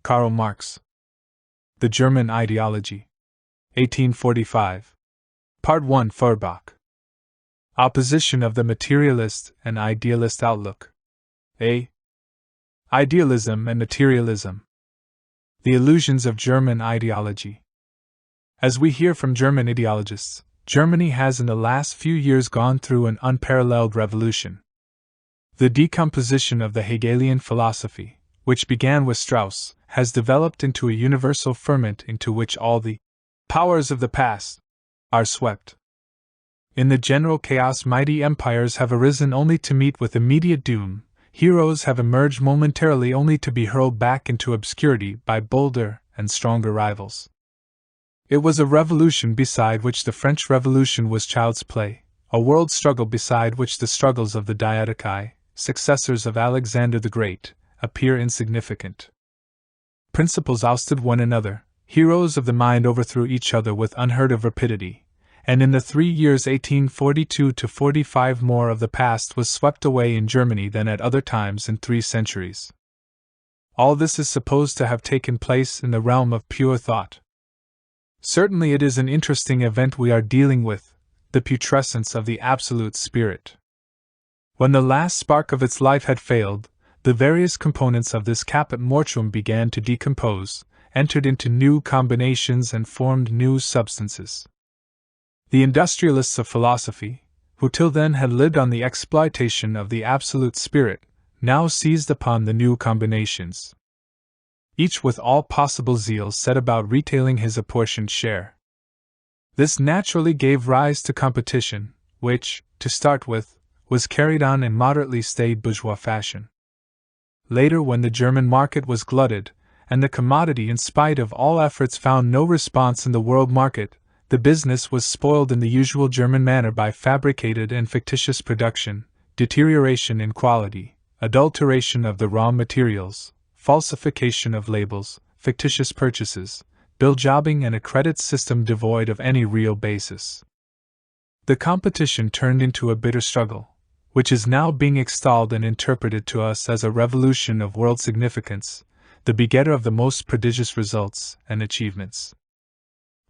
Karl Marx. The German Ideology. 1845. Part 1. Feuerbach. Opposition of the materialist and idealist outlook. A. Idealism and materialism. The illusions of German ideology. As we hear from German ideologists, Germany has in the last few years gone through an unparalleled revolution. The decomposition of the Hegelian philosophy, which began with Strauss, has developed into a universal ferment into which all the powers of the past are swept. In the general chaos, mighty empires have arisen only to meet with immediate doom. Heroes have emerged momentarily only to be hurled back into obscurity by bolder and stronger rivals. It was a revolution beside which the French Revolution was child's play, a world struggle beside which the struggles of the Diadochi, successors of Alexander the Great, appear insignificant. Principles ousted one another, heroes of the mind overthrew each other with unheard of rapidity, and in the 3 years 1842 to 45 more of the past was swept away in Germany than at other times in 3 centuries. All this is supposed to have taken place in the realm of pure thought. Certainly it is an interesting event we are dealing with, the putrescence of the absolute spirit. When the last spark of its life had failed, the various components of this caput mortuum began to decompose, entered into new combinations and formed new substances. The industrialists of philosophy, who till then had lived on the exploitation of the absolute spirit, now seized upon the new combinations. Each with all possible zeal set about retailing his apportioned share. This naturally gave rise to competition, which, to start with, was carried on in moderately staid bourgeois fashion. Later, when the German market was glutted, and the commodity in spite of all efforts found no response in the world market, the business was spoiled in the usual German manner by fabricated and fictitious production, deterioration in quality, adulteration of the raw materials, falsification of labels, fictitious purchases, bill jobbing, and a credit system devoid of any real basis. The competition turned into a bitter struggle, which is now being extolled and interpreted to us as a revolution of world significance, the begetter of the most prodigious results and achievements.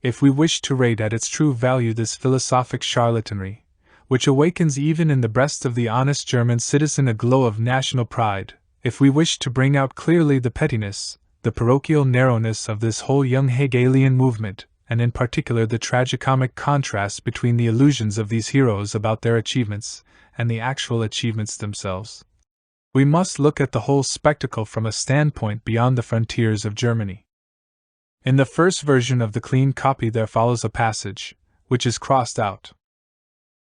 If we wish to rate at its true value this philosophic charlatanry, which awakens even in the breast of the honest German citizen a glow of national pride, if we wish to bring out clearly the pettiness, the parochial narrowness of this whole young Hegelian movement, and in particular the tragicomic contrast between the illusions of these heroes about their achievements and the actual achievements themselves, we must look at the whole spectacle from a standpoint beyond the frontiers of Germany. In the first version of the clean copy there follows a passage, which is crossed out.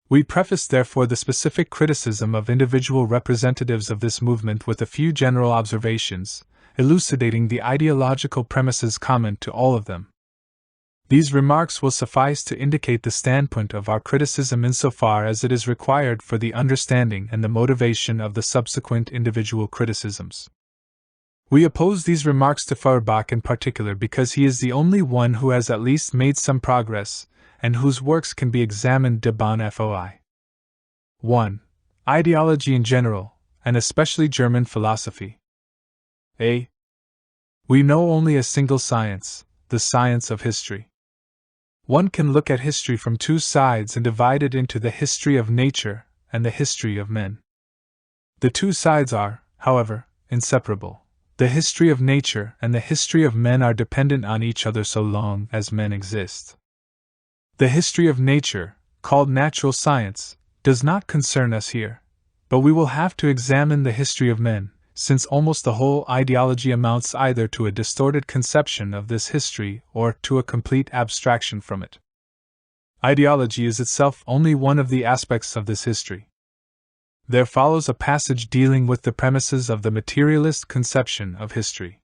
We preface therefore the specific criticism of individual representatives of this movement with a few general observations, elucidating the ideological premises common to all of them. These remarks will suffice to indicate the standpoint of our criticism insofar as it is required for the understanding and the motivation of the subsequent individual criticisms. We oppose these remarks to Feuerbach in particular because he is the only one who has at least made some progress, and whose works can be examined de bon foi. 1. Ideology in general, and especially German philosophy. A. We know only a single science, the science of history. One can look at history from 2 sides and divide it into the history of nature and the history of men. The 2 sides are, however, inseparable. The history of nature and the history of men are dependent on each other so long as men exist. The history of nature, called natural science, does not concern us here, but we will have to examine the history of men, since almost the whole ideology amounts either to a distorted conception of this history or to a complete abstraction from it. Ideology is itself only one of the aspects of this history. There follows a passage dealing with the premises of the materialist conception of history.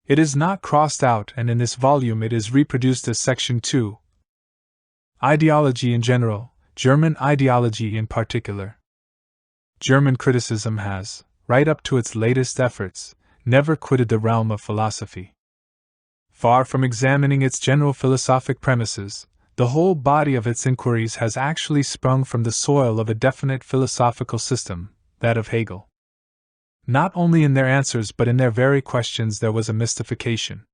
It is not crossed out, and in this volume it is reproduced as Section 2. Ideology in general, German ideology in particular. German criticism has, right up to its latest efforts, never quitted the realm of philosophy. Far from examining its general philosophic premises, the whole body of its inquiries has actually sprung from the soil of a definite philosophical system, that of Hegel. Not only in their answers but in their very questions there was a mystification.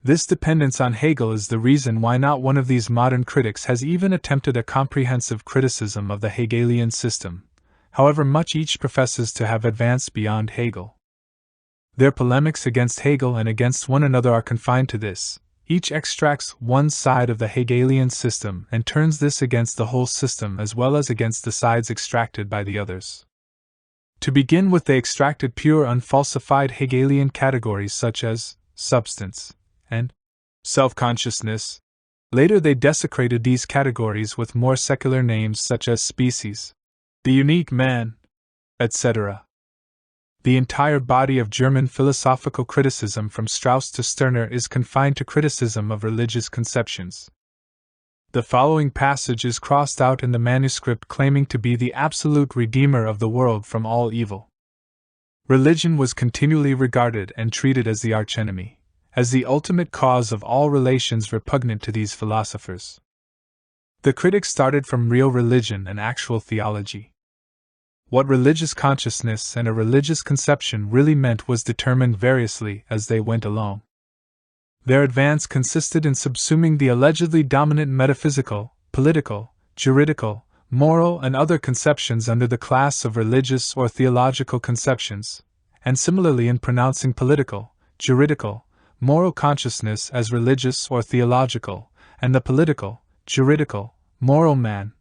This dependence on Hegel is the reason why not one of these modern critics has even attempted a comprehensive criticism of the Hegelian system, however much each professes to have advanced beyond Hegel. Their polemics against Hegel and against one another are confined to this: each extracts one side of the Hegelian system and turns this against the whole system as well as against the sides extracted by the others. To begin with, they extracted pure unfalsified Hegelian categories such as substance and self-consciousness. Later they desecrated these categories with more secular names such as species, the unique man, etc. The entire body of German philosophical criticism from Strauss to Stirner is confined to criticism of religious conceptions. The following passage is crossed out in the manuscript claiming to be the absolute redeemer of the world from all evil. Religion was continually regarded and treated as the archenemy, as the ultimate cause of all relations repugnant to these philosophers. The critics started from real religion and actual theology. What religious consciousness and a religious conception really meant was determined variously as they went along. Their advance consisted in subsuming the allegedly dominant metaphysical, political, juridical, moral, and other conceptions under the class of religious or theological conceptions, and similarly in pronouncing political, juridical, moral consciousness as religious or theological, and the political, juridical, moral man,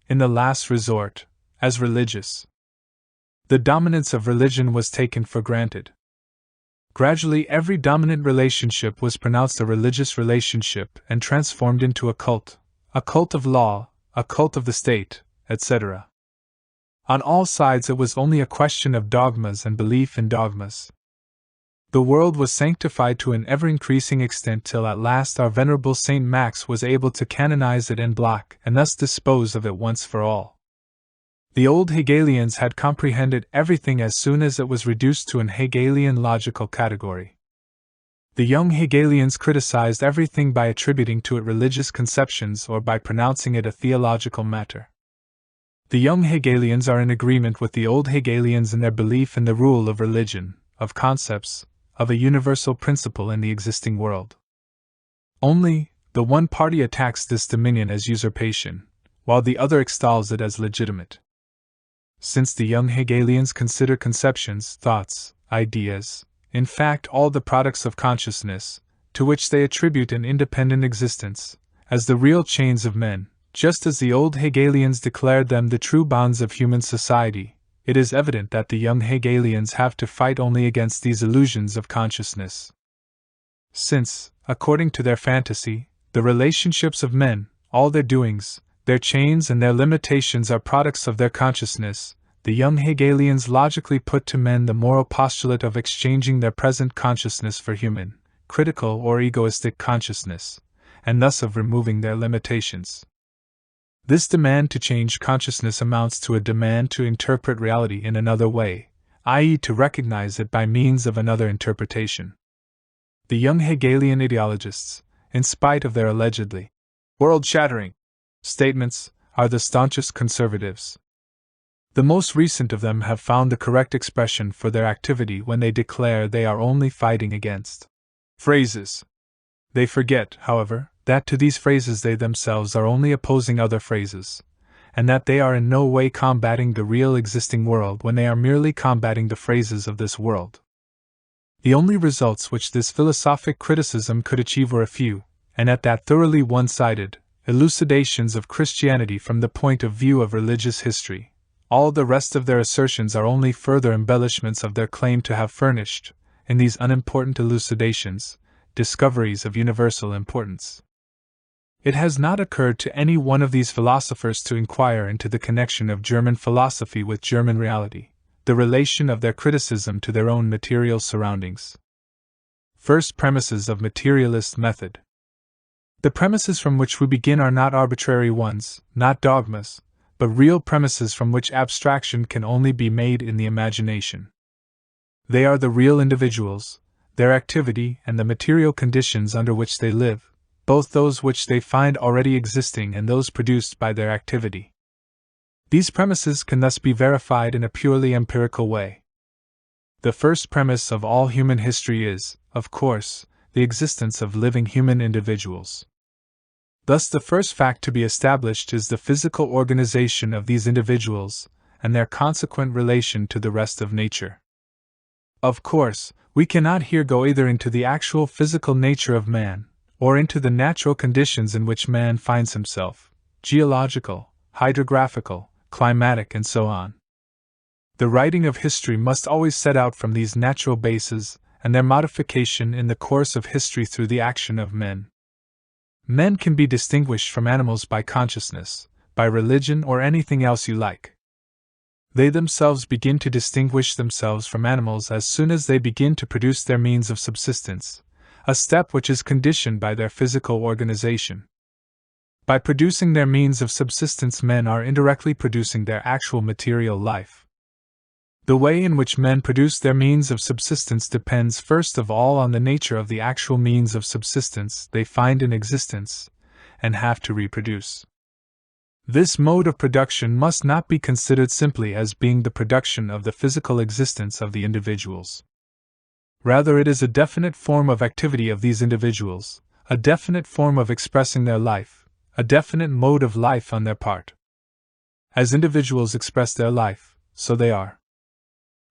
in the last resort, as religious. The dominance of religion was taken for granted. Gradually, every dominant relationship was pronounced a religious relationship and transformed into a cult of law, a cult of the state, etc. On all sides, it was only a question of dogmas and belief in dogmas. The world was sanctified to an ever-increasing extent till at last our venerable Saint Max was able to canonize it en bloc and thus dispose of it once for all. The old Hegelians had comprehended everything as soon as it was reduced to an Hegelian logical category. The young Hegelians criticized everything by attributing to it religious conceptions or by pronouncing it a theological matter. The young Hegelians are in agreement with the old Hegelians in their belief in the rule of religion, of concepts, of a universal principle in the existing world. Only, the one party attacks this dominion as usurpation, while the other extols it as legitimate. Since the young Hegelians consider conceptions, thoughts, ideas, in fact all the products of consciousness, to which they attribute an independent existence, as the real chains of men, just as the old Hegelians declared them the true bonds of human society, it is evident that the young Hegelians have to fight only against these illusions of consciousness. Since, according to their fantasy, the relationships of men, all their doings, their chains and their limitations are products of their consciousness, the young Hegelians logically put to men the moral postulate of exchanging their present consciousness for human, critical or egoistic consciousness, and thus of removing their limitations. This demand to change consciousness amounts to a demand to interpret reality in another way, i.e., to recognize it by means of another interpretation. The young Hegelian ideologists, in spite of their allegedly world-shattering statements, are the staunchest conservatives. The most recent of them have found the correct expression for their activity when they declare they are only fighting against phrases. They forget, however, that to these phrases they themselves are only opposing other phrases, and that they are in no way combating the real existing world when they are merely combating the phrases of this world. The only results which this philosophic criticism could achieve were a few, and at that thoroughly one-sided, elucidations of Christianity from the point of view of religious history. All the rest of their assertions are only further embellishments of their claim to have furnished, in these unimportant elucidations, discoveries of universal importance. It has not occurred to any one of these philosophers to inquire into the connection of German philosophy with German reality, the relation of their criticism to their own material surroundings. First premises of materialist method. The premises from which we begin are not arbitrary ones, not dogmas, but real premises from which abstraction can only be made in the imagination. They are the real individuals, their activity, and the material conditions under which they live, both those which they find already existing and those produced by their activity. These premises can thus be verified in a purely empirical way. The first premise of all human history is, of course, the existence of living human individuals. Thus, the first fact to be established is the physical organization of these individuals and their consequent relation to the rest of nature. Of course, we cannot here go either into the actual physical nature of man, or into the natural conditions in which man finds himself, geological, hydrographical, climatic, and so on. The writing of history must always set out from these natural bases and their modification in the course of history through the action of men. Men can be distinguished from animals by consciousness, by religion, or anything else you like. They themselves begin to distinguish themselves from animals as soon as they begin to produce their means of subsistence, a step which is conditioned by their physical organization. By producing their means of subsistence, men are indirectly producing their actual material life. The way in which men produce their means of subsistence depends first of all on the nature of the actual means of subsistence they find in existence and have to reproduce. This mode of production must not be considered simply as being the production of the physical existence of the individuals. Rather, it is a definite form of activity of these individuals, a definite form of expressing their life, a definite mode of life on their part. As individuals express their life, so they are.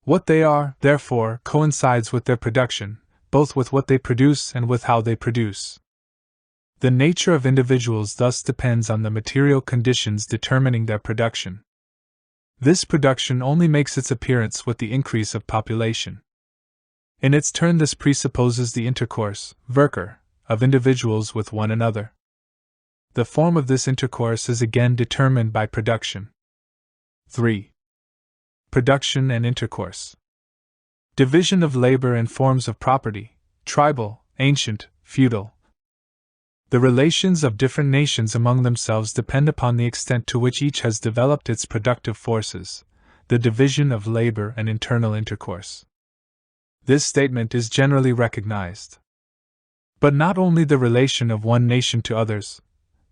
What they are, therefore, coincides with their production, both with what they produce and with how they produce. The nature of individuals thus depends on the material conditions determining their production. This production only makes its appearance with the increase of population. In its turn, this presupposes the intercourse, Verkehr, of individuals with one another. The form of this intercourse is again determined by production. 3. Production and intercourse. Division of labor and forms of property, tribal, ancient, feudal. The relations of different nations among themselves depend upon the extent to which each has developed its productive forces, the division of labor and internal intercourse. This statement is generally recognized. But not only the relation of one nation to others,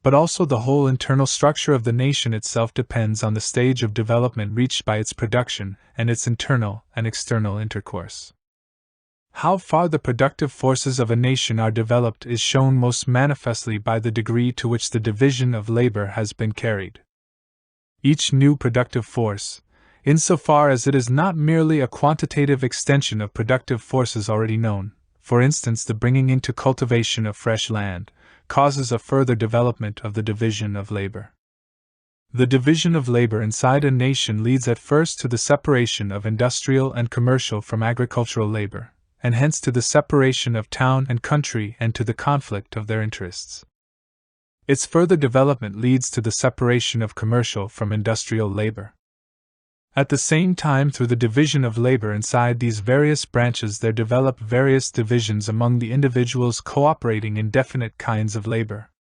but also the whole internal structure of the nation itself depends on the stage of development reached by its production and its internal and external intercourse. How far the productive forces of a nation are developed is shown most manifestly by the degree to which the division of labor has been carried. Each new productive force, insofar as it is not merely a quantitative extension of productive forces already known, for instance the bringing into cultivation of fresh land, causes a further development of the division of labor. The division of labor inside a nation leads at first to the separation of industrial and commercial from agricultural labor, and hence to the separation of town and country and to the conflict of their interests. Its further development leads to the separation of commercial from industrial labor. At the same time, through the division of labor inside these various branches, there develop various divisions among the individuals cooperating in definite kinds of labor.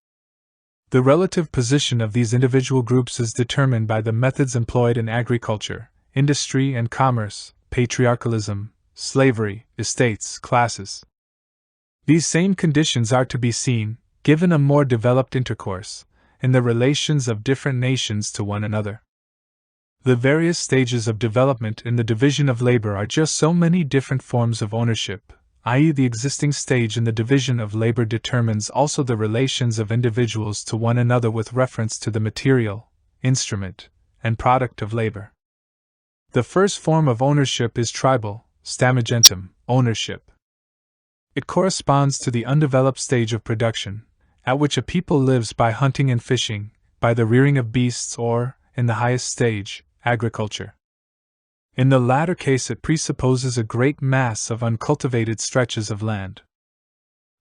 The relative position of these individual groups is determined by the methods employed in agriculture, industry and commerce, patriarchalism, slavery, estates, classes. These same conditions are to be seen, given a more developed intercourse, in the relations of different nations to one another. The various stages of development in the division of labor are just so many different forms of ownership, i.e., the existing stage in the division of labor determines also the relations of individuals to one another with reference to the material, instrument, and product of labor. The first form of ownership is tribal, stamagentum, ownership. It corresponds to the undeveloped stage of production, at which a people lives by hunting and fishing, by the rearing of beasts or, in the highest stage, agriculture. In the latter case it presupposes a great mass of uncultivated stretches of land.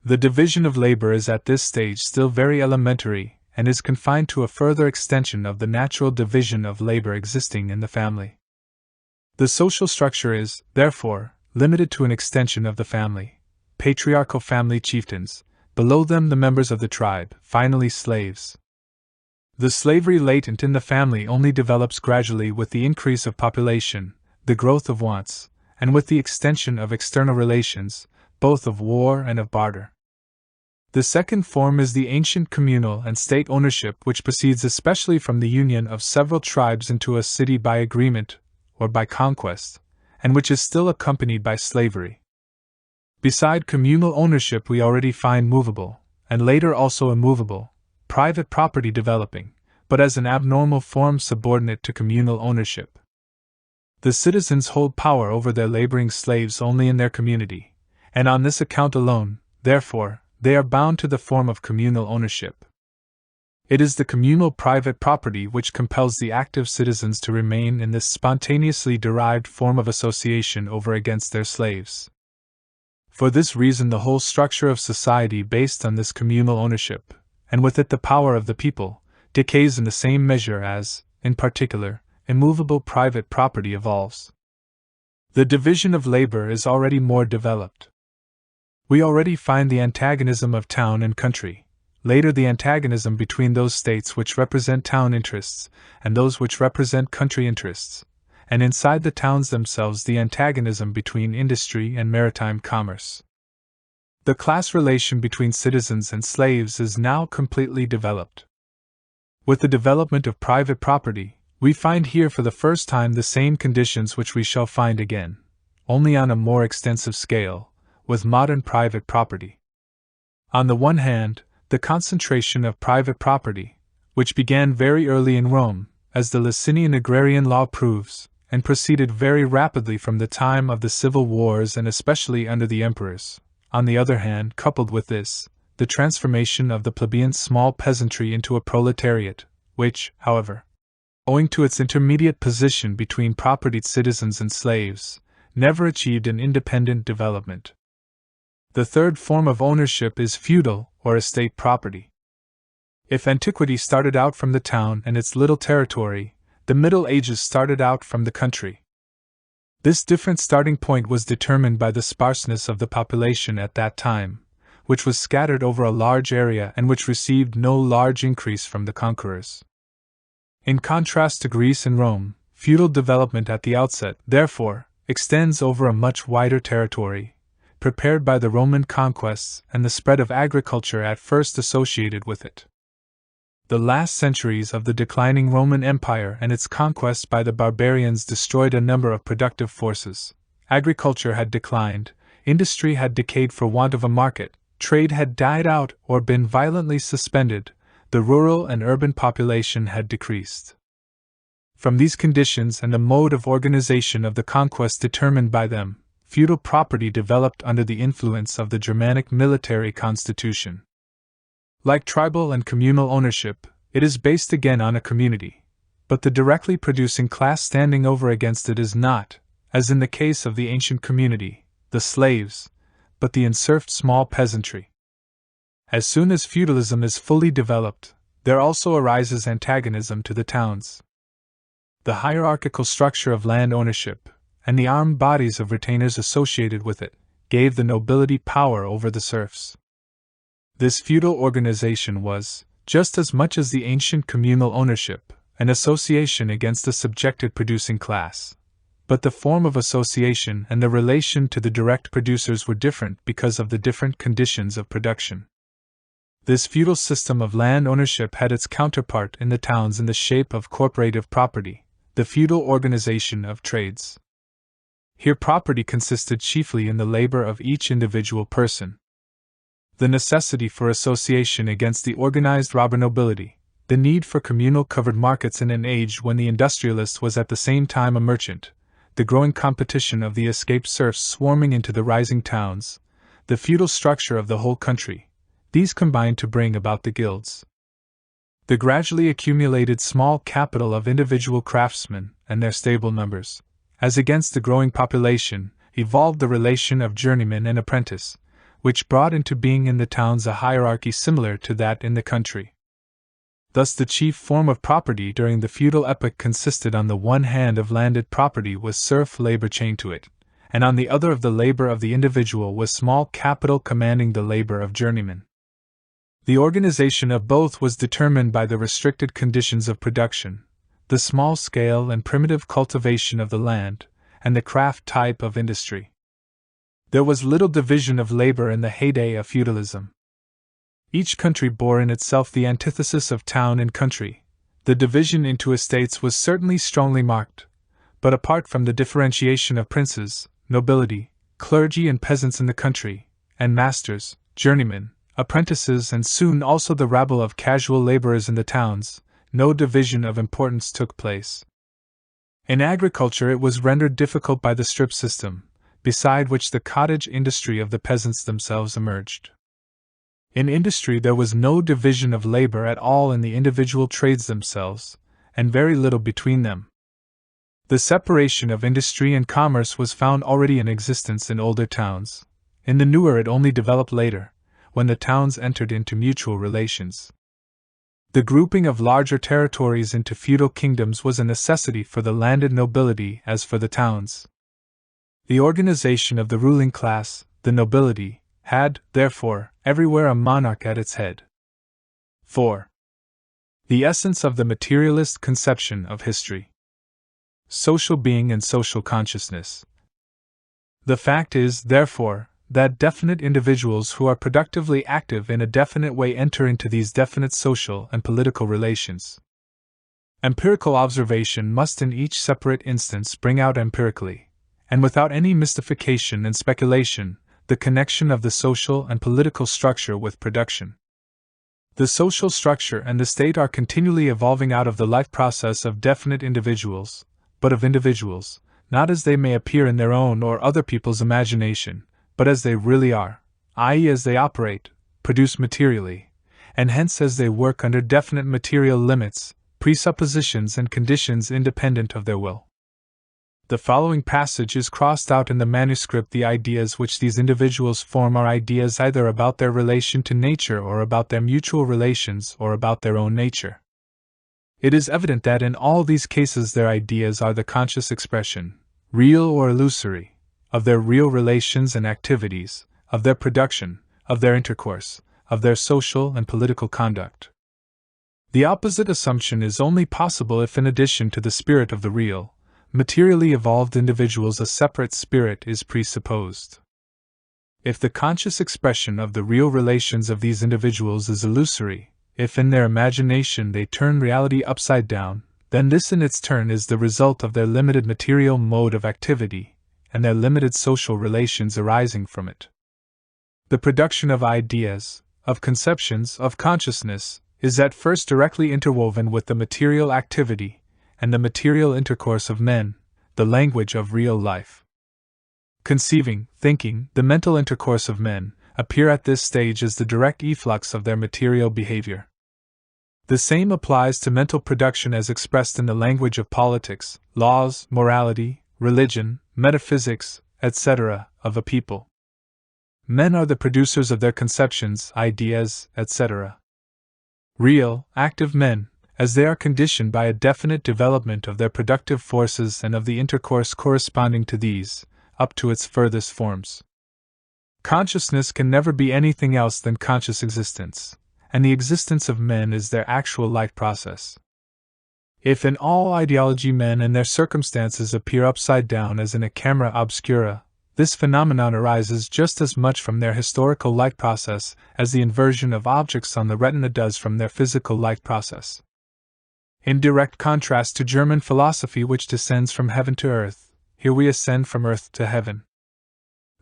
The division of labor is at this stage still very elementary and is confined to a further extension of the natural division of labor existing in the family. The social structure is, therefore, limited to an extension of the family, patriarchal family chieftains, below them the members of the tribe, finally slaves. The slavery latent in the family only develops gradually with the increase of population, the growth of wants, and with the extension of external relations, both of war and of barter. The second form is the ancient communal and state ownership, which proceeds especially from the union of several tribes into a city by agreement or by conquest, and which is still accompanied by slavery. Beside communal ownership, we already find movable, and later also immovable, private property developing, but as an abnormal form subordinate to communal ownership. The citizens hold power over their laboring slaves only in their community, and on this account alone, therefore, they are bound to the form of communal ownership. It is the communal private property which compels the active citizens to remain in this spontaneously derived form of association over against their slaves. For this reason, the whole structure of society based on this communal ownership, and with it the power of the people, decays in the same measure as, in particular, immovable private property evolves. The division of labor is already more developed. We already find the antagonism of town and country, later the antagonism between those states which represent town interests and those which represent country interests, and inside the towns themselves the antagonism between industry and maritime commerce. The class relation between citizens and slaves is now completely developed. With the development of private property, we find here for the first time the same conditions which we shall find again, only on a more extensive scale, with modern private property. On the one hand, the concentration of private property, which began very early in Rome, as the Licinian agrarian law proves, and proceeded very rapidly from the time of the civil wars and especially under the emperors. On the other hand, coupled with this, the transformation of the plebeian small peasantry into a proletariat, which, however, owing to its intermediate position between propertied citizens and slaves, never achieved an independent development. The third form of ownership is feudal or estate property. If antiquity started out from the town and its little territory, the Middle Ages started out from the country. This different starting point was determined by the sparseness of the population at that time, which was scattered over a large area and which received no large increase from the conquerors. In contrast to Greece and Rome, feudal development at the outset, therefore, extends over a much wider territory, prepared by the Roman conquests and the spread of agriculture at first associated with it. The last centuries of the declining Roman Empire and its conquests by the barbarians destroyed a number of productive forces. Agriculture had declined, industry had decayed for want of a market, trade had died out or been violently suspended, the rural and urban population had decreased. From these conditions and the mode of organization of the conquest determined by them, feudal property developed under the influence of the Germanic military constitution. Like tribal and communal ownership, it is based again on a community, but the directly producing class standing over against it is not, as in the case of the ancient community, the slaves, but the enserfed small peasantry. As soon as feudalism is fully developed, there also arises antagonism to the towns. The hierarchical structure of land ownership, and the armed bodies of retainers associated with it, gave the nobility power over the serfs. This feudal organization was, just as much as the ancient communal ownership, an association against a subjected producing class. But the form of association and the relation to the direct producers were different because of the different conditions of production. This feudal system of land ownership had its counterpart in the towns in the shape of corporative property, the feudal organization of trades. Here property consisted chiefly in the labor of each individual person. The necessity for association against the organized robber nobility, the need for communal covered markets in an age when the industrialist was at the same time a merchant, the growing competition of the escaped serfs swarming into the rising towns, the feudal structure of the whole country, these combined to bring about the guilds. The gradually accumulated small capital of individual craftsmen and their stable numbers, as against the growing population, evolved the relation of journeyman and apprentice, which brought into being in the towns a hierarchy similar to that in the country. Thus the chief form of property during the feudal epoch consisted on the one hand of landed property with serf labor chained to it, and on the other of the labor of the individual with small capital commanding the labor of journeyman. The organization of both was determined by the restricted conditions of production, the small scale and primitive cultivation of the land, and the craft type of industry. There was little division of labor in the heyday of feudalism. Each country bore in itself the antithesis of town and country. The division into estates was certainly strongly marked, but apart from the differentiation of princes, nobility, clergy and peasants in the country, and masters, journeymen, apprentices, and soon also the rabble of casual laborers in the towns, no division of importance took place. In agriculture it was rendered difficult by the strip system, beside which the cottage industry of the peasants themselves emerged. In industry there was no division of labor at all in the individual trades themselves, and very little between them. The separation of industry and commerce was found already in existence in older towns. In the newer it only developed later, when the towns entered into mutual relations. The grouping of larger territories into feudal kingdoms was a necessity for the landed nobility as for the towns. The organization of the ruling class, the nobility, had, therefore, everywhere a monarch at its head. 4. The essence of the materialist conception of history. Social being and social consciousness. The fact is, therefore, that definite individuals who are productively active in a definite way enter into these definite social and political relations. Empirical observation must in each separate instance bring out empirically, and without any mystification and speculation, the connection of the social and political structure with production. The social structure and the state are continually evolving out of the life process of definite individuals, but of individuals, not as they may appear in their own or other people's imagination, but as they really are, i.e., as they operate, produce materially, and hence as they work under definite material limits, presuppositions, and conditions independent of their will. The following passage is crossed out in the manuscript. The ideas which these individuals form are ideas either about their relation to nature or about their mutual relations or about their own nature. It is evident that in all these cases their ideas are the conscious expression, real or illusory, of their real relations and activities, of their production, of their intercourse, of their social and political conduct. The opposite assumption is only possible if, in addition to the spirit of the real, materially evolved individuals, a separate spirit is presupposed. If the conscious expression of the real relations of these individuals is illusory, if in their imagination they turn reality upside down, then this in its turn is the result of their limited material mode of activity, and their limited social relations arising from it. The production of ideas, of conceptions, of consciousness, is at first directly interwoven with the material activity, and the material intercourse of men, the language of real life. Conceiving, thinking, the mental intercourse of men, appear at this stage as the direct efflux of their material behavior. The same applies to mental production as expressed in the language of politics, laws, morality, religion, metaphysics, etc., of a people. Men are the producers of their conceptions, ideas, etc. Real, active men, as they are conditioned by a definite development of their productive forces and of the intercourse corresponding to these, up to its furthest forms. Consciousness can never be anything else than conscious existence, and the existence of men is their actual life process. If in all ideology men and their circumstances appear upside down as in a camera obscura, this phenomenon arises just as much from their historical life process as the inversion of objects on the retina does from their physical life process. In direct contrast to German philosophy, which descends from heaven to earth, here we ascend from earth to heaven.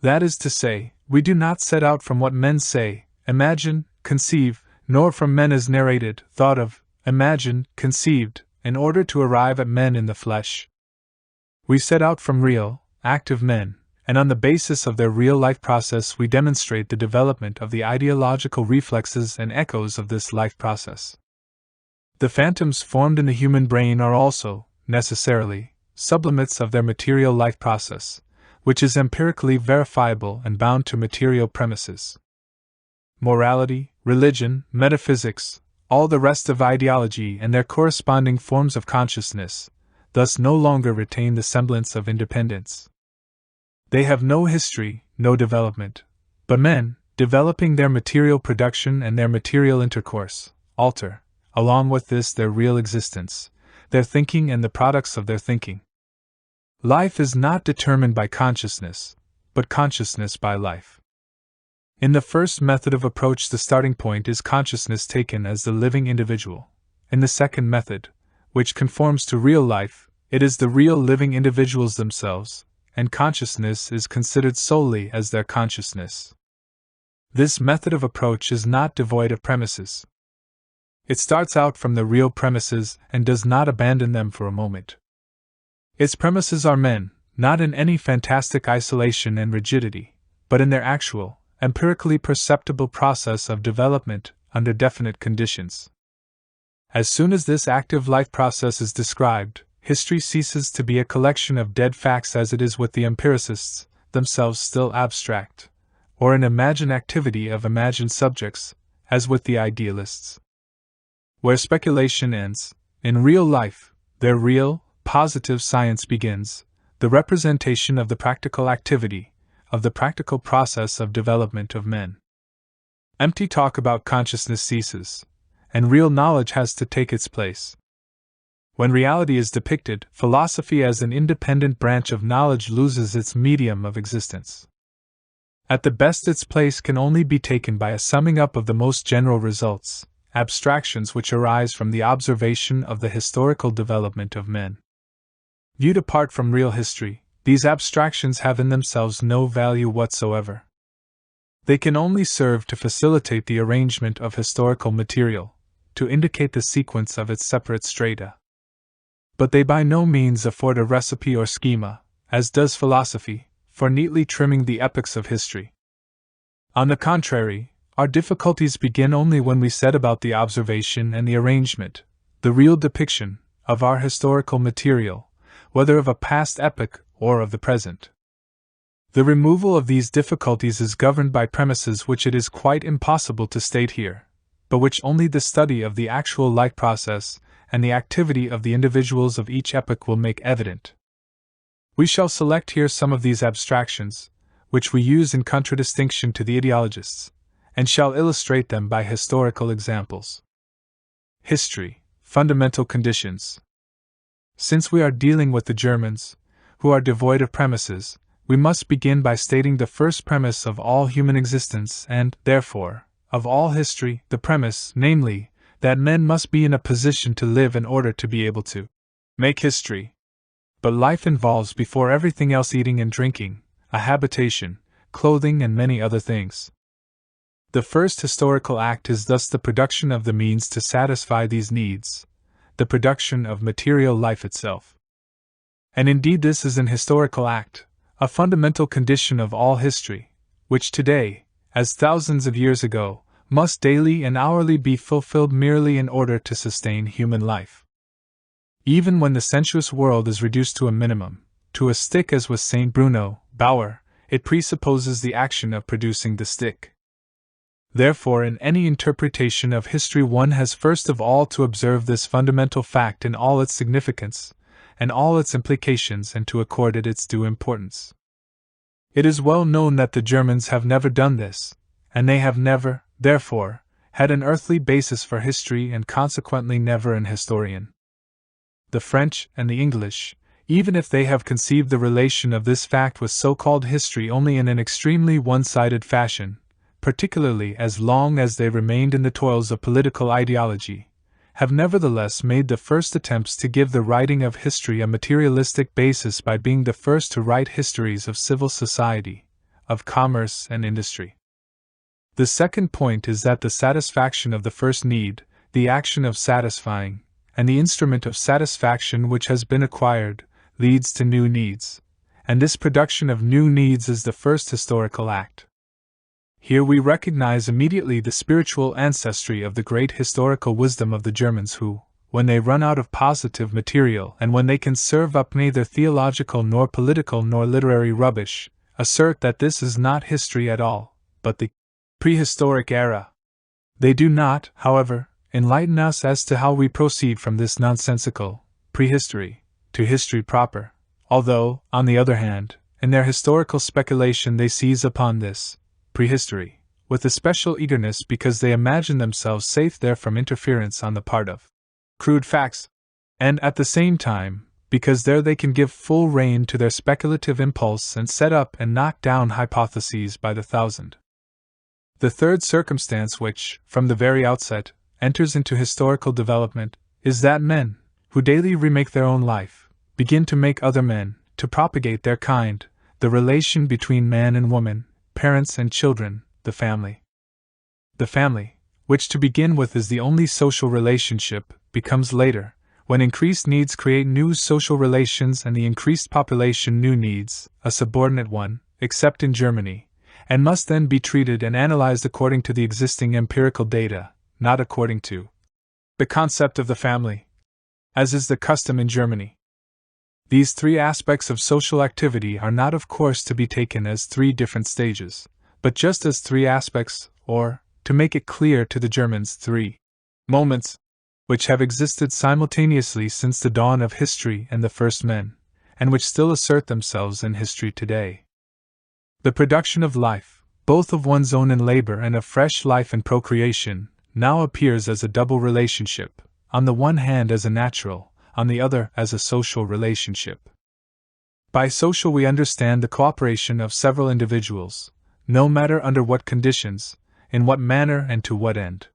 That is to say, we do not set out from what men say, imagine, conceive, nor from men as narrated, thought of, imagined, conceived, in order to arrive at men in the flesh. We set out from real, active men, and on the basis of their real life process we demonstrate the development of the ideological reflexes and echoes of this life process. The phantoms formed in the human brain are also, necessarily, sublimates of their material life process, which is empirically verifiable and bound to material premises. Morality, religion, metaphysics, all the rest of ideology and their corresponding forms of consciousness, thus no longer retain the semblance of independence. They have no history, no development, but men, developing their material production and their material intercourse, alter, along with this, their real existence, their thinking and the products of their thinking. Life is not determined by consciousness, but consciousness by life. In the first method of approach, the starting point is consciousness taken as the living individual. In the second method, which conforms to real life, It is the real living individuals themselves, and consciousness is considered solely as their consciousness. This method of approach is not devoid of premises. It starts out from the real premises and does not abandon them for a moment. Its premises are men, not in any fantastic isolation and rigidity, but in their actual, empirically perceptible process of development under definite conditions. As soon as this active life process is described, history ceases to be a collection of dead facts as it is with the empiricists, themselves still abstract, or an imagined activity of imagined subjects, as with the idealists. Where speculation ends, in real life, their real, positive science begins, the representation of the practical activity, of the practical process of development of men. Empty talk about consciousness ceases, and real knowledge has to take its place. When reality is depicted, philosophy as an independent branch of knowledge loses its medium of existence. At the best, its place can only be taken by a summing up of the most general results, abstractions which arise from the observation of the historical development of men. Viewed apart from real history, these abstractions have in themselves no value whatsoever. They can only serve to facilitate the arrangement of historical material, to indicate the sequence of its separate strata. But they by no means afford a recipe or schema, as does philosophy, for neatly trimming the epochs of history. On the contrary, our difficulties begin only when we set about the observation and the arrangement, the real depiction, of our historical material, whether of a past epoch or of the present. The removal of these difficulties is governed by premises which it is quite impossible to state here, but which only the study of the actual life process and the activity of the individuals of each epoch will make evident. We shall select here some of these abstractions, which we use in contradistinction to the ideologists, and shall illustrate them by historical examples. History, fundamental conditions. Since we are dealing with the Germans, who are devoid of premises, we must begin by stating the first premise of all human existence and, therefore, of all history, the premise, namely, that men must be in a position to live in order to be able to make history. But life involves before everything else eating and drinking, a habitation, clothing, and many other things. The first historical act is thus the production of the means to satisfy these needs, the production of material life itself. And indeed this is an historical act, a fundamental condition of all history, which today, as thousands of years ago, must daily and hourly be fulfilled merely in order to sustain human life. Even when the sensuous world is reduced to a minimum, to a stick as with St. Bruno, Bauer, it presupposes the action of producing the stick. Therefore, in any interpretation of history one has first of all to observe this fundamental fact in all its significance, and all its implications, and to accord it its due importance. It is well known that the Germans have never done this, and they have never, therefore, had an earthly basis for history and consequently never an historian. The French and the English, even if they have conceived the relation of this fact with so-called history only in an extremely one-sided fashion, particularly as long as they remained in the toils of political ideology, have nevertheless made the first attempts to give the writing of history a materialistic basis by being the first to write histories of civil society, of commerce and industry. The second point is that the satisfaction of the first need, the action of satisfying, and the instrument of satisfaction which has been acquired, leads to new needs, and this production of new needs is the first historical act. Here we recognize immediately the spiritual ancestry of the great historical wisdom of the Germans who, when they run out of positive material and when they can serve up neither theological nor political nor literary rubbish, assert that this is not history at all, but the prehistoric era. They do not, however, enlighten us as to how we proceed from this nonsensical prehistory to history proper, although, on the other hand, in their historical speculation they seize upon this prehistory with especial eagerness because they imagine themselves safe there from interference on the part of crude facts, and at the same time, because there they can give full rein to their speculative impulse and set up and knock down hypotheses by the thousand. The third circumstance which, from the very outset, enters into historical development, is that men, who daily remake their own life, begin to make other men, to propagate their kind, the relation between man and woman, parents and children, the family. The family, which to begin with is the only social relationship, becomes later, when increased needs create new social relations and the increased population new needs, a subordinate one, except in Germany, and must then be treated and analyzed according to the existing empirical data, not according to the concept of the family, as is the custom in Germany. These three aspects of social activity are not, of course, to be taken as three different stages, but just as three aspects, or, to make it clear to the Germans, three moments, which have existed simultaneously since the dawn of history and the first men, and which still assert themselves in history today. The production of life, both of one's own in labor and of fresh life in procreation, now appears as a double relationship, on the one hand as a natural, on the other as a social relationship. By social we understand the cooperation of several individuals, no matter under what conditions, in what manner and to what end.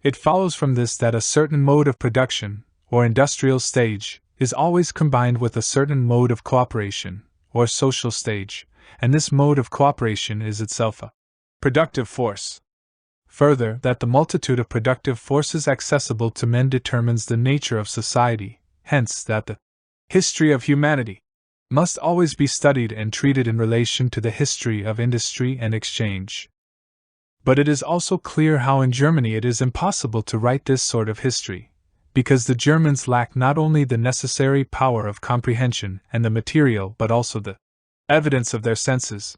It follows from this that a certain mode of production, or industrial stage, is always combined with a certain mode of cooperation, or social stage, and this mode of cooperation is itself a productive force. Further, that the multitude of productive forces accessible to men determines the nature of society, hence that the history of humanity must always be studied and treated in relation to the history of industry and exchange. But it is also clear how in Germany it is impossible to write this sort of history, because the Germans lack not only the necessary power of comprehension and the material but also the evidence of their senses.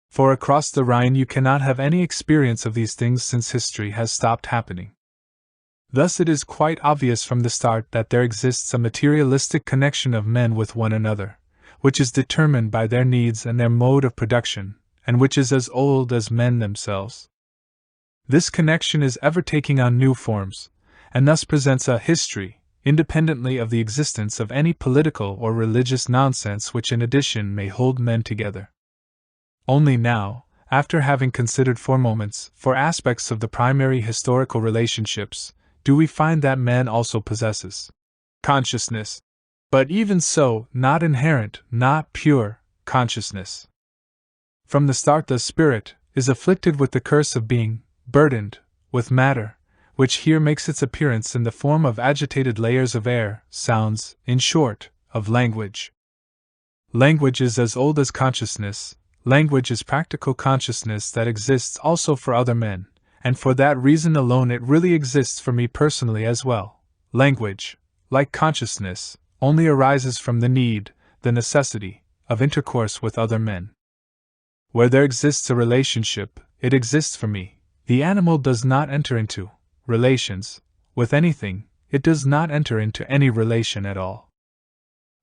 For across the Rhine you cannot have any experience of these things since history has stopped happening. Thus it is quite obvious from the start that there exists a materialistic connection of men with one another, which is determined by their needs and their mode of production, and which is as old as men themselves. This connection is ever taking on new forms, and thus presents a history, independently of the existence of any political or religious nonsense which in addition may hold men together. Only now, after having considered for moments for aspects of the primary historical relationships, do we find that man also possesses consciousness, but even so, not inherent, not pure consciousness. From the start the spirit is afflicted with the curse of being burdened with matter, which here makes its appearance in the form of agitated layers of air, sounds, in short, of language. Language is as old as consciousness. Language is practical consciousness that exists also for other men, and for that reason alone it really exists for me personally as well. Language, like consciousness, only arises from the need, the necessity, of intercourse with other men. Where there exists a relationship, it exists for me. The animal does not enter into relations with anything, it does not enter into any relation at all.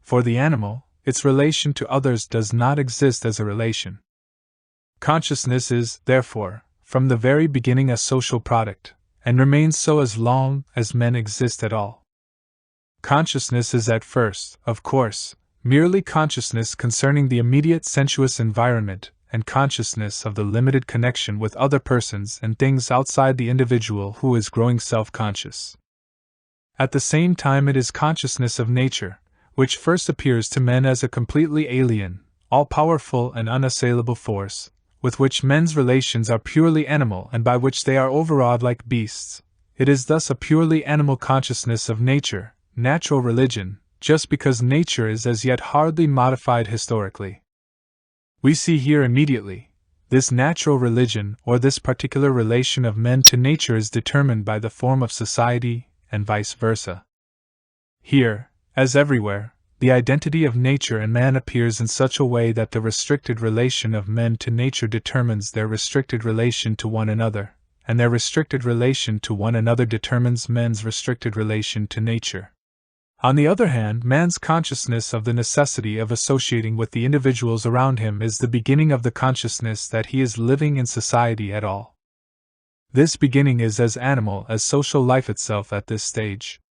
For the animal, its relation to others does not exist as a relation. Consciousness is, therefore, from the very beginning a social product, and remains so as long as men exist at all. Consciousness is at first, of course, merely consciousness concerning the immediate sensuous environment, and consciousness of the limited connection with other persons and things outside the individual who is growing self-conscious. At the same time it is consciousness of nature, which first appears to men as a completely alien, all-powerful and unassailable force, with which men's relations are purely animal and by which they are overawed like beasts. It is thus a purely animal consciousness of nature, natural religion, just because nature is as yet hardly modified historically. We see here immediately, this natural religion or this particular relation of men to nature is determined by the form of society, and vice versa. Here, as everywhere, the identity of nature and man appears in such a way that the restricted relation of men to nature determines their restricted relation to one another, and their restricted relation to one another determines men's restricted relation to nature. On the other hand, man's consciousness of the necessity of associating with the individuals around him is the beginning of the consciousness that he is living in society at all. This beginning is as animal as social life itself at this stage.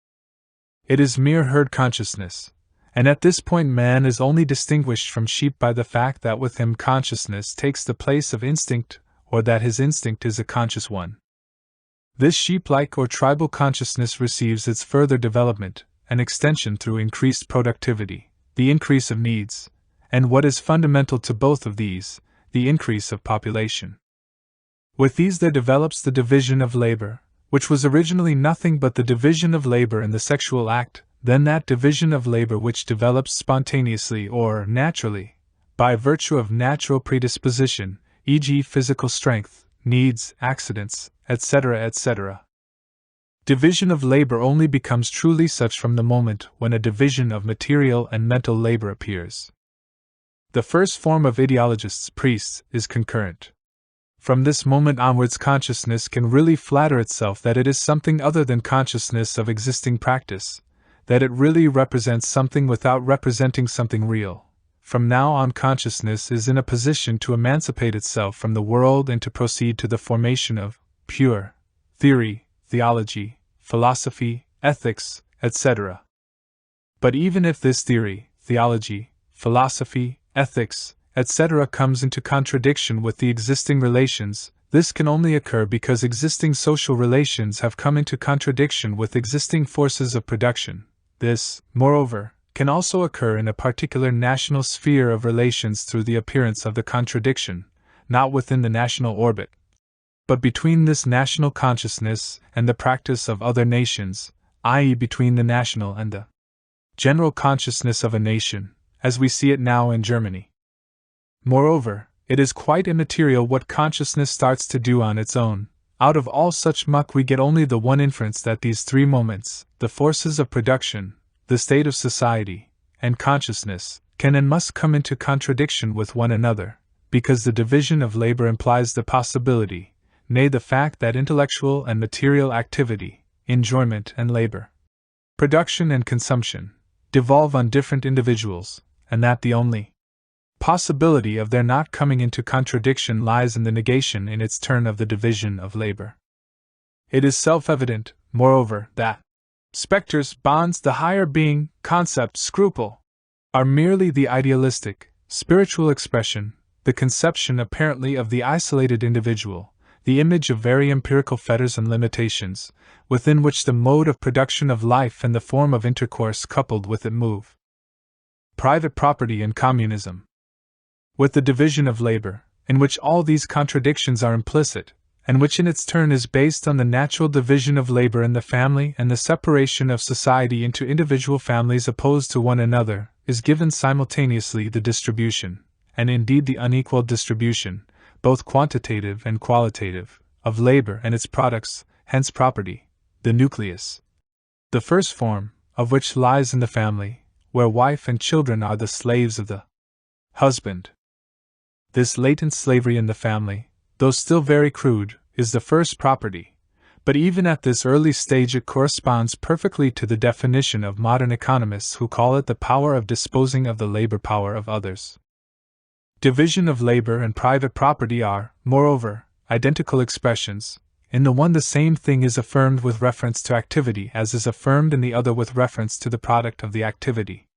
It is mere herd consciousness, and at this point man is only distinguished from sheep by the fact that with him consciousness takes the place of instinct, or that his instinct is a conscious one. This sheep-like or tribal consciousness receives its further development and extension through increased productivity, the increase of needs, and what is fundamental to both of these, the increase of population. With these there develops the division of labor, which was originally nothing but the division of labor in the sexual act, then that division of labor which develops spontaneously or naturally, by virtue of natural predisposition, e.g., physical strength, needs, accidents, etc., etc. Division of labor only becomes truly such from the moment when a division of material and mental labor appears. The first form of ideologists' priests is concurrent. From this moment onwards, consciousness can really flatter itself that it is something other than consciousness of existing practice, that it really represents something without representing something real. From now on, consciousness is in a position to emancipate itself from the world and to proceed to the formation of pure theory, theology, philosophy, ethics, etc. But even if this theory, theology, philosophy, ethics, etc. comes into contradiction with the existing relations, this can only occur because existing social relations have come into contradiction with existing forces of production. This, moreover, can also occur in a particular national sphere of relations through the appearance of the contradiction, not within the national orbit, but between this national consciousness and the practice of other nations, i.e., between the national and the general consciousness of a nation, as we see it now in Germany. Moreover, it is quite immaterial what consciousness starts to do on its own. Out of all such muck we get only the one inference that these three moments, the forces of production, the state of society, and consciousness, can and must come into contradiction with one another, because the division of labor implies the possibility, nay, the fact that intellectual and material activity, enjoyment and labor, production and consumption, devolve on different individuals, and that the only possibility of their not coming into contradiction lies in the negation in its turn of the division of labor. It is self-evident, moreover, that specters, bonds, the higher being, concept, scruple, are merely the idealistic, spiritual expression, the conception apparently of the isolated individual, the image of very empirical fetters and limitations, within which the mode of production of life and the form of intercourse coupled with it move. Private property and communism. With the division of labor, in which all these contradictions are implicit, and which in its turn is based on the natural division of labor in the family and the separation of society into individual families opposed to one another, is given simultaneously the distribution, and indeed the unequal distribution, both quantitative and qualitative, of labor and its products, hence property, the nucleus. The first form, of which lies in the family, where wife and children are the slaves of the husband. This latent slavery in the family, though still very crude, is the first property, but even at this early stage it corresponds perfectly to the definition of modern economists who call it the power of disposing of the labor power of others. Division of labor and private property are, moreover, identical expressions. In the one the same thing is affirmed with reference to activity as is affirmed in the other with reference to the product of the activity.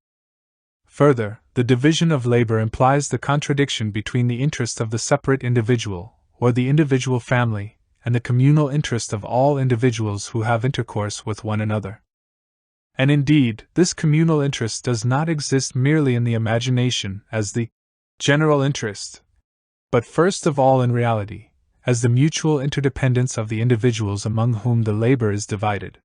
Further, the division of labor implies the contradiction between the interest of the separate individual, or the individual family, and the communal interest of all individuals who have intercourse with one another. And indeed, this communal interest does not exist merely in the imagination as the general interest, but first of all in reality, as the mutual interdependence of the individuals among whom the labor is divided.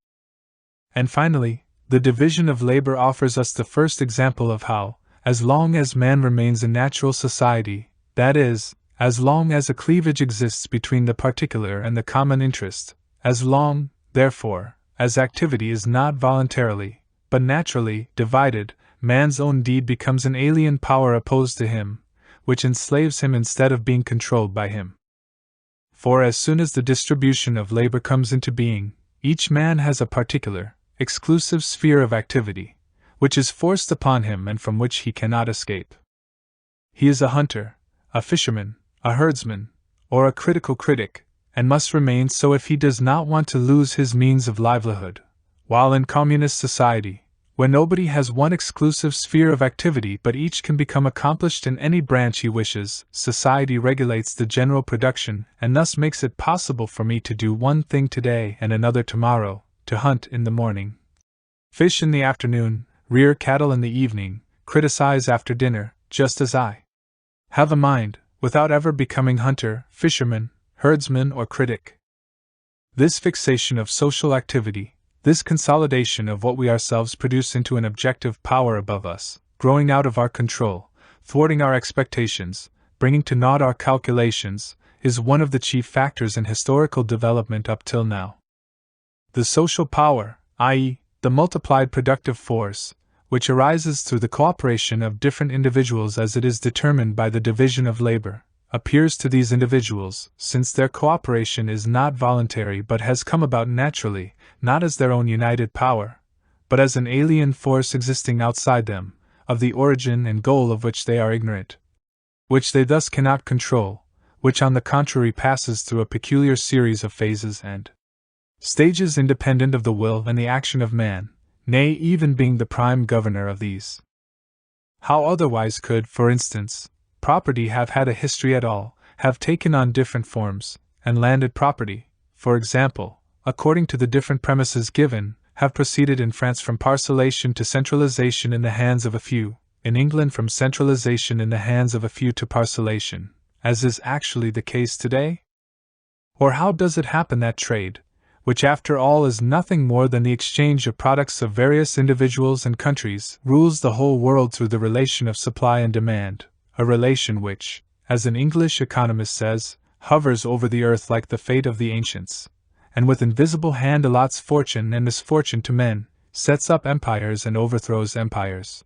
And finally, the division of labor offers us the first example of how, as long as man remains in natural society, that is, as long as a cleavage exists between the particular and the common interest, as long, therefore, as activity is not voluntarily, but naturally, divided, man's own deed becomes an alien power opposed to him, which enslaves him instead of being controlled by him. For as soon as the distribution of labor comes into being, each man has a particular, exclusive sphere of activity, which is forced upon him and from which he cannot escape. He is a hunter, a fisherman, a herdsman, or a critical critic, and must remain so if he does not want to lose his means of livelihood, while in communist society, where nobody has one exclusive sphere of activity but each can become accomplished in any branch he wishes, society regulates the general production and thus makes it possible for me to do one thing today and another tomorrow, to hunt in the morning, fish in the afternoon, rear cattle in the evening, criticize after dinner, just as I have a mind, without ever becoming hunter, fisherman, herdsman, or critic. This fixation of social activity, this consolidation of what we ourselves produce into an objective power above us, growing out of our control, thwarting our expectations, bringing to naught our calculations, is one of the chief factors in historical development up till now. The social power, i.e., the multiplied productive force, which arises through the cooperation of different individuals as it is determined by the division of labor, appears to these individuals, since their cooperation is not voluntary but has come about naturally, not as their own united power, but as an alien force existing outside them, of the origin and goal of which they are ignorant, which they thus cannot control, which on the contrary passes through a peculiar series of phases and stages independent of the will and the action of man, nay, even being the prime governor of these. How otherwise could, for instance, property have had a history at all, have taken on different forms, and landed property, for example, according to the different premises given, have proceeded in France from parcellation to centralization in the hands of a few, in England from centralization in the hands of a few to parcellation, as is actually the case today? Or how does it happen that trade, which after all is nothing more than the exchange of products of various individuals and countries, rules the whole world through the relation of supply and demand, a relation which, as an English economist says, hovers over the earth like the fate of the ancients, and with invisible hand allots fortune and misfortune to men, sets up empires and overthrows empires,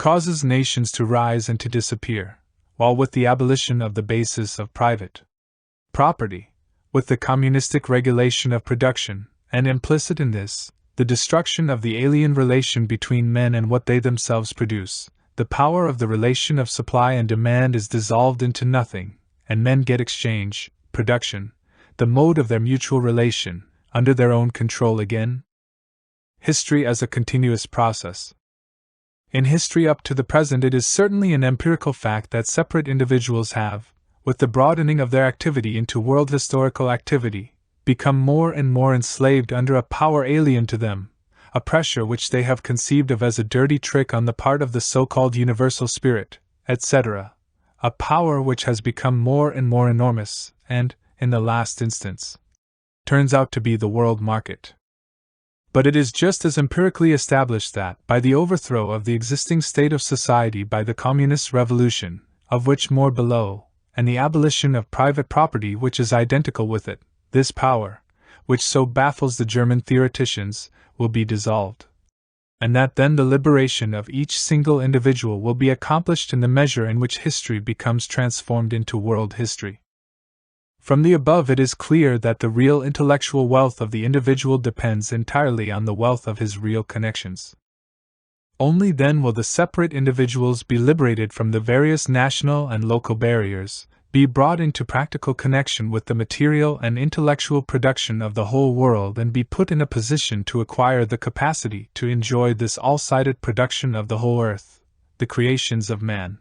causes nations to rise and to disappear, while with the abolition of the basis of private property, with the communistic regulation of production, and implicit in this, the destruction of the alien relation between men and what they themselves produce, the power of the relation of supply and demand is dissolved into nothing, and men get exchange, production, the mode of their mutual relation, under their own control again? History as a continuous process. In history up to the present, it is certainly an empirical fact that separate individuals have, with the broadening of their activity into world historical activity, become more and more enslaved under a power alien to them, a pressure which they have conceived of as a dirty trick on the part of the so-called universal spirit, etc., a power which has become more and more enormous, and, in the last instance, turns out to be the world market. But it is just as empirically established that, by the overthrow of the existing state of society by the communist revolution, of which more below, and the abolition of private property which is identical with it, this power, which so baffles the German theoreticians, will be dissolved. And that then the liberation of each single individual will be accomplished in the measure in which history becomes transformed into world history. From the above, it is clear that the real intellectual wealth of the individual depends entirely on the wealth of his real connections. Only then will the separate individuals be liberated from the various national and local barriers, be brought into practical connection with the material and intellectual production of the whole world, and be put in a position to acquire the capacity to enjoy this all-sided production of the whole earth, the creations of man.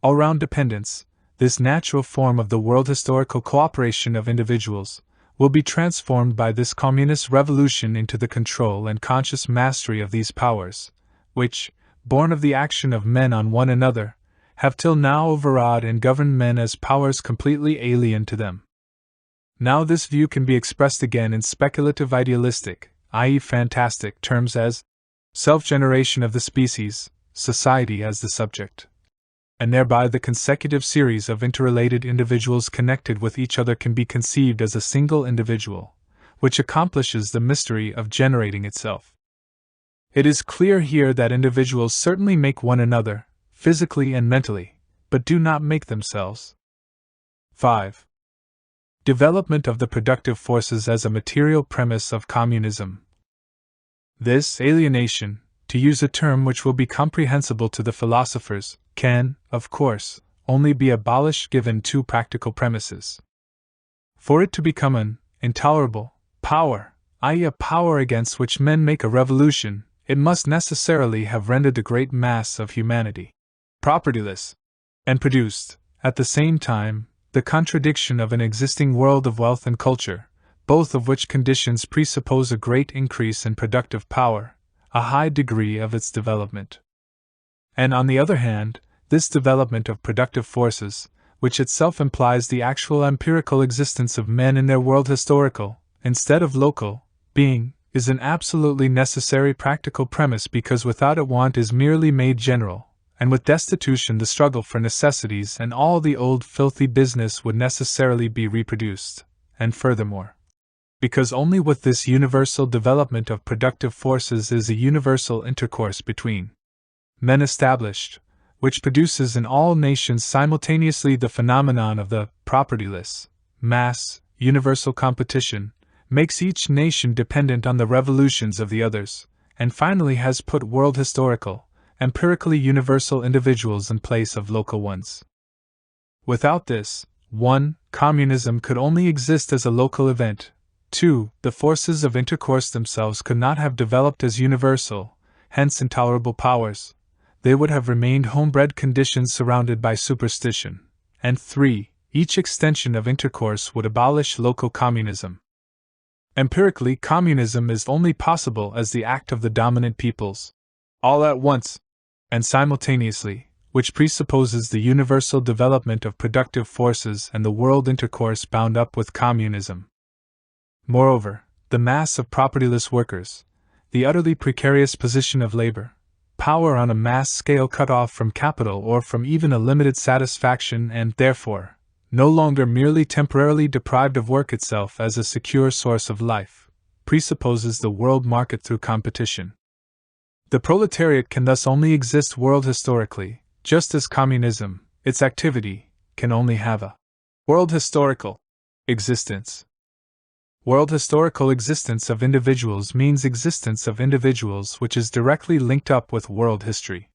All-round dependence, this natural form of the world historical cooperation of individuals, will be transformed by this communist revolution into the control and conscious mastery of these powers, which, born of the action of men on one another, have till now overawed and governed men as powers completely alien to them. Now this view can be expressed again in speculative idealistic, i.e. fantastic terms as self-generation of the species, society as the subject. And thereby the consecutive series of interrelated individuals connected with each other can be conceived as a single individual, which accomplishes the mystery of generating itself. It is clear here that individuals certainly make one another, physically and mentally, but do not make themselves. 5. Development of the productive forces as a material premise of communism. This alienation, to use a term which will be comprehensible to the philosophers, can, of course, only be abolished given two practical premises. For it to become an intolerable power, i.e. a power against which men make a revolution, it must necessarily have rendered the great mass of humanity propertyless, and produced, at the same time, the contradiction of an existing world of wealth and culture, both of which conditions presuppose a great increase in productive power, a high degree of its development. And on the other hand, this development of productive forces, which itself implies the actual empirical existence of men in their world historical, instead of local, being, is an absolutely necessary practical premise because without it want is merely made general, and with destitution the struggle for necessities and all the old filthy business would necessarily be reproduced, and furthermore, because only with this universal development of productive forces is a universal intercourse between men established, which produces in all nations simultaneously the phenomenon of the propertyless, mass, universal competition, makes each nation dependent on the revolutions of the others, and finally has put world historical, empirically universal individuals in place of local ones. Without this, 1. Communism could only exist as a local event. 2. The forces of intercourse themselves could not have developed as universal, hence intolerable powers. They would have remained homebred conditions surrounded by superstition. And 3. Each extension of intercourse would abolish local communism. Empirically, communism is only possible as the act of the dominant peoples, all at once, and simultaneously, which presupposes the universal development of productive forces and the world intercourse bound up with communism. Moreover, the mass of propertyless workers, the utterly precarious position of labor, power on a mass scale cut off from capital or from even a limited satisfaction and, therefore, no longer merely temporarily deprived of work itself as a secure source of life, presupposes the world market through competition. The proletariat can thus only exist world historically, just as communism, its activity, can only have a world historical existence. World historical existence of individuals means existence of individuals which is directly linked up with world history.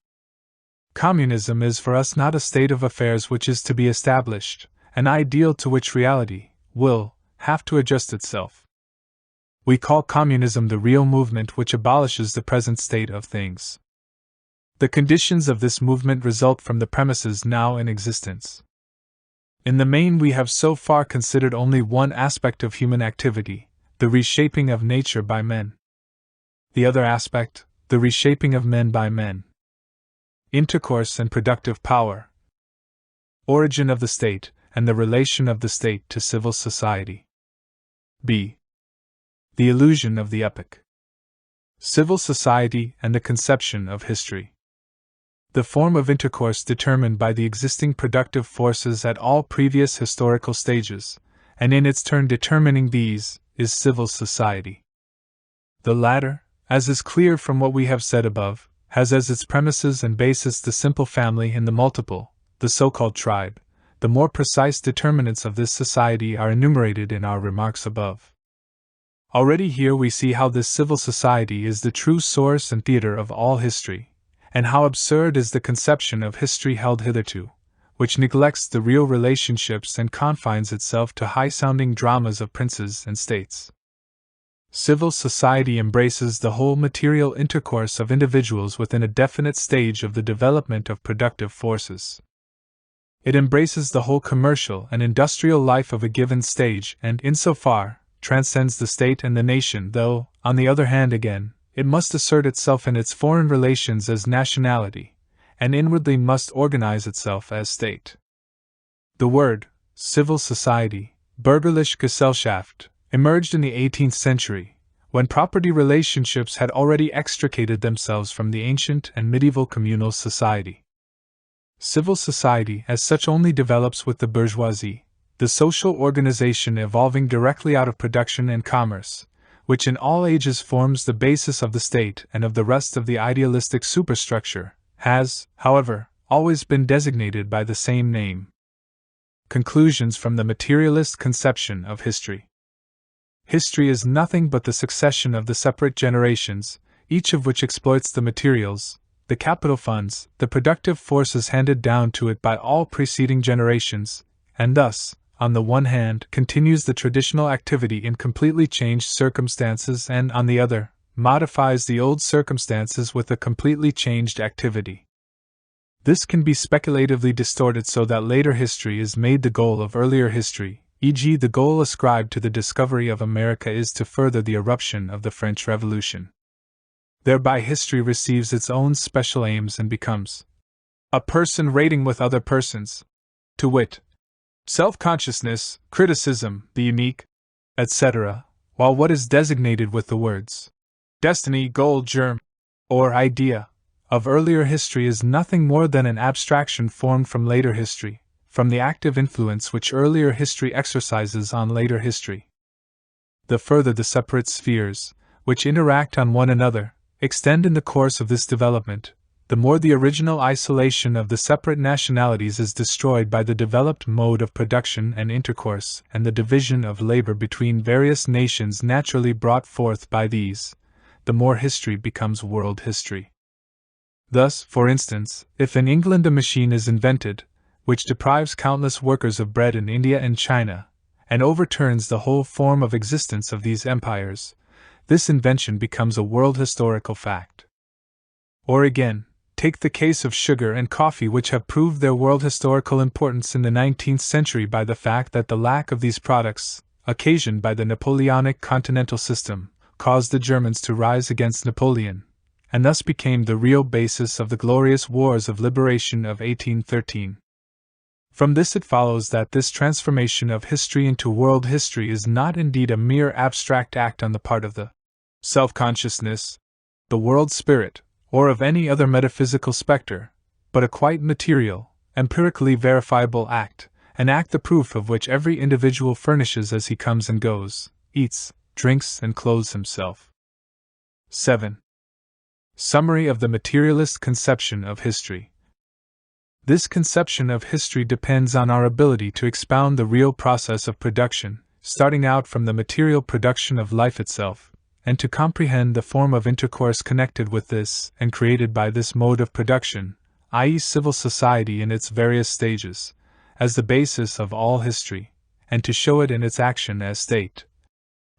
Communism is for us not a state of affairs which is to be established, an ideal to which reality will have to adjust itself. We call communism the real movement which abolishes the present state of things. The conditions of this movement result from the premises now in existence. In the main, we have so far considered only one aspect of human activity, the reshaping of nature by men. The other aspect, the reshaping of men by men. Intercourse and productive power. Origin of the state, and the relation of the state to civil society. b. The illusion of the epoch. Civil society and the conception of history. The form of intercourse determined by the existing productive forces at all previous historical stages, and in its turn determining these, is civil society. The latter, as is clear from what we have said above, has as its premises and basis the simple family and the multiple, the so-called tribe. The more precise determinants of this society are enumerated in our remarks above. Already here we see how this civil society is the true source and theater of all history, and how absurd is the conception of history held hitherto, which neglects the real relationships and confines itself to high-sounding dramas of princes and states. Civil society embraces the whole material intercourse of individuals within a definite stage of the development of productive forces. It embraces the whole commercial and industrial life of a given stage and, insofar, transcends the state and the nation, though, on the other hand again, it must assert itself in its foreign relations as nationality, and inwardly must organize itself as state. The word, civil society, Bürgerliche Gesellschaft, emerged in the 18th century, when property relationships had already extricated themselves from the ancient and medieval communal society. Civil society as such only develops with the bourgeoisie, the social organization evolving directly out of production and commerce, which in all ages forms the basis of the state and of the rest of the idealistic superstructure, has, however, always been designated by the same name. Conclusions from the materialist conception of history. History is nothing but the succession of the separate generations, each of which exploits the materials, the capital funds, the productive forces handed down to it by all preceding generations, and thus, on the one hand, continues the traditional activity in completely changed circumstances and, on the other, modifies the old circumstances with a completely changed activity. This can be speculatively distorted so that later history is made the goal of earlier history, e.g., the goal ascribed to the discovery of America is to further the eruption of the French Revolution. Thereby history receives its own special aims and becomes a person rating with other persons, to wit, self-consciousness, criticism, the unique, etc., while what is designated with the words destiny, goal, germ, or idea of earlier history is nothing more than an abstraction formed from later history, from the active influence which earlier history exercises on later history. The further the separate spheres, which interact on one another, extend in the course of this development, the more the original isolation of the separate nationalities is destroyed by the developed mode of production and intercourse and the division of labor between various nations naturally brought forth by these, the more history becomes world history. Thus, for instance, if in England a machine is invented, which deprives countless workers of bread in India and China, and overturns the whole form of existence of these empires, this invention becomes a world historical fact. Or again, take the case of sugar and coffee, which have proved their world historical importance in the 19th century by the fact that the lack of these products, occasioned by the Napoleonic continental system, caused the Germans to rise against Napoleon, and thus became the real basis of the glorious wars of liberation of 1813. From this it follows that this transformation of history into world history is not indeed a mere abstract act on the part of the self-consciousness, the world spirit, or of any other metaphysical spectre, but a quite material, empirically verifiable act, an act the proof of which every individual furnishes as he comes and goes, eats, drinks, and clothes himself. 7. Summary of the materialist conception of history. This conception of history depends on our ability to expound the real process of production, starting out from the material production of life itself, and to comprehend the form of intercourse connected with this and created by this mode of production, i.e., civil society in its various stages, as the basis of all history, and to show it in its action as state.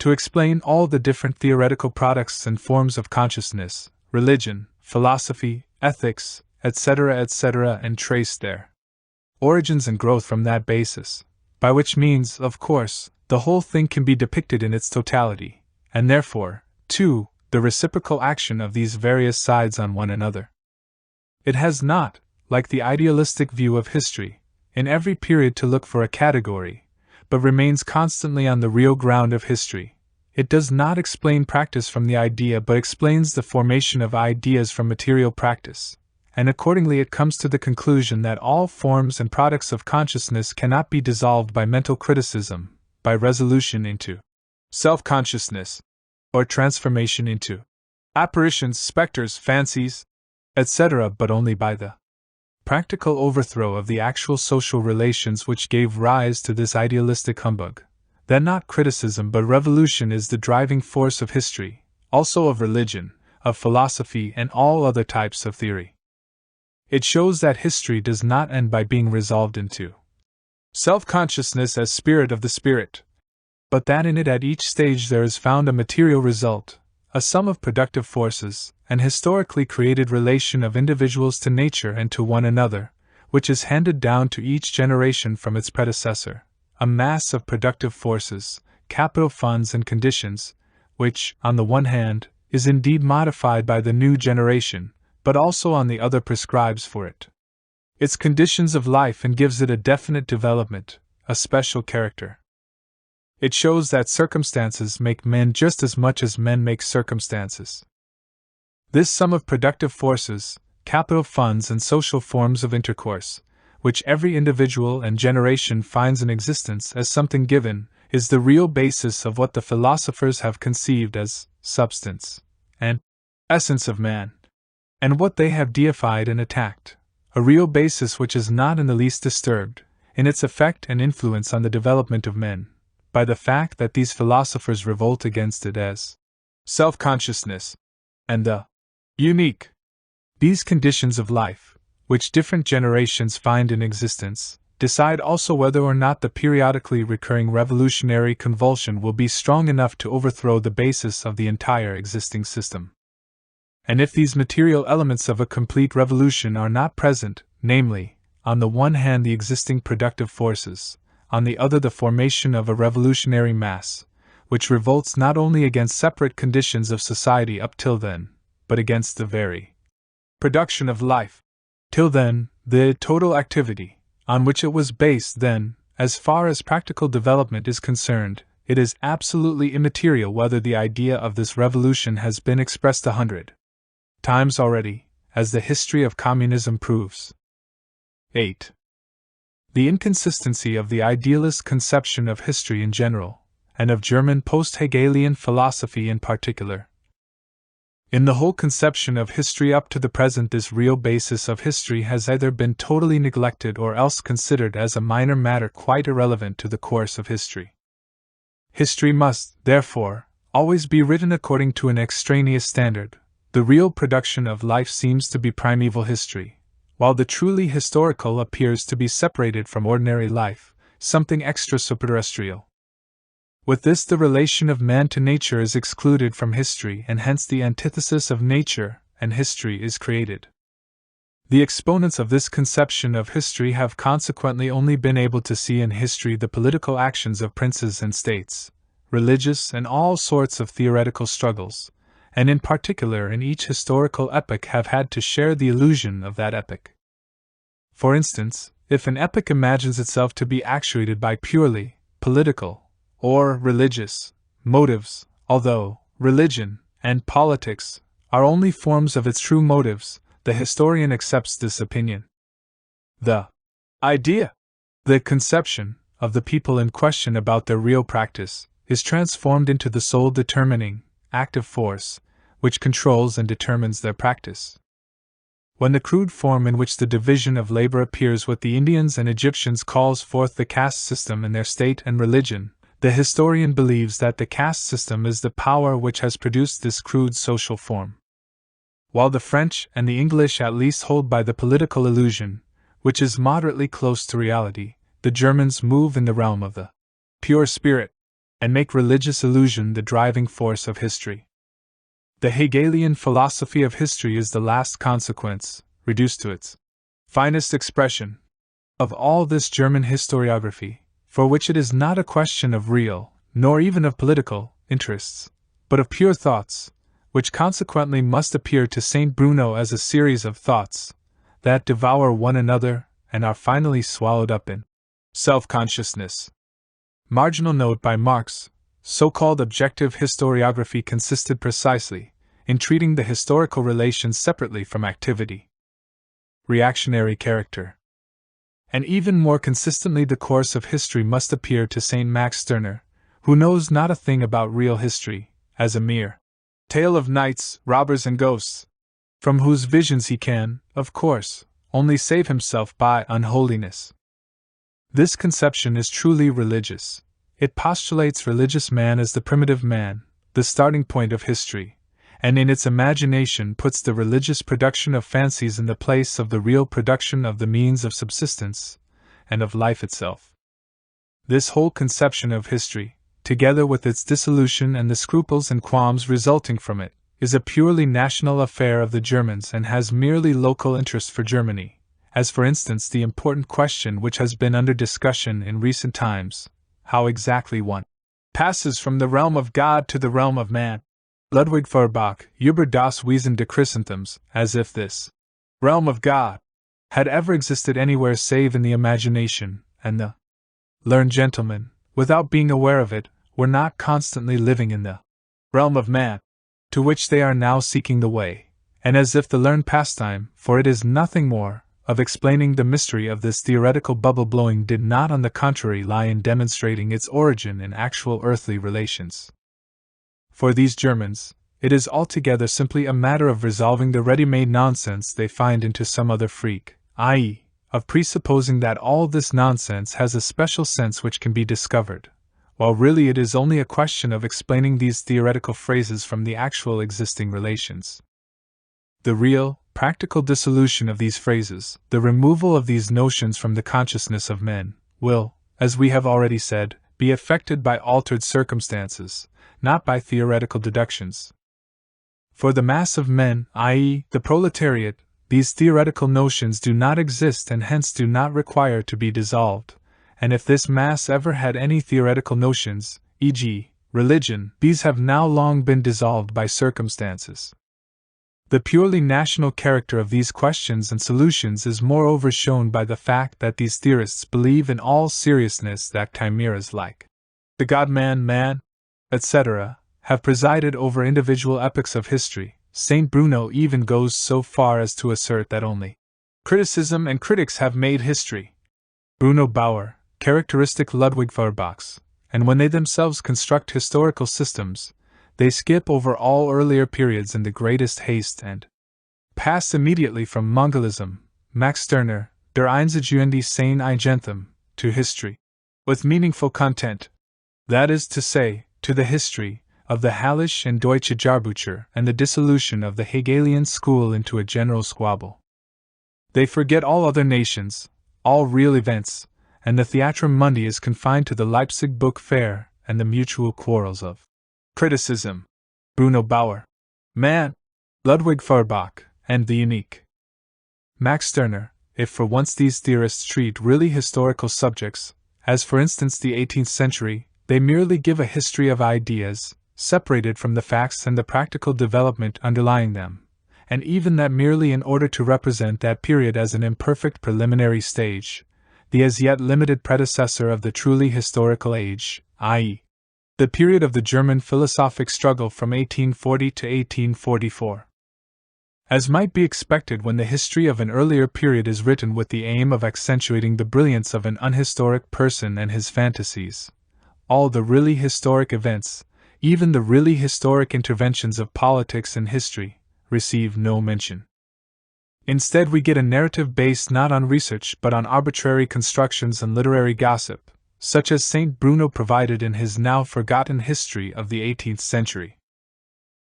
To explain all the different theoretical products and forms of consciousness, religion, philosophy, ethics, etc., and trace their origins and growth from that basis, by which means, of course, the whole thing can be depicted in its totality, and therefore, too, the reciprocal action of these various sides on one another. It has not, like the idealistic view of history, in every period to look for a category, but remains constantly on the real ground of history. It does not explain practice from the idea but explains the formation of ideas from material practice, and accordingly it comes to the conclusion that all forms and products of consciousness cannot be dissolved by mental criticism, by resolution into self-consciousness, or transformation into apparitions, specters, fancies, etc., but only by the practical overthrow of the actual social relations which gave rise to this idealistic humbug. Then not criticism but revolution is the driving force of history, also of religion, of philosophy, and all other types of theory. It shows that history does not end by being resolved into self-consciousness as spirit of the spirit, but that in it at each stage there is found a material result, a sum of productive forces, an historically created relation of individuals to nature and to one another, which is handed down to each generation from its predecessor, a mass of productive forces, capital funds and conditions, which, on the one hand, is indeed modified by the new generation, but also on the other prescribes for it its conditions of life and gives it a definite development, a special character. It shows that circumstances make men just as much as men make circumstances. This sum of productive forces, capital funds, and social forms of intercourse, which every individual and generation finds in existence as something given, is the real basis of what the philosophers have conceived as substance and essence of man, and what they have deified and attacked, a real basis which is not in the least disturbed, in its effect and influence on the development of men, by the fact that these philosophers revolt against it as self-consciousness and the unique. These conditions of life, which different generations find in existence, decide also whether or not the periodically recurring revolutionary convulsion will be strong enough to overthrow the basis of the entire existing system. And if these material elements of a complete revolution are not present, namely, on the one hand the existing productive forces, on the other the formation of a revolutionary mass, which revolts not only against separate conditions of society up till then, but against the very production of life. Till then, the total activity, on which it was based then, as far as practical development is concerned, it is absolutely immaterial whether the idea of this revolution has been expressed 100 times already, as the history of communism proves. 8. The inconsistency of the idealist conception of history in general, and of German post-Hegelian philosophy in particular. In the whole conception of history up to the present, this real basis of history has either been totally neglected or else considered as a minor matter quite irrelevant to the course of history. History must, therefore, always be written according to an extraneous standard. The real production of life seems to be primeval history, while the truly historical appears to be separated from ordinary life, something extra-superterrestrial. With this, the relation of man to nature is excluded from history, and hence the antithesis of nature and history is created. The exponents of this conception of history have consequently only been able to see in history the political actions of princes and states, religious and all sorts of theoretical struggles, and in particular in each historical epoch have had to share the illusion of that epoch. For instance, if an epoch imagines itself to be actuated by purely political or religious motives, although religion and politics are only forms of its true motives, the historian accepts this opinion. The idea, the conception, of the people in question about their real practice is transformed into the sole determining, active force, which controls and determines their practice. When the crude form in which the division of labor appears with the Indians and Egyptians calls forth the caste system in their state and religion, the historian believes that the caste system is the power which has produced this crude social form. While the French and the English at least hold by the political illusion, which is moderately close to reality, the Germans move in the realm of the pure spirit, and make religious illusion the driving force of history. The Hegelian philosophy of history is the last consequence, reduced to its finest expression, of all this German historiography, for which it is not a question of real, nor even of political, interests, but of pure thoughts, which consequently must appear to Saint Bruno as a series of thoughts that devour one another and are finally swallowed up in self-consciousness. Marginal note by Marx: so-called objective historiography consisted precisely in treating the historical relations separately from activity. Reactionary character. And even more consistently the course of history must appear to Saint Max Stirner, who knows not a thing about real history, as a mere tale of knights, robbers and ghosts, from whose visions he can, of course, only save himself by unholiness. This conception is truly religious. It postulates religious man as the primitive man, the starting point of history, and in its imagination puts the religious production of fancies in the place of the real production of the means of subsistence, and of life itself. This whole conception of history, together with its dissolution and the scruples and qualms resulting from it, is a purely national affair of the Germans and has merely local interest for Germany, as for instance the important question which has been under discussion in recent times: how exactly one passes from the realm of God to the realm of man. Ludwig Feuerbach, Über das Wesen des Christentums, as if this realm of God had ever existed anywhere save in the imagination, and the learned gentlemen, without being aware of it, were not constantly living in the realm of man, to which they are now seeking the way, and as if the learned pastime, for it is nothing more, of explaining the mystery of this theoretical bubble-blowing did not on the contrary lie in demonstrating its origin in actual earthly relations. For these Germans, it is altogether simply a matter of resolving the ready-made nonsense they find into some other freak, i.e., of presupposing that all this nonsense has a special sense which can be discovered, while really it is only a question of explaining these theoretical phrases from the actual existing relations. The real, practical dissolution of these phrases, the removal of these notions from the consciousness of men, will, as we have already said, be effected by altered circumstances, not by theoretical deductions. For the mass of men, i.e., the proletariat, these theoretical notions do not exist and hence do not require to be dissolved, and if this mass ever had any theoretical notions, e.g., religion, these have now long been dissolved by circumstances. The purely national character of these questions and solutions is moreover shown by the fact that these theorists believe in all seriousness that chimeras like the God-man, etc., have presided over individual epochs of history. St. Bruno even goes so far as to assert that only criticism and critics have made history. Bruno Bauer, characteristic Ludwig Feuerbach's, and when they themselves construct historical systems, they skip over all earlier periods in the greatest haste pass immediately from Mongolism, Max Stirner, Der einzige seine Eigentum, to history, with meaningful content, that is to say, to the history of the Hallisch and Deutsche Jahrbucher and the dissolution of the Hegelian school into a general squabble. They forget all other nations, all real events, and the Theatrum Mundi is confined to the Leipzig Book Fair and the mutual quarrels of criticism. Bruno Bauer, man, Ludwig Feuerbach, and the unique Max Stirner. If for once these theorists treat really historical subjects, as for instance the 18th century, they merely give a history of ideas, separated from the facts and the practical development underlying them, and even that merely in order to represent that period as an imperfect preliminary stage, the as yet limited predecessor of the truly historical age, i.e., the period of the German philosophic struggle from 1840 to 1844. As might be expected when the history of an earlier period is written with the aim of accentuating the brilliance of an unhistoric person and his fantasies, all the really historic events, even the really historic interventions of politics and history, receive no mention. Instead, we get a narrative based not on research but on arbitrary constructions and literary gossip, such as St. Bruno provided in his now forgotten history of the 18th century.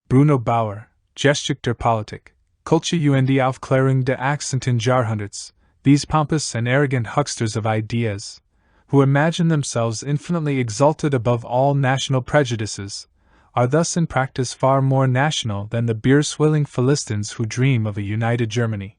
Bruno Bauer, Geschichte der Politik, Kultur und die Aufklärung der 18. Jahrhunderts, these pompous and arrogant hucksters of ideas, who imagine themselves infinitely exalted above all national prejudices, are thus in practice far more national than the beer-swilling Philistines who dream of a united Germany.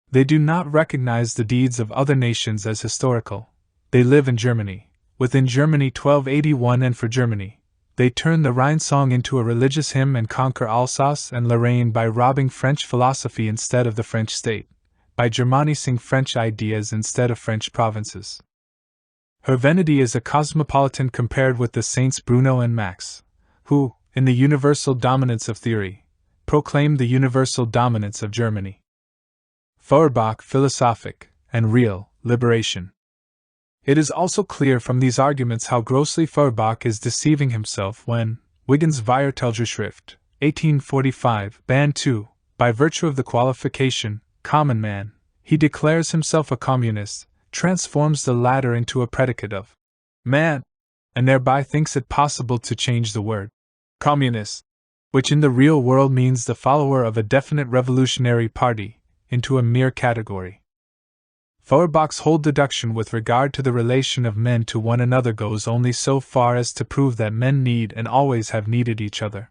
They do not recognize the deeds of other nations as historical. They live in Germany, within Germany 1281, and for Germany. They turn the Rhine song into a religious hymn and conquer Alsace and Lorraine by robbing French philosophy instead of the French state, by Germanicing French ideas instead of French provinces. Her vanity is a cosmopolitan compared with the Saints Bruno and Max, who, in the universal dominance of theory, proclaim the universal dominance of Germany. Feuerbach, philosophic and real liberation. It is also clear from these arguments how grossly Feuerbach is deceiving himself when, Wiggins Viertelgeschrift, 1845, Band 2, by virtue of the qualification, common man, he declares himself a communist, transforms the latter into a predicate of man, and thereby thinks it possible to change the word communist, which in the real world means the follower of a definite revolutionary party, into a mere category. Feuerbach's whole deduction with regard to the relation of men to one another goes only so far as to prove that men need and always have needed each other.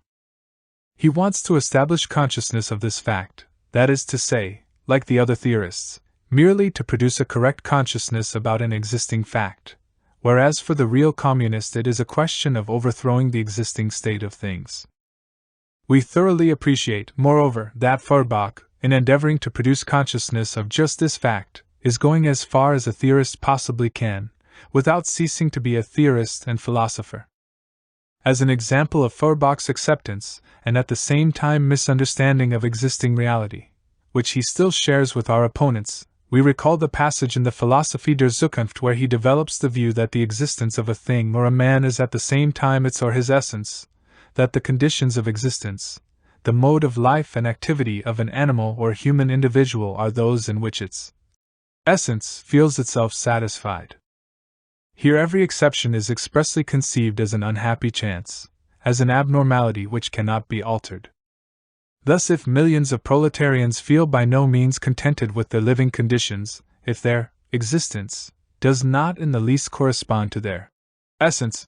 He wants to establish consciousness of this fact, that is to say, like the other theorists, merely to produce a correct consciousness about an existing fact, whereas for the real communist it is a question of overthrowing the existing state of things. We thoroughly appreciate, moreover, that Feuerbach, in endeavoring to produce consciousness of just this fact, is going as far as a theorist possibly can, without ceasing to be a theorist and philosopher. As an example of Feuerbach's acceptance, and at the same time misunderstanding of existing reality, which he still shares with our opponents, we recall the passage in the Philosophie der Zukunft where he develops the view that the existence of a thing or a man is at the same time its or his essence, that the conditions of existence, the mode of life and activity of an animal or human individual are those in which its essence feels itself satisfied. Here every exception is expressly conceived as an unhappy chance, as an abnormality which cannot be altered. Thus, if millions of proletarians feel by no means contented with their living conditions, if their existence does not in the least correspond to their essence,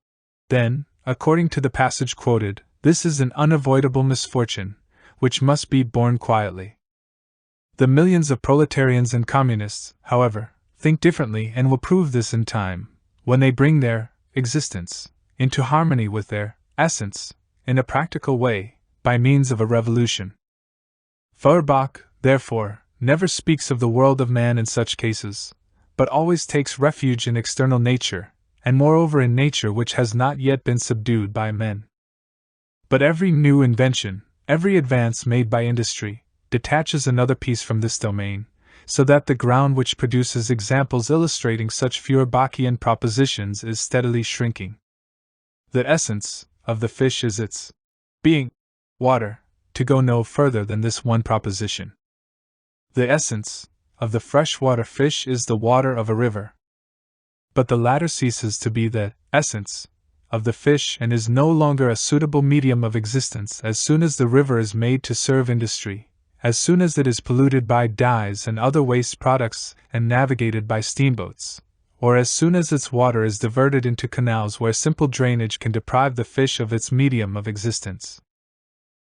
then, according to the passage quoted, this is an unavoidable misfortune, which must be borne quietly. The millions of proletarians and communists, however, think differently and will prove this in time, when they bring their existence into harmony with their essence, in a practical way, by means of a revolution. Feuerbach, therefore, never speaks of the world of man in such cases, but always takes refuge in external nature, and moreover in nature which has not yet been subdued by men. But every new invention, every advance made by industry, detaches another piece from this domain, so that the ground which produces examples illustrating such Feuerbachian propositions is steadily shrinking. The essence of the fish is its being water, to go no further than this one proposition. The essence of the freshwater fish is the water of a river. But the latter ceases to be the essence of the fish and is no longer a suitable medium of existence as soon as the river is made to serve industry, as soon as it is polluted by dyes and other waste products and navigated by steamboats, or as soon as its water is diverted into canals where simple drainage can deprive the fish of its medium of existence.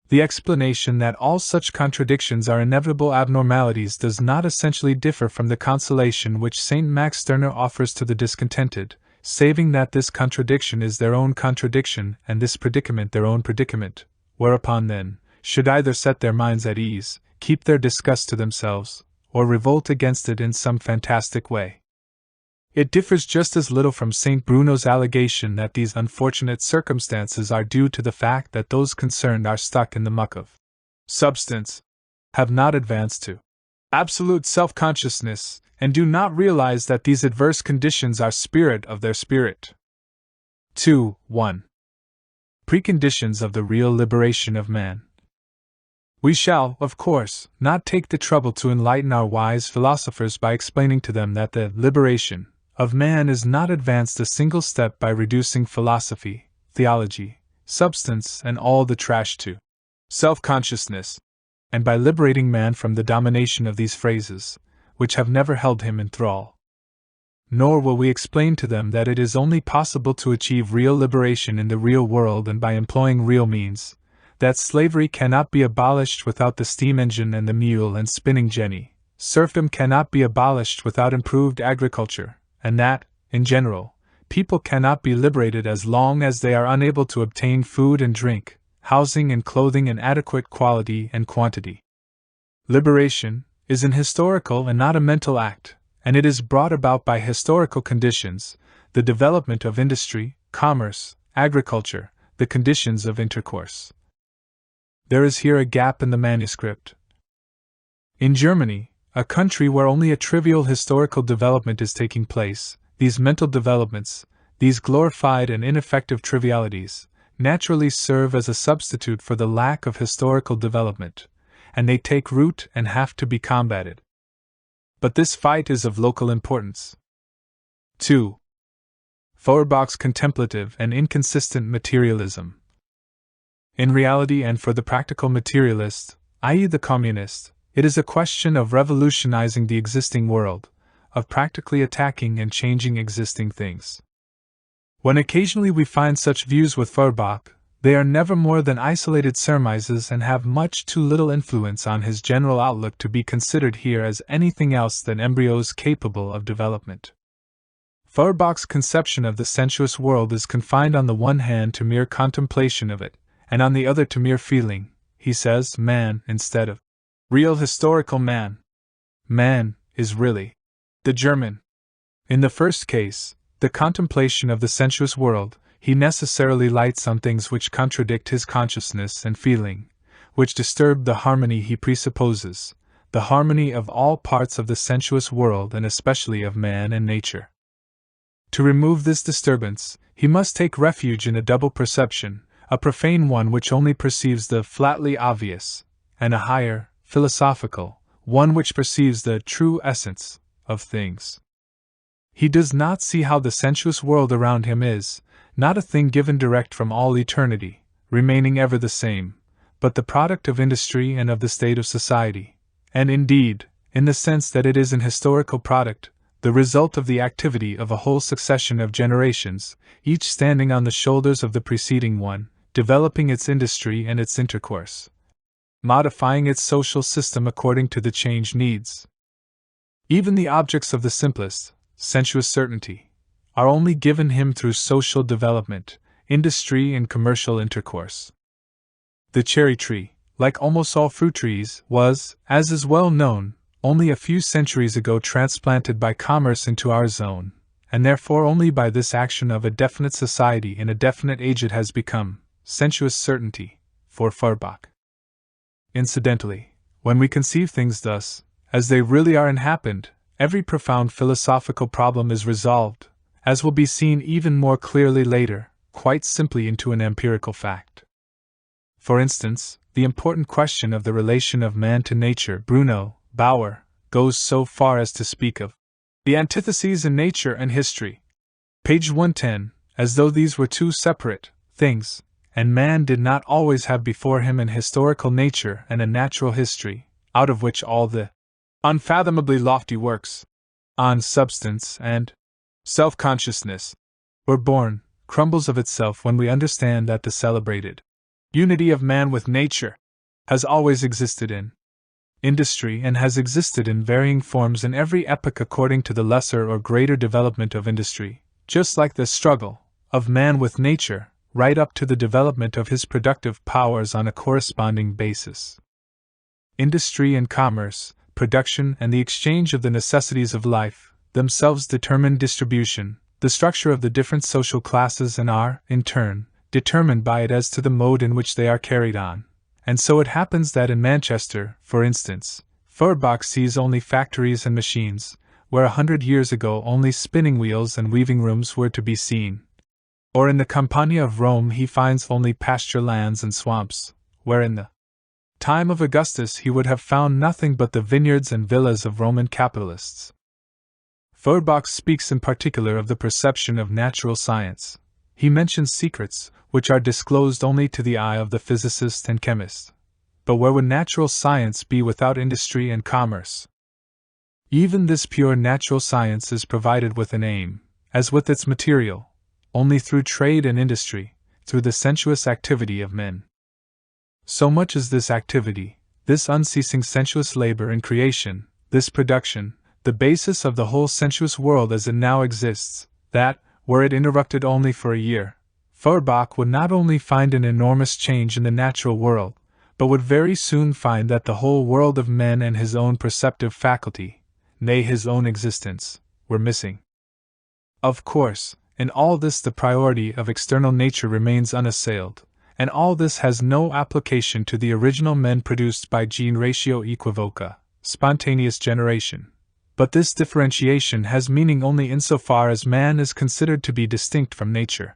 The explanation that all such contradictions are inevitable abnormalities does not essentially differ from the consolation which St. Max Stirner offers to the discontented, saving that this contradiction is their own contradiction and this predicament their own predicament, whereupon then should either set their minds at ease, keep their disgust to themselves, or revolt against it in some fantastic way. It differs just as little from St. Bruno's allegation that these unfortunate circumstances are due to the fact that those concerned are stuck in the muck of substance, have not advanced to absolute self-consciousness, and do not realize that these adverse conditions are spirit of their spirit. 2.1. Preconditions of the real liberation of man. We shall, of course, not take the trouble to enlighten our wise philosophers by explaining to them that the liberation of man is not advanced a single step by reducing philosophy, theology, substance, and all the trash to self-consciousness, and by liberating man from the domination of these phrases, which have never held him in thrall. Nor will we explain to them that it is only possible to achieve real liberation in the real world and by employing real means, that slavery cannot be abolished without the steam engine and the mule and spinning jenny, serfdom cannot be abolished without improved agriculture, and that, in general, people cannot be liberated as long as they are unable to obtain food and drink, housing and clothing in adequate quality and quantity. Liberation is an historical and not a mental act, and it is brought about by historical conditions, the development of industry, commerce, agriculture, the conditions of intercourse. There is here a gap in the manuscript. In Germany, a country where only a trivial historical development is taking place, these mental developments, these glorified and ineffective trivialities, naturally serve as a substitute for the lack of historical development, and they take root and have to be combated. But this fight is of local importance. 2. Feuerbach's contemplative and inconsistent materialism. In reality and for the practical materialist, i.e. the communist, it is a question of revolutionizing the existing world, of practically attacking and changing existing things. When occasionally we find such views with Feuerbach, they are never more than isolated surmises and have much too little influence on his general outlook to be considered here as anything else than embryos capable of development. Feuerbach's conception of the sensuous world is confined on the one hand to mere contemplation of it, and on the other to mere feeling. He says man instead of real historical man. Man is really the German. In the first case, the contemplation of the sensuous world, he necessarily lights on things which contradict his consciousness and feeling, which disturb the harmony he presupposes, the harmony of all parts of the sensuous world and especially of man and nature. To remove this disturbance, he must take refuge in a double perception, a profane one which only perceives the flatly obvious, and a higher, philosophical, one which perceives the true essence of things. He does not see how the sensuous world around him is, not a thing given direct from all eternity, remaining ever the same, but the product of industry and of the state of society, and indeed, in the sense that it is an historical product, the result of the activity of a whole succession of generations, each standing on the shoulders of the preceding one, developing its industry and its intercourse, modifying its social system according to the changed needs. Even the objects of the simplest, sensuous certainty, are only given him through social development, industry, and commercial intercourse. The cherry tree, like almost all fruit trees, was, as is well known, only a few centuries ago transplanted by commerce into our zone, and therefore only by this action of a definite society in a definite age it has become sensuous certainty, for Feuerbach. Incidentally, when we conceive things thus, as they really are and happened, every profound philosophical problem is resolved, as will be seen even more clearly later, quite simply into an empirical fact. For instance, the important question of the relation of man to nature, Bruno Bauer goes so far as to speak of the antitheses in nature and history. Page 110, as though these were two separate things, and man did not always have before him an historical nature and a natural history, out of which all the unfathomably lofty works on substance and self-consciousness were born, crumbles of itself when we understand that the celebrated unity of man with nature has always existed in industry and has existed in varying forms in every epoch according to the lesser or greater development of industry, just like the struggle of man with nature, right up to the development of his productive powers on a corresponding basis. Industry and commerce, production and the exchange of the necessities of life, themselves determine distribution, the structure of the different social classes, and are, in turn, determined by it as to the mode in which they are carried on. And so it happens that in Manchester, for instance, Feuerbach sees only factories and machines, where 100 years ago only spinning wheels and weaving rooms were to be seen. Or in the Campagna of Rome he finds only pasture lands and swamps, where in the time of Augustus he would have found nothing but the vineyards and villas of Roman capitalists. Feuerbach speaks in particular of the perception of natural science. He mentions secrets, which are disclosed only to the eye of the physicist and chemist. But where would natural science be without industry and commerce? Even this pure natural science is provided with an aim, as with its material, only through trade and industry, through the sensuous activity of men. So much is this activity, this unceasing sensuous labor in creation, this production, the basis of the whole sensuous world as it now exists, that, were it interrupted only for a year, Feuerbach would not only find an enormous change in the natural world, but would very soon find that the whole world of men and his own perceptive faculty, nay his own existence, were missing. Of course, in all this the priority of external nature remains unassailed, and all this has no application to the original men produced by generatio equivoca, spontaneous generation. But this differentiation has meaning only insofar as man is considered to be distinct from nature.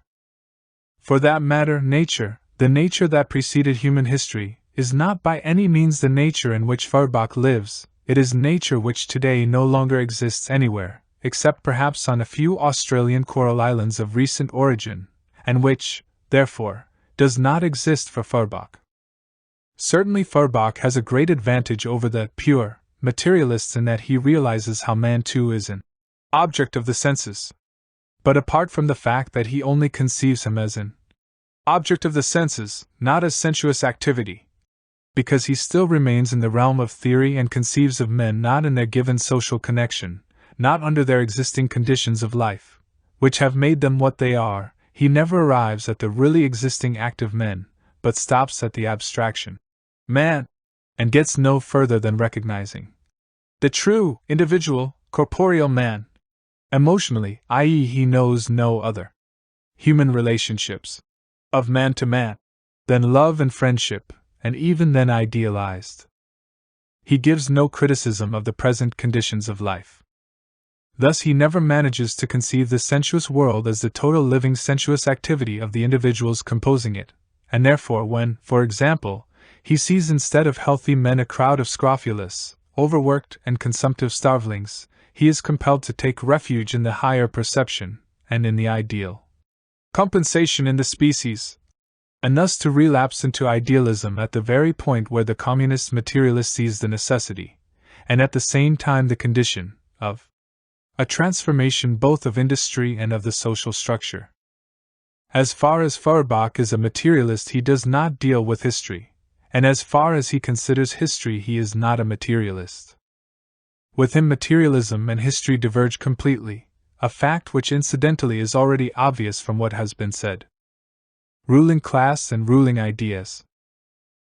For that matter, nature, the nature that preceded human history, is not by any means the nature in which Feuerbach lives. It is nature which today no longer exists anywhere, except perhaps on a few Australian coral islands of recent origin, and which, therefore, does not exist for Feuerbach. Certainly Feuerbach has a great advantage over the pure materialists in that he realizes how man too is an object of the senses. But apart from the fact that he only conceives him as an object of the senses, not as sensuous activity, because he still remains in the realm of theory and conceives of men not in their given social connection, not under their existing conditions of life, which have made them what they are, he never arrives at the really existing active men, but stops at the abstraction man, and gets no further than recognizing the true, individual, corporeal man. Emotionally, i.e., he knows no other human relationships of man to man than love and friendship, and even then idealized. He gives no criticism of the present conditions of life. Thus he never manages to conceive the sensuous world as the total living sensuous activity of the individuals composing it, and therefore when, for example, he sees instead of healthy men a crowd of scrofulous, overworked and consumptive starvelings, he is compelled to take refuge in the higher perception, and in the ideal compensation in the species, and thus to relapse into idealism at the very point where the communist materialist sees the necessity, and at the same time the condition, of a transformation both of industry and of the social structure. As far as Feuerbach is a materialist, he does not deal with history, and as far as he considers history, he is not a materialist. With him, materialism and history diverge completely, a fact which incidentally is already obvious from what has been said. Ruling class and ruling ideas.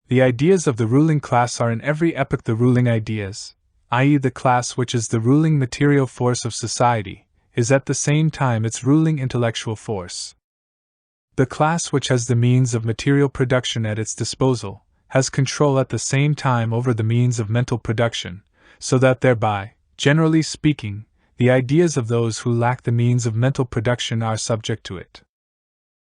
The ideas of the ruling class are in every epoch the ruling ideas, i.e., the class which is the ruling material force of society, is at the same time its ruling intellectual force. The class which has the means of material production at its disposal has control at the same time over the means of mental production, so that thereby, generally speaking, the ideas of those who lack the means of mental production are subject to it.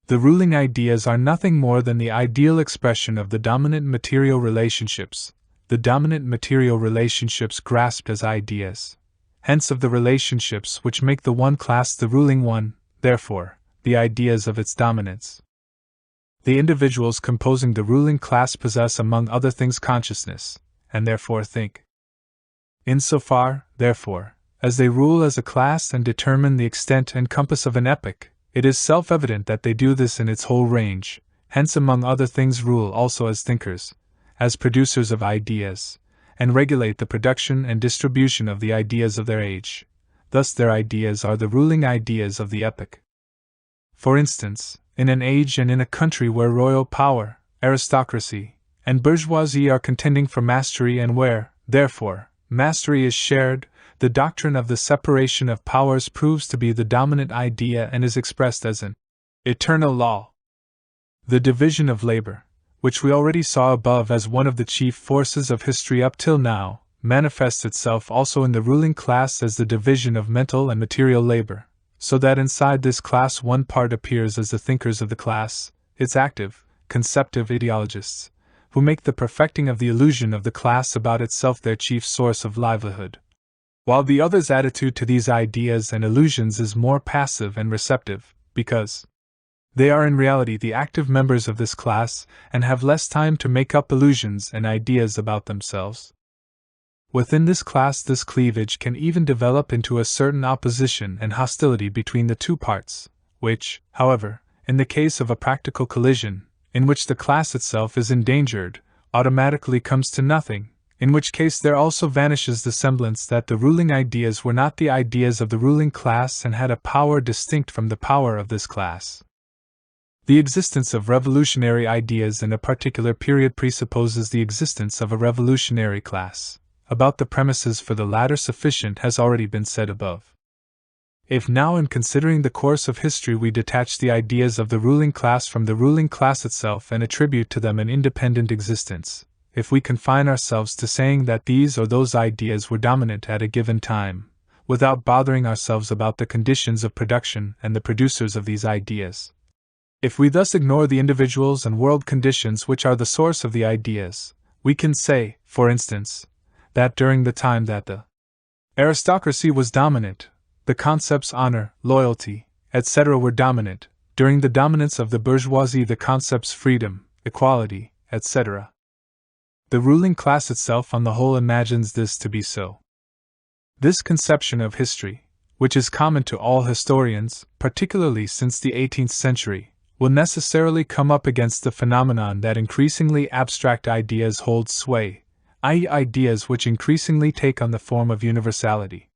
The ruling ideas are nothing more than the ideal expression of the dominant material relationships, the dominant material relationships grasped as ideas, hence of the relationships which make the one class the ruling one, therefore, the ideas of its dominance. The individuals composing the ruling class possess among other things consciousness, and therefore think. Insofar, therefore, as they rule as a class and determine the extent and compass of an epoch, it is self-evident that they do this in its whole range, hence among other things rule also as thinkers, as producers of ideas, and regulate the production and distribution of the ideas of their age. Thus their ideas are the ruling ideas of the epoch. For instance, in an age and in a country where royal power, aristocracy, and bourgeoisie are contending for mastery and where, therefore, mastery is shared, the doctrine of the separation of powers proves to be the dominant idea and is expressed as an eternal law. The division of labor, which we already saw above as one of the chief forces of history up till now, manifests itself also in the ruling class as the division of mental and material labor, so that inside this class one part appears as the thinkers of the class, its active, conceptive ideologists, who make the perfecting of the illusion of the class about itself their chief source of livelihood, while the other's attitude to these ideas and illusions is more passive and receptive, because they are in reality the active members of this class and have less time to make up illusions and ideas about themselves. Within this class, this cleavage can even develop into a certain opposition and hostility between the two parts, which, however, in the case of a practical collision, in which the class itself is endangered, automatically comes to nothing, in which case there also vanishes the semblance that the ruling ideas were not the ideas of the ruling class and had a power distinct from the power of this class. The existence of revolutionary ideas in a particular period presupposes the existence of a revolutionary class. About the premises for the latter sufficient has already been said above. If now in considering the course of history we detach the ideas of the ruling class from the ruling class itself and attribute to them an independent existence, if we confine ourselves to saying that these or those ideas were dominant at a given time, without bothering ourselves about the conditions of production and the producers of these ideas, if we thus ignore the individuals and world conditions which are the source of the ideas, we can say, for instance, that during the time that the aristocracy was dominant, the concepts honor, loyalty, etc. were dominant. During the dominance of the bourgeoisie, the concepts freedom, equality, etc. The ruling class itself on the whole imagines this to be so. This conception of history, which is common to all historians, particularly since the 18th century, will necessarily come up against the phenomenon that increasingly abstract ideas hold sway, i.e., ideas which increasingly take on the form of universality.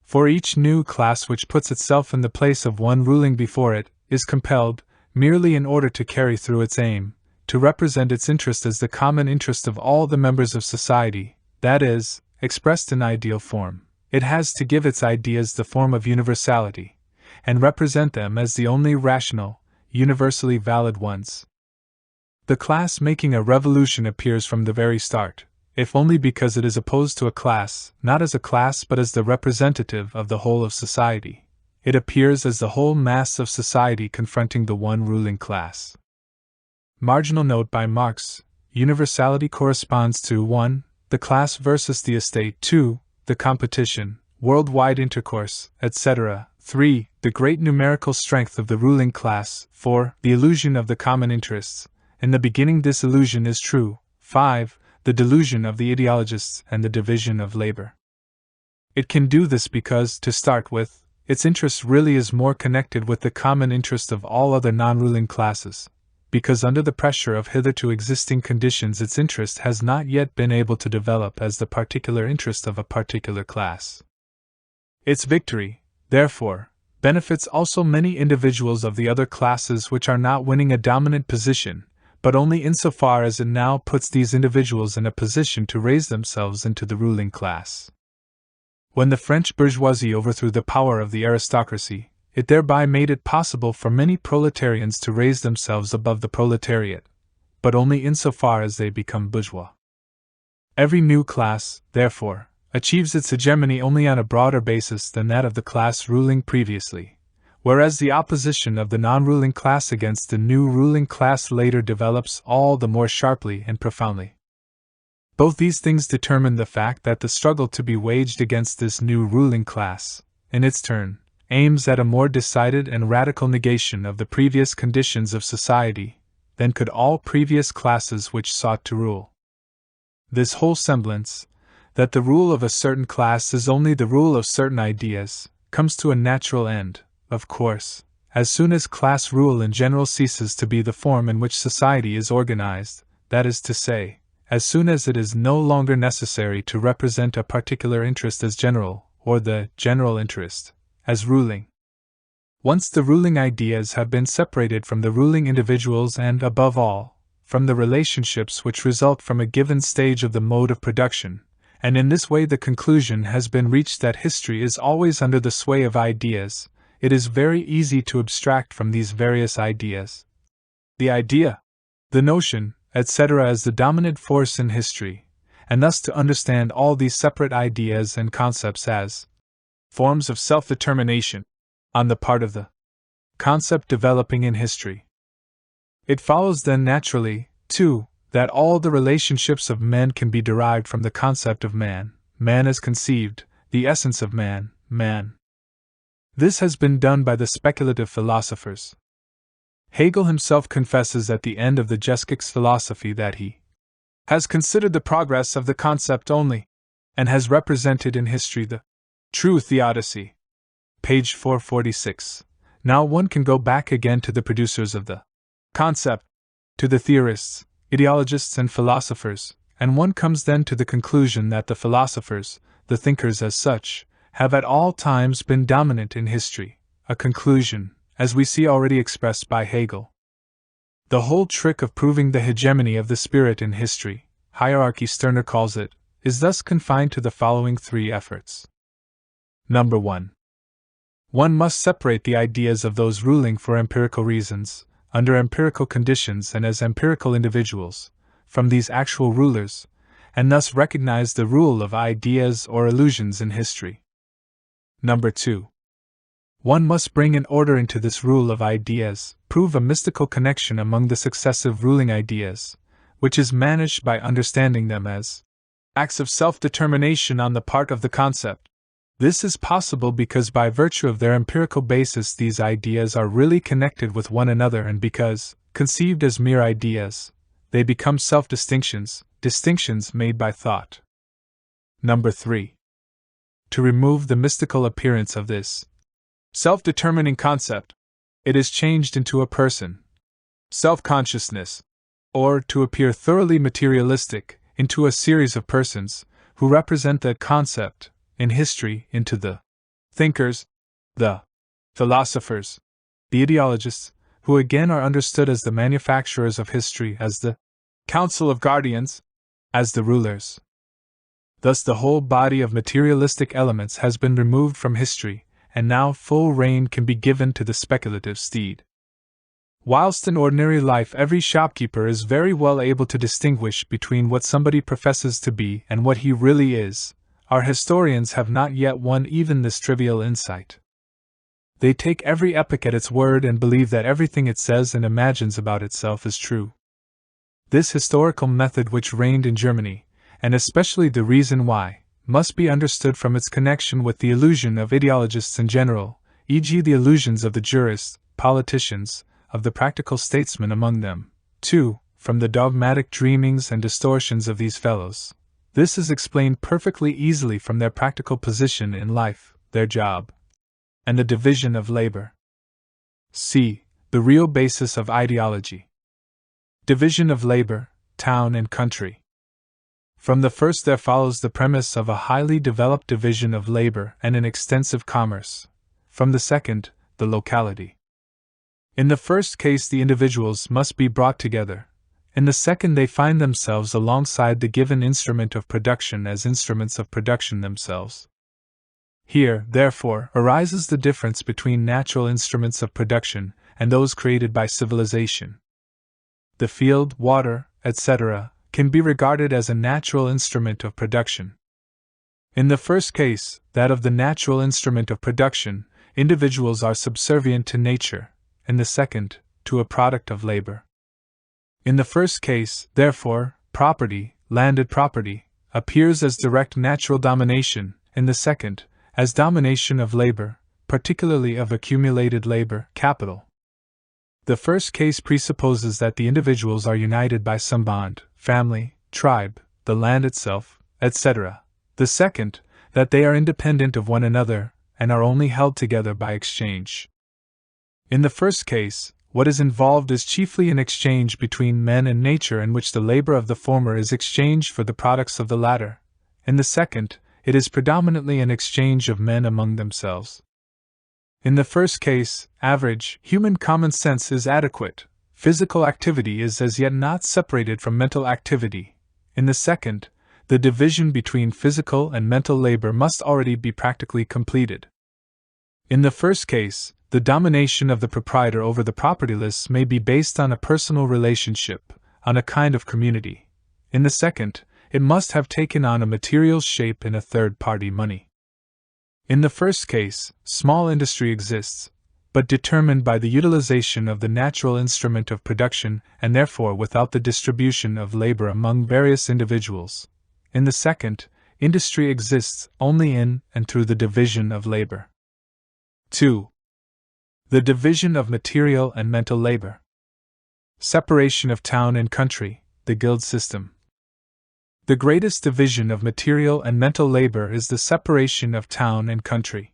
For each new class which puts itself in the place of one ruling before it, is compelled, merely in order to carry through its aim, to represent its interest as the common interest of all the members of society, that is, expressed in ideal form. It has to give its ideas the form of universality, and represent them as the only rational, universally valid ones. The class making a revolution appears from the very start, if only because it is opposed to a class, not as a class but as the representative of the whole of society. It appears as the whole mass of society confronting the one ruling class. Marginal note by Marx: universality corresponds to 1. The class versus the estate, 2. The competition, worldwide intercourse, etc. 3. The great numerical strength of the ruling class, 4. The illusion of the common interests. In the beginning this illusion is true. 5. The delusion of the ideologists and the division of labor. It can do this because, to start with, its interest really is more connected with the common interest of all other non-ruling classes, because under the pressure of hitherto existing conditions its interest has not yet been able to develop as the particular interest of a particular class. Its victory, therefore, benefits also many individuals of the other classes which are not winning a dominant position, but only insofar as it now puts these individuals in a position to raise themselves into the ruling class. When the French bourgeoisie overthrew the power of the aristocracy, it thereby made it possible for many proletarians to raise themselves above the proletariat, but only insofar as they become bourgeois. Every new class, therefore, achieves its hegemony only on a broader basis than that of the class ruling previously, whereas the opposition of the non-ruling class against the new ruling class later develops all the more sharply and profoundly. Both these things determine the fact that the struggle to be waged against this new ruling class, in its turn, aims at a more decided and radical negation of the previous conditions of society than could all previous classes which sought to rule. This whole semblance, that the rule of a certain class is only the rule of certain ideas, comes to a natural end, of course, as soon as class rule in general ceases to be the form in which society is organized, that is to say, as soon as it is no longer necessary to represent a particular interest as general, or the general interest as ruling. Once the ruling ideas have been separated from the ruling individuals and, above all, from the relationships which result from a given stage of the mode of production, and in this way the conclusion has been reached that history is always under the sway of ideas, it is very easy to abstract from these various ideas the idea, the notion, etc. as the dominant force in history, and thus to understand all these separate ideas and concepts as forms of self-determination on the part of the concept developing in history. It follows then naturally, too, that all the relationships of men can be derived from the concept of man, man as conceived, the essence of man, man. This has been done by the speculative philosophers. Hegel himself confesses at the end of the Geskix philosophy that he has considered the progress of the concept only, and has represented in history the true theodicy. Page 446. Now one can go back again to the producers of the concept, to the theorists, ideologists and philosophers, and one comes then to the conclusion that the philosophers, the thinkers as such, have at all times been dominant in history, a conclusion, as we see already expressed by Hegel. The whole trick of proving the hegemony of the spirit in history, hierarchy Stirner calls it, is thus confined to the following three efforts. Number 1. One must separate the ideas of those ruling for empirical reasons, under empirical conditions and as empirical individuals, from these actual rulers, and thus recognize the rule of ideas or illusions in history. Number 2. One must bring an order into this rule of ideas, prove a mystical connection among the successive ruling ideas, which is managed by understanding them as acts of self-determination on the part of the concept. This is possible because by virtue of their empirical basis these ideas are really connected with one another and because, conceived as mere ideas, they become self-distinctions, distinctions made by thought. Number 3. To remove the mystical appearance of this self-determining concept, it is changed into a person, self-consciousness, or, to appear thoroughly materialistic, into a series of persons, who represent the concept, in history, into the thinkers, the philosophers, the ideologists, who again are understood as the manufacturers of history, as the council of guardians, as the rulers. Thus the whole body of materialistic elements has been removed from history, and now full rein can be given to the speculative steed. Whilst in ordinary life every shopkeeper is very well able to distinguish between what somebody professes to be and what he really is, our historians have not yet won even this trivial insight. They take every epoch at its word and believe that everything it says and imagines about itself is true. This historical method which reigned in Germany, and especially the reason why, must be understood from its connection with the illusion of ideologists in general, e.g. the illusions of the jurists, politicians, of the practical statesmen among them, too, from the dogmatic dreamings and distortions of these fellows. This is explained perfectly easily from their practical position in life, their job, and the division of labor. C. The real basis of ideology. Division of labor, town and country. From the first there follows the premise of a highly developed division of labor and an extensive commerce. From the second, the locality. In the first case the individuals must be brought together, In the second, they find themselves alongside the given instrument of production as instruments of production themselves. Here, therefore, arises the difference between natural instruments of production and those created by civilization. The field, water, etc., can be regarded as a natural instrument of production. In the first case, that of the natural instrument of production, individuals are subservient to nature, in the second, to a product of labor. In the first case, therefore, property, landed property, appears as direct natural domination, in the second, as domination of labor, particularly of accumulated labor, capital. The first case presupposes that the individuals are united by some bond, family, tribe, the land itself, etc. The second, that they are independent of one another, and are only held together by exchange. In the first case, what is involved is chiefly an exchange between men and nature in which the labor of the former is exchanged for the products of the latter. In the second, it is predominantly an exchange of men among themselves. In the first case, average, human common sense is adequate. Physical activity is as yet not separated from mental activity. In the second, the division between physical and mental labor must already be practically completed. In the first case, the domination of the proprietor over the propertyless may be based on a personal relationship, on a kind of community. In the second, it must have taken on a material shape in a third-party money. In the first case, small industry exists, but determined by the utilization of the natural instrument of production and therefore without the distribution of labor among various individuals. In the second, industry exists only in and through the division of labor. 2. The division of material and mental labor. Separation of town and country, the guild system. The greatest division of material and mental labor is the separation of town and country.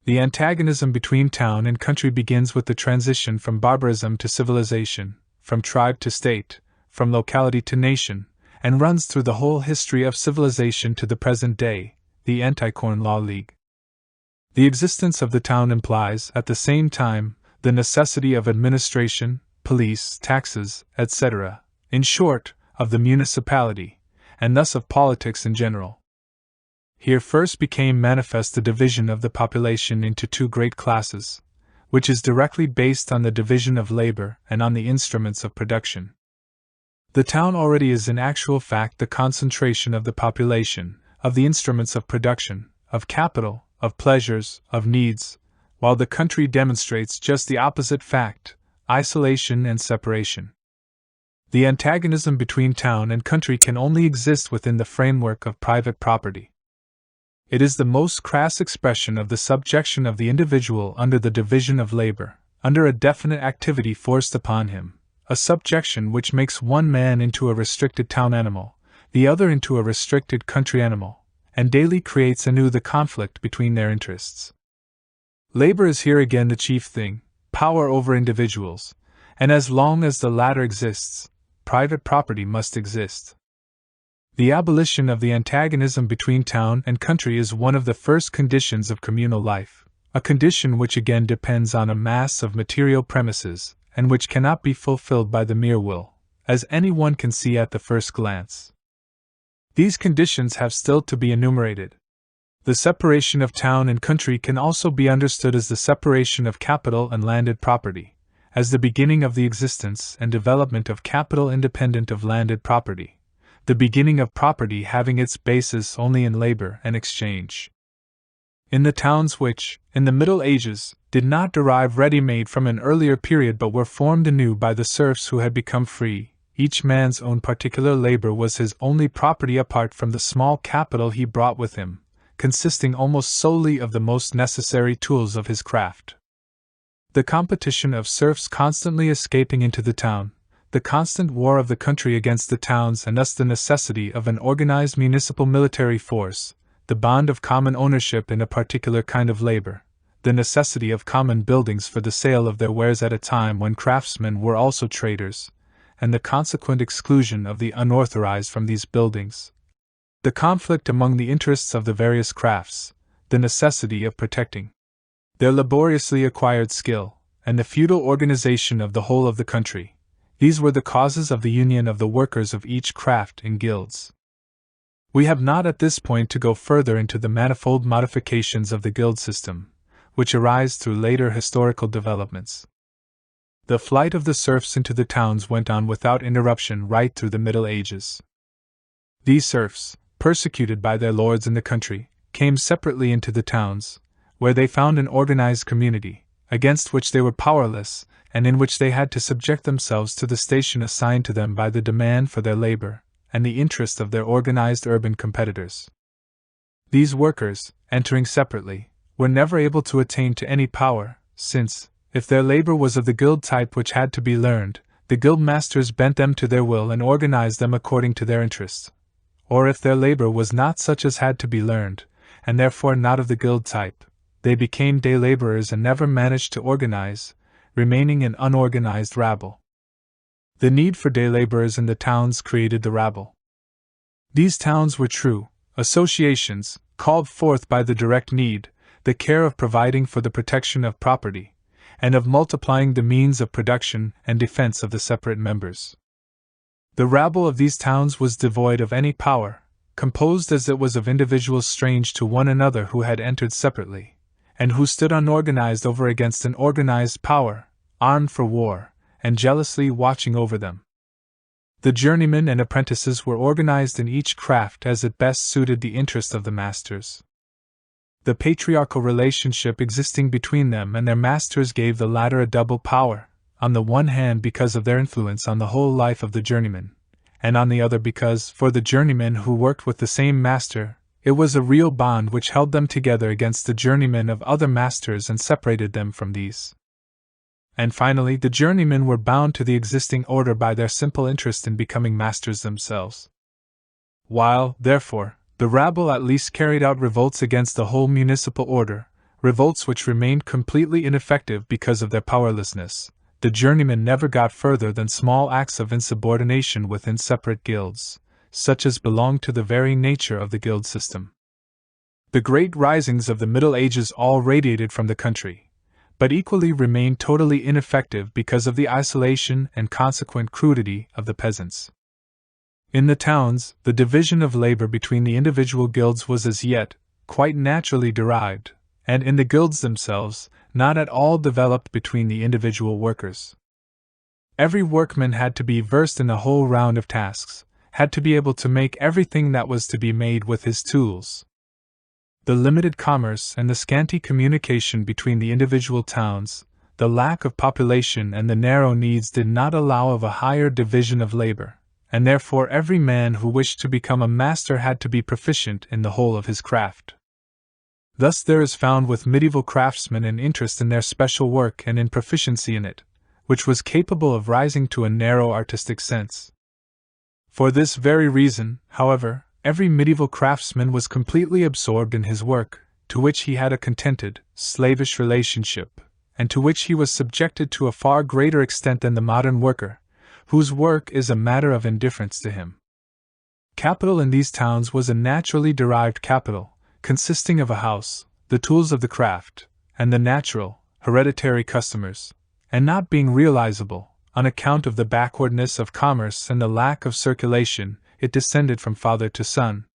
The antagonism between town and country begins with the transition from barbarism to civilization, from tribe to state, from locality to nation, and runs through the whole history of civilization to the present day, the Anti-Corn Law League. The existence of the town implies, at the same time, the necessity of administration, police, taxes, etc., in short, of the municipality, and thus of politics in general. Here first became manifest the division of the population into two great classes, which is directly based on the division of labor and on the instruments of production. The town already is in actual fact the concentration of the population, of the instruments of production, of capital, of pleasures, of needs, while the country demonstrates just the opposite fact, isolation and separation. The antagonism between town and country can only exist within the framework of private property. It is the most crass expression of the subjection of the individual under the division of labor, under a definite activity forced upon him, a subjection which makes one man into a restricted town animal, the other into a restricted country animal, and daily creates anew the conflict between their interests. Labor is here again the chief thing, power over individuals, and as long as the latter exists, private property must exist. The abolition of the antagonism between town and country is one of the first conditions of communal life, a condition which again depends on a mass of material premises, and which cannot be fulfilled by the mere will, as any one can see at the first glance. These conditions have still to be enumerated. The separation of town and country can also be understood as the separation of capital and landed property, as the beginning of the existence and development of capital independent of landed property, the beginning of property having its basis only in labor and exchange. In the towns which, in the Middle Ages, did not derive ready-made from an earlier period but were formed anew by the serfs who had become free, each man's own particular labor was his only property apart from the small capital he brought with him, consisting almost solely of the most necessary tools of his craft. The competition of serfs constantly escaping into the town, the constant war of the country against the towns and thus the necessity of an organized municipal military force, the bond of common ownership in a particular kind of labor, the necessity of common buildings for the sale of their wares at a time when craftsmen were also traders, and the consequent exclusion of the unauthorized from these buildings, the conflict among the interests of the various crafts, the necessity of protecting their laboriously acquired skill, and the feudal organization of the whole of the country, These were the causes of the union of the workers of each craft in guilds. We have not at this point to go further into the manifold modifications of the guild system, which arise through later historical developments. The flight of the serfs into the towns went on without interruption right through the Middle Ages. These serfs, persecuted by their lords in the country, came separately into the towns, where they found an organized community, against which they were powerless, and in which they had to subject themselves to the station assigned to them by the demand for their labor, and the interest of their organized urban competitors. These workers, entering separately, were never able to attain to any power, since, if their labor was of the guild type which had to be learned, the guild masters bent them to their will and organized them according to their interests. Or if their labor was not such as had to be learned, and therefore not of the guild type, they became day laborers and never managed to organize, remaining an unorganized rabble. The need for day laborers in the towns created the rabble. These towns were true associations, called forth by the direct need, the care of providing for the protection of property, and of multiplying the means of production and defense of the separate members. The rabble of these towns was devoid of any power, composed as it was of individuals strange to one another who had entered separately, and who stood unorganized over against an organized power, armed for war, and jealously watching over them. The journeymen and apprentices were organized in each craft as it best suited the interest of the masters. The patriarchal relationship existing between them and their masters gave the latter a double power, on the one hand because of their influence on the whole life of the journeyman, and on the other because, for the journeymen who worked with the same master, it was a real bond which held them together against the journeymen of other masters and separated them from these. And finally, the journeymen were bound to the existing order by their simple interest in becoming masters themselves. While, therefore, the rabble at least carried out revolts against the whole municipal order, revolts which remained completely ineffective because of their powerlessness, the journeymen never got further than small acts of insubordination within separate guilds, such as belonged to the very nature of the guild system. The great risings of the Middle Ages all radiated from the country, but equally remained totally ineffective because of the isolation and consequent crudity of the peasants. In the towns, the division of labor between the individual guilds was as yet quite naturally derived, and in the guilds themselves, not at all developed between the individual workers. Every workman had to be versed in a whole round of tasks, had to be able to make everything that was to be made with his tools. The limited commerce and the scanty communication between the individual towns, the lack of population and the narrow needs did not allow of a higher division of labor, and therefore every man who wished to become a master had to be proficient in the whole of his craft. Thus there is found with medieval craftsmen an interest in their special work and in proficiency in it, which was capable of rising to a narrow artistic sense. For this very reason, however, every medieval craftsman was completely absorbed in his work, to which he had a contented, slavish relationship, and to which he was subjected to a far greater extent than the modern worker, whose work is a matter of indifference to him. Capital in these towns was a naturally derived capital, consisting of a house, the tools of the craft, and the natural, hereditary customers, and not being realizable, on account of the backwardness of commerce and the lack of circulation, it descended from father to son.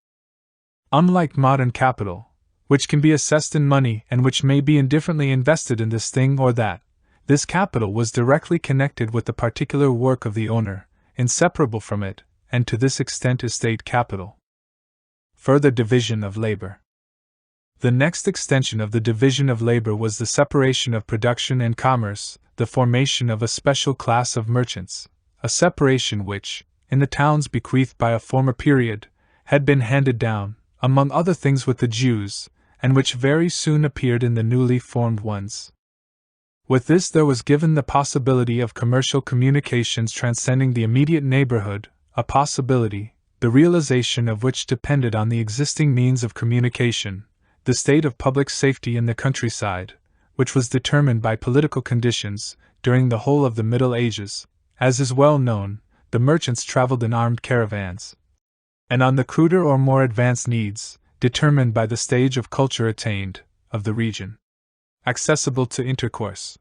Unlike modern capital, which can be assessed in money and which may be indifferently invested in this thing or that, this capital was directly connected with the particular work of the owner, inseparable from it, and to this extent estate capital. Further division of labor. The next extension of the division of labor was the separation of production and commerce, the formation of a special class of merchants, a separation which, in the towns bequeathed by a former period, had been handed down, among other things with the Jews, and which very soon appeared in the newly formed ones. With this there was given the possibility of commercial communications transcending the immediate neighborhood, a possibility, the realization of which depended on the existing means of communication, the state of public safety in the countryside, which was determined by political conditions. During the whole of the Middle Ages, as is well known, the merchants traveled in armed caravans, and on the cruder or more advanced needs, determined by the stage of culture attained, of the region, accessible to intercourse.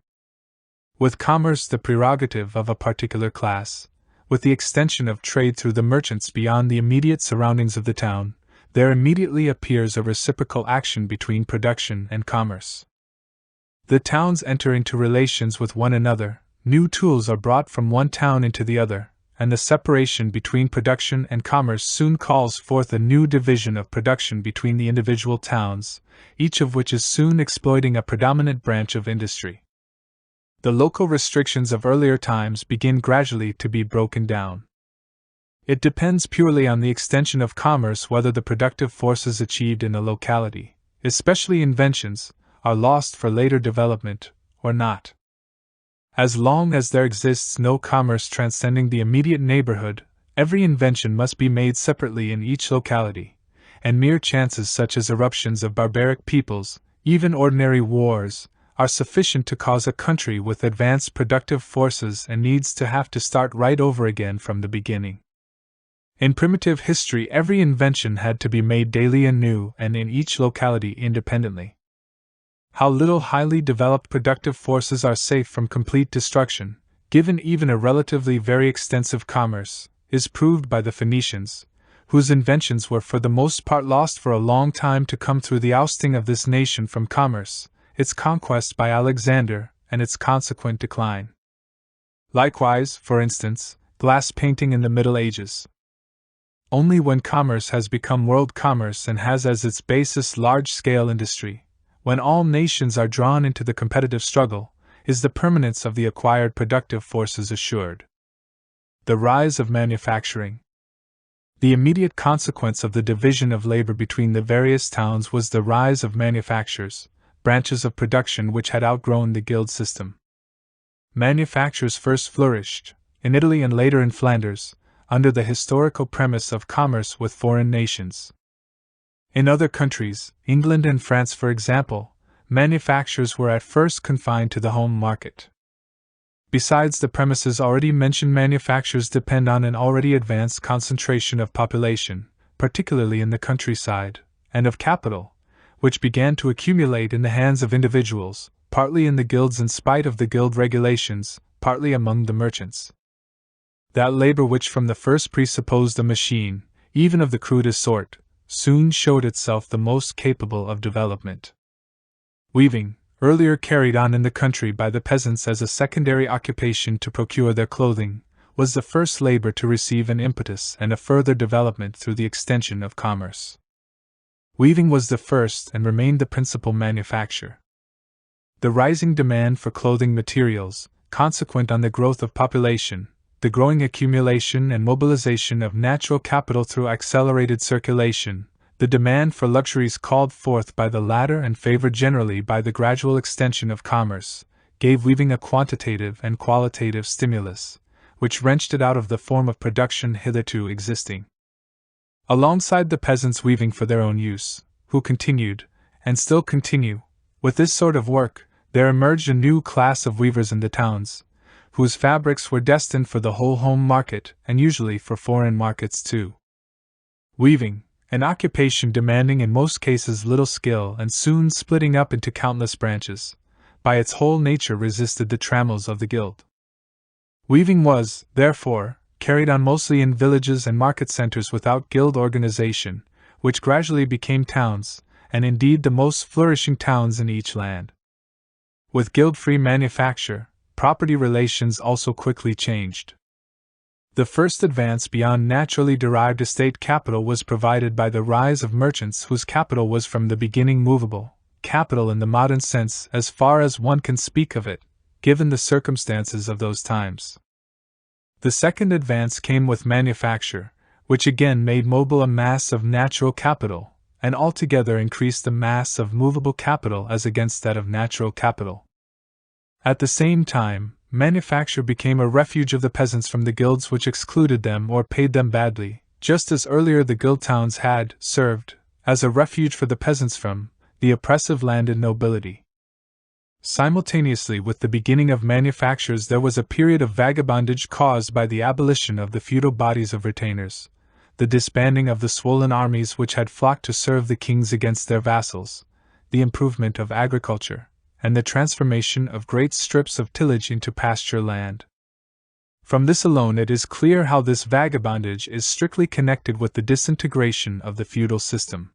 With commerce the prerogative of a particular class, with the extension of trade through the merchants beyond the immediate surroundings of the town, there immediately appears a reciprocal action between production and commerce. The towns enter into relations with one another, new tools are brought from one town into the other, and the separation between production and commerce soon calls forth a new division of production between the individual towns, each of which is soon exploiting a predominant branch of industry. The local restrictions of earlier times begin gradually to be broken down. It depends purely on the extension of commerce whether the productive forces achieved in a locality, especially inventions, are lost for later development, or not. As long as there exists no commerce transcending the immediate neighborhood, every invention must be made separately in each locality, and mere chances such as eruptions of barbaric peoples, even ordinary wars, are sufficient to cause a country with advanced productive forces and needs to have to start right over again from the beginning. In primitive history, every invention had to be made daily anew and in each locality independently. How little highly developed productive forces are safe from complete destruction, given even a relatively very extensive commerce, is proved by the Phoenicians, whose inventions were for the most part lost for a long time to come through the ousting of this nation from commerce, its conquest by Alexander, and its consequent decline. Likewise, for instance, glass painting in the Middle Ages. Only when commerce has become world commerce and has as its basis large-scale industry, when all nations are drawn into the competitive struggle, is the permanence of the acquired productive forces assured. The rise of manufacturing. The immediate consequence of the division of labor between the various towns was the rise of manufactures, branches of production which had outgrown the guild system. Manufactures first flourished, in Italy and later in Flanders, under the historical premise of commerce with foreign nations. In other countries, England and France for example, manufactures were at first confined to the home market. Besides the premises already mentioned, manufactures depend on an already advanced concentration of population, particularly in the countryside, and of capital, which began to accumulate in the hands of individuals, partly in the guilds in spite of the guild regulations, partly among the merchants. That labor which from the first presupposed a machine, even of the crudest sort, soon showed itself the most capable of development. Weaving, earlier carried on in the country by the peasants as a secondary occupation to procure their clothing, was the first labor to receive an impetus and a further development through the extension of commerce. Weaving was the first and remained the principal manufacture. The rising demand for clothing materials, consequent on the growth of population, the growing accumulation and mobilization of natural capital through accelerated circulation, the demand for luxuries called forth by the latter and favored generally by the gradual extension of commerce, gave weaving a quantitative and qualitative stimulus, which wrenched it out of the form of production hitherto existing. Alongside the peasants weaving for their own use, who continued, and still continue, with this sort of work, there emerged a new class of weavers in the towns, whose fabrics were destined for the whole home market and usually for foreign markets too. Weaving, an occupation demanding in most cases little skill and soon splitting up into countless branches, by its whole nature resisted the trammels of the guild. Weaving was, therefore, carried on mostly in villages and market centers without guild organization, which gradually became towns, and indeed the most flourishing towns in each land. With guild-free manufacture, property relations also quickly changed. The first advance beyond naturally derived estate capital was provided by the rise of merchants whose capital was from the beginning movable, capital in the modern sense as far as one can speak of it, given the circumstances of those times. The second advance came with manufacture, which again made mobile a mass of natural capital, and altogether increased the mass of movable capital as against that of natural capital. At the same time, manufacture became a refuge of the peasants from the guilds which excluded them or paid them badly, just as earlier the guild towns had served as a refuge for the peasants from the oppressive landed nobility. Simultaneously with the beginning of manufactures there was a period of vagabondage caused by the abolition of the feudal bodies of retainers, the disbanding of the swollen armies which had flocked to serve the kings against their vassals, the improvement of agriculture, and the transformation of great strips of tillage into pasture land. From this alone it is clear how this vagabondage is strictly connected with the disintegration of the feudal system.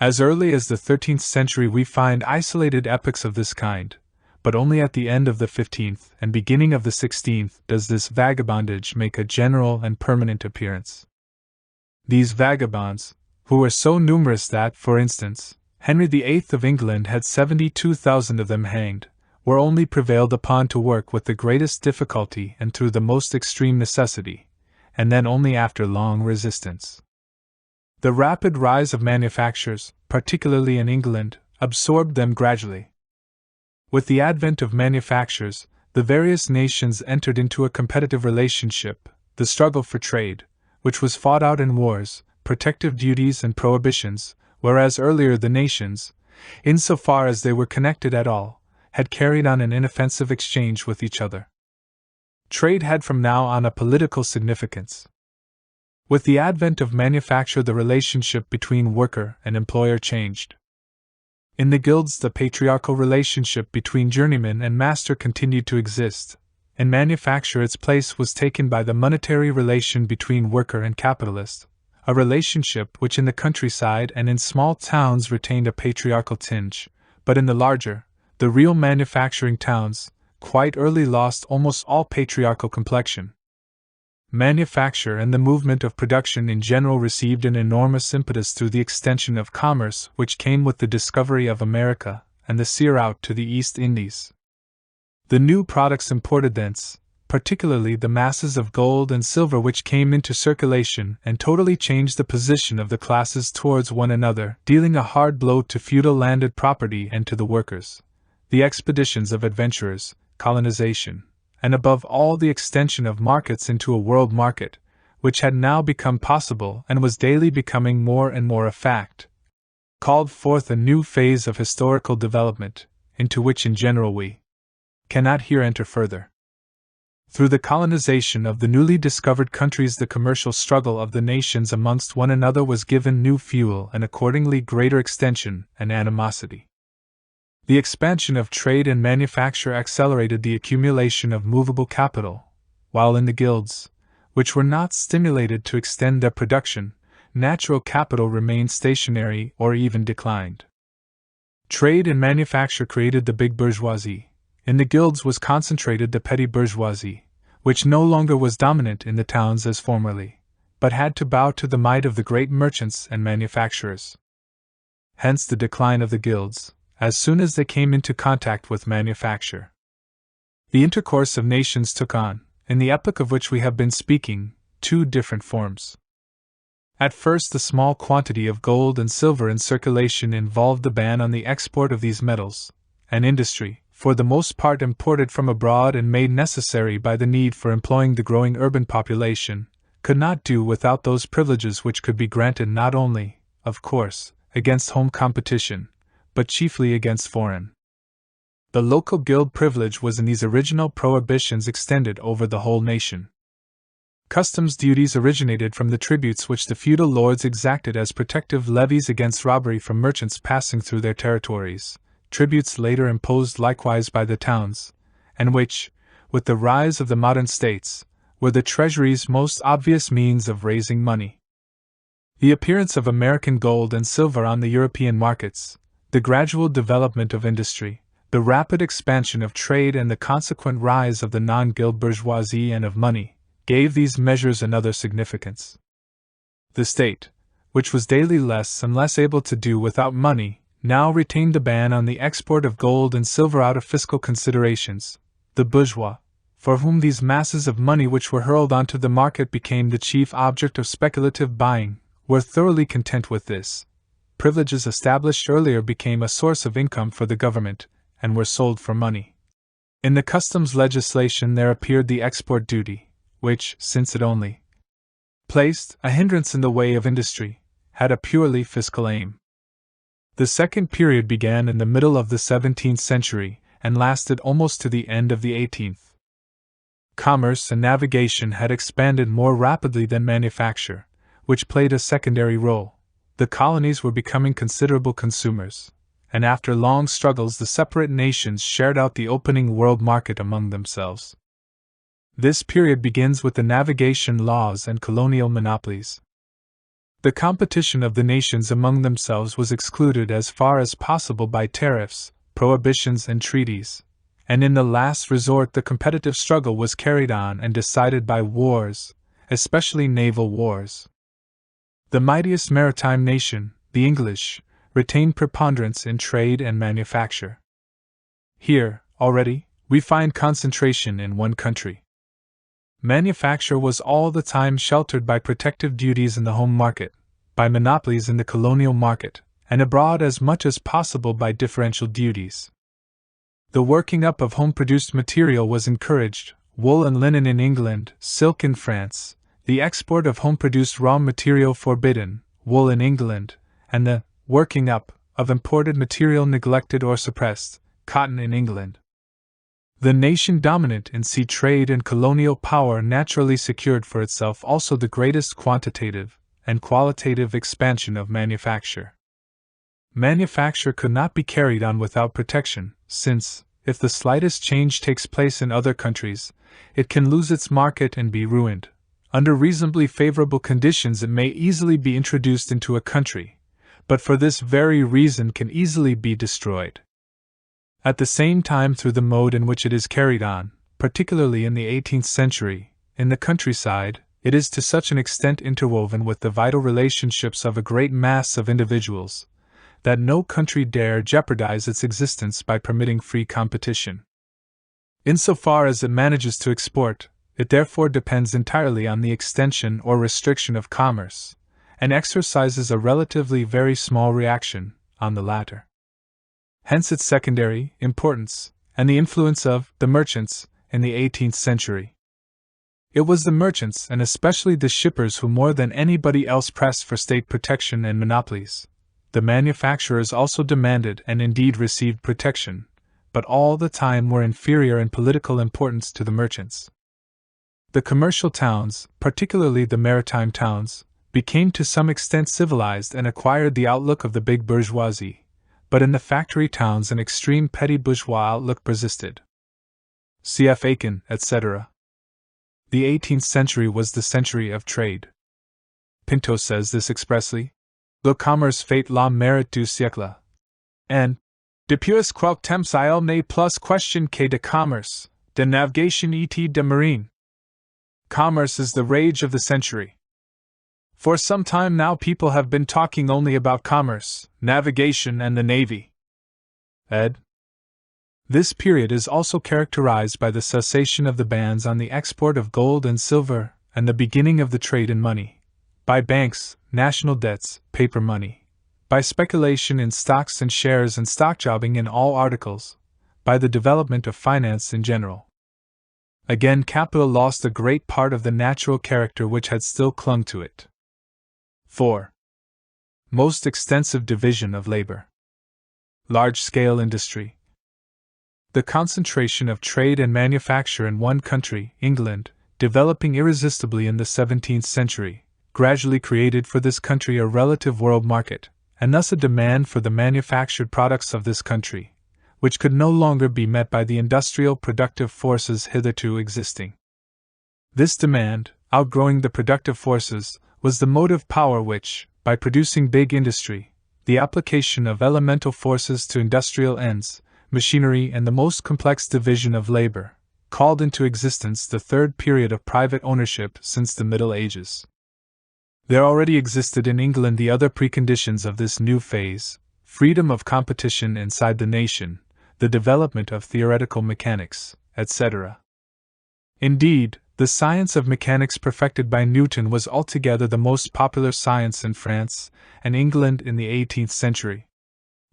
As early as the 13th century we find isolated epochs of this kind, but only at the end of the 15th and beginning of the 16th does this vagabondage make a general and permanent appearance. These vagabonds, who were so numerous that, for instance, Henry VIII of England had 72,000 of them hanged, were only prevailed upon to work with the greatest difficulty and through the most extreme necessity, and then only after long resistance. The rapid rise of manufactures, particularly in England, absorbed them gradually. With the advent of manufactures, the various nations entered into a competitive relationship, the struggle for trade, which was fought out in wars, protective duties and prohibitions, whereas earlier the nations, insofar as they were connected at all, had carried on an inoffensive exchange with each other. Trade had from now on a political significance. With the advent of manufacture, the relationship between worker and employer changed. In the guilds, the patriarchal relationship between journeyman and master continued to exist. In manufacture, its place was taken by the monetary relation between worker and capitalist, a relationship which in the countryside and in small towns retained a patriarchal tinge, but in the larger, the real manufacturing towns, quite early lost almost all patriarchal complexion. Manufacture and the movement of production in general received an enormous impetus through the extension of commerce which came with the discovery of America and the sea route to the East Indies. The new products imported thence, particularly the masses of gold and silver which came into circulation and totally changed the position of the classes towards one another, dealing a hard blow to feudal landed property and to the workers. The expeditions of adventurers, colonization, and above all the extension of markets into a world market, which had now become possible and was daily becoming more and more a fact, called forth a new phase of historical development, into which in general we cannot here enter further. Through the colonization of the newly discovered countries, the commercial struggle of the nations amongst one another was given new fuel and accordingly greater extension and animosity. The expansion of trade and manufacture accelerated the accumulation of movable capital, while in the guilds, which were not stimulated to extend their production, natural capital remained stationary or even declined. Trade and manufacture created the big bourgeoisie. In the guilds was concentrated the petty bourgeoisie, which no longer was dominant in the towns as formerly, but had to bow to the might of the great merchants and manufacturers. Hence the decline of the guilds, as soon as they came into contact with manufacture. The intercourse of nations took on, in the epoch of which we have been speaking, two different forms. At first, the small quantity of gold and silver in circulation involved the ban on the export of these metals, an industry, for the most part imported from abroad and made necessary by the need for employing the growing urban population, could not do without those privileges which could be granted not only, of course, against home competition, but chiefly against foreign. The local guild privilege was in these original prohibitions extended over the whole nation. Customs duties originated from the tributes which the feudal lords exacted as protective levies against robbery from merchants passing through their territories, tributes later imposed likewise by the towns, and which, with the rise of the modern states, were the treasury's most obvious means of raising money. The appearance of American gold and silver on the European markets, the gradual development of industry, the rapid expansion of trade and the consequent rise of the non-guild bourgeoisie and of money, gave these measures another significance. The state, which was daily less and less able to do without money, now retained the ban on the export of gold and silver out of fiscal considerations. The bourgeois, for whom these masses of money which were hurled onto the market became the chief object of speculative buying, were thoroughly content with this. Privileges established earlier became a source of income for the government, and were sold for money. In the customs legislation there appeared the export duty, which, since it only placed a hindrance in the way of industry, had a purely fiscal aim. The second period began in the middle of the 17th century, and lasted almost to the end of the 18th. Commerce and navigation had expanded more rapidly than manufacture, which played a secondary role. The colonies were becoming considerable consumers, and after long struggles the separate nations shared out the opening world market among themselves. This period begins with the navigation laws and colonial monopolies. The competition of the nations among themselves was excluded as far as possible by tariffs, prohibitions, and treaties, and in the last resort the competitive struggle was carried on and decided by wars, especially naval wars. The mightiest maritime nation, the English, retained preponderance in trade and manufacture. Here, already, we find concentration in one country. Manufacture was all the time sheltered by protective duties in the home market, by monopolies in the colonial market, and abroad as much as possible by differential duties. The working up of home-produced material was encouraged, wool and linen in England, silk in France, the export of home-produced raw material forbidden, wool in England, and the working up of imported material neglected or suppressed, cotton in England. The nation dominant in sea trade and colonial power naturally secured for itself also the greatest quantitative and qualitative expansion of manufacture. Manufacture could not be carried on without protection, since, if the slightest change takes place in other countries, it can lose its market and be ruined. Under reasonably favorable conditions it may easily be introduced into a country, but for this very reason can easily be destroyed. At the same time, through the mode in which it is carried on, particularly in the 18th century, in the countryside, it is to such an extent interwoven with the vital relationships of a great mass of individuals, that no country dare jeopardize its existence by permitting free competition. Insofar as it manages to export, it therefore depends entirely on the extension or restriction of commerce, and exercises a relatively very small reaction on the latter. Hence its secondary importance, and the influence of the merchants in the 18th century. It was the merchants, and especially the shippers, who more than anybody else pressed for state protection and monopolies. The manufacturers also demanded and indeed received protection, but all the time were inferior in political importance to the merchants. The commercial towns, particularly the maritime towns, became to some extent civilized and acquired the outlook of the big bourgeoisie, but in the factory towns an extreme petty bourgeois outlook persisted. Cf. Aiken, etc. The 18th century was the century of trade. Pinto says this expressly: Le commerce fait la mérite du siècle. And, depuis quelques temps il n'est plus question que de commerce, de navigation et de marine. Commerce is the rage of the century. For some time now people have been talking only about commerce, navigation, and the navy. Ed. This period is also characterized by the cessation of the bans on the export of gold and silver, and the beginning of the trade in money, by banks, national debts, paper money, by speculation in stocks and shares and stock jobbing in all articles, by the development of finance in general. Again, capital lost a great part of the natural character which had still clung to it. 4. Most extensive division of labor. Large-scale industry. The concentration of trade and manufacture in one country, England, developing irresistibly in the 17th century, gradually created for this country a relative world market, and thus a demand for the manufactured products of this country, which could no longer be met by the industrial productive forces hitherto existing. This demand, outgrowing the productive forces, was the motive power which, by producing big industry, the application of elemental forces to industrial ends, machinery, and the most complex division of labor, called into existence the third period of private ownership since the Middle Ages. There already existed in England the other preconditions of this new phase: freedom of competition inside the nation, the development of theoretical mechanics, etc. Indeed, the science of mechanics perfected by Newton was altogether the most popular science in France and England in the 18th century.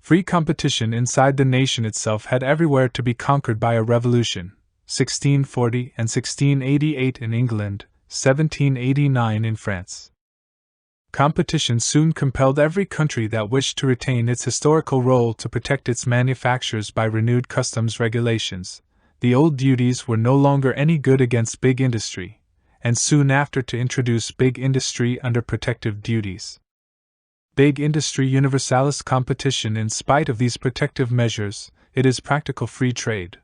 Free competition inside the nation itself had everywhere to be conquered by a revolution, 1640 and 1688 in England, 1789 in France. Competition soon compelled every country that wished to retain its historical role to protect its manufactures by renewed customs regulations. The old duties were no longer any good against big industry, and soon after to introduce big industry under protective duties. big industry universalist competition. In spite of these protective measures, it is practical free trade.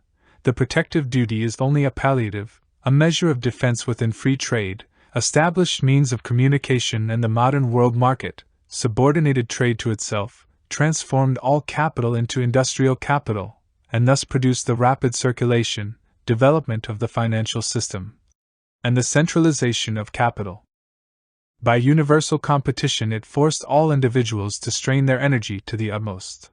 The protective duty is only a palliative, a measure of defense within free trade, established means of communication, and the modern world market, subordinated trade to itself, transformed all capital into industrial capital, and thus produced the rapid circulation, development of the financial system, and the centralization of capital. By universal competition, it forced all individuals to strain their energy to the utmost.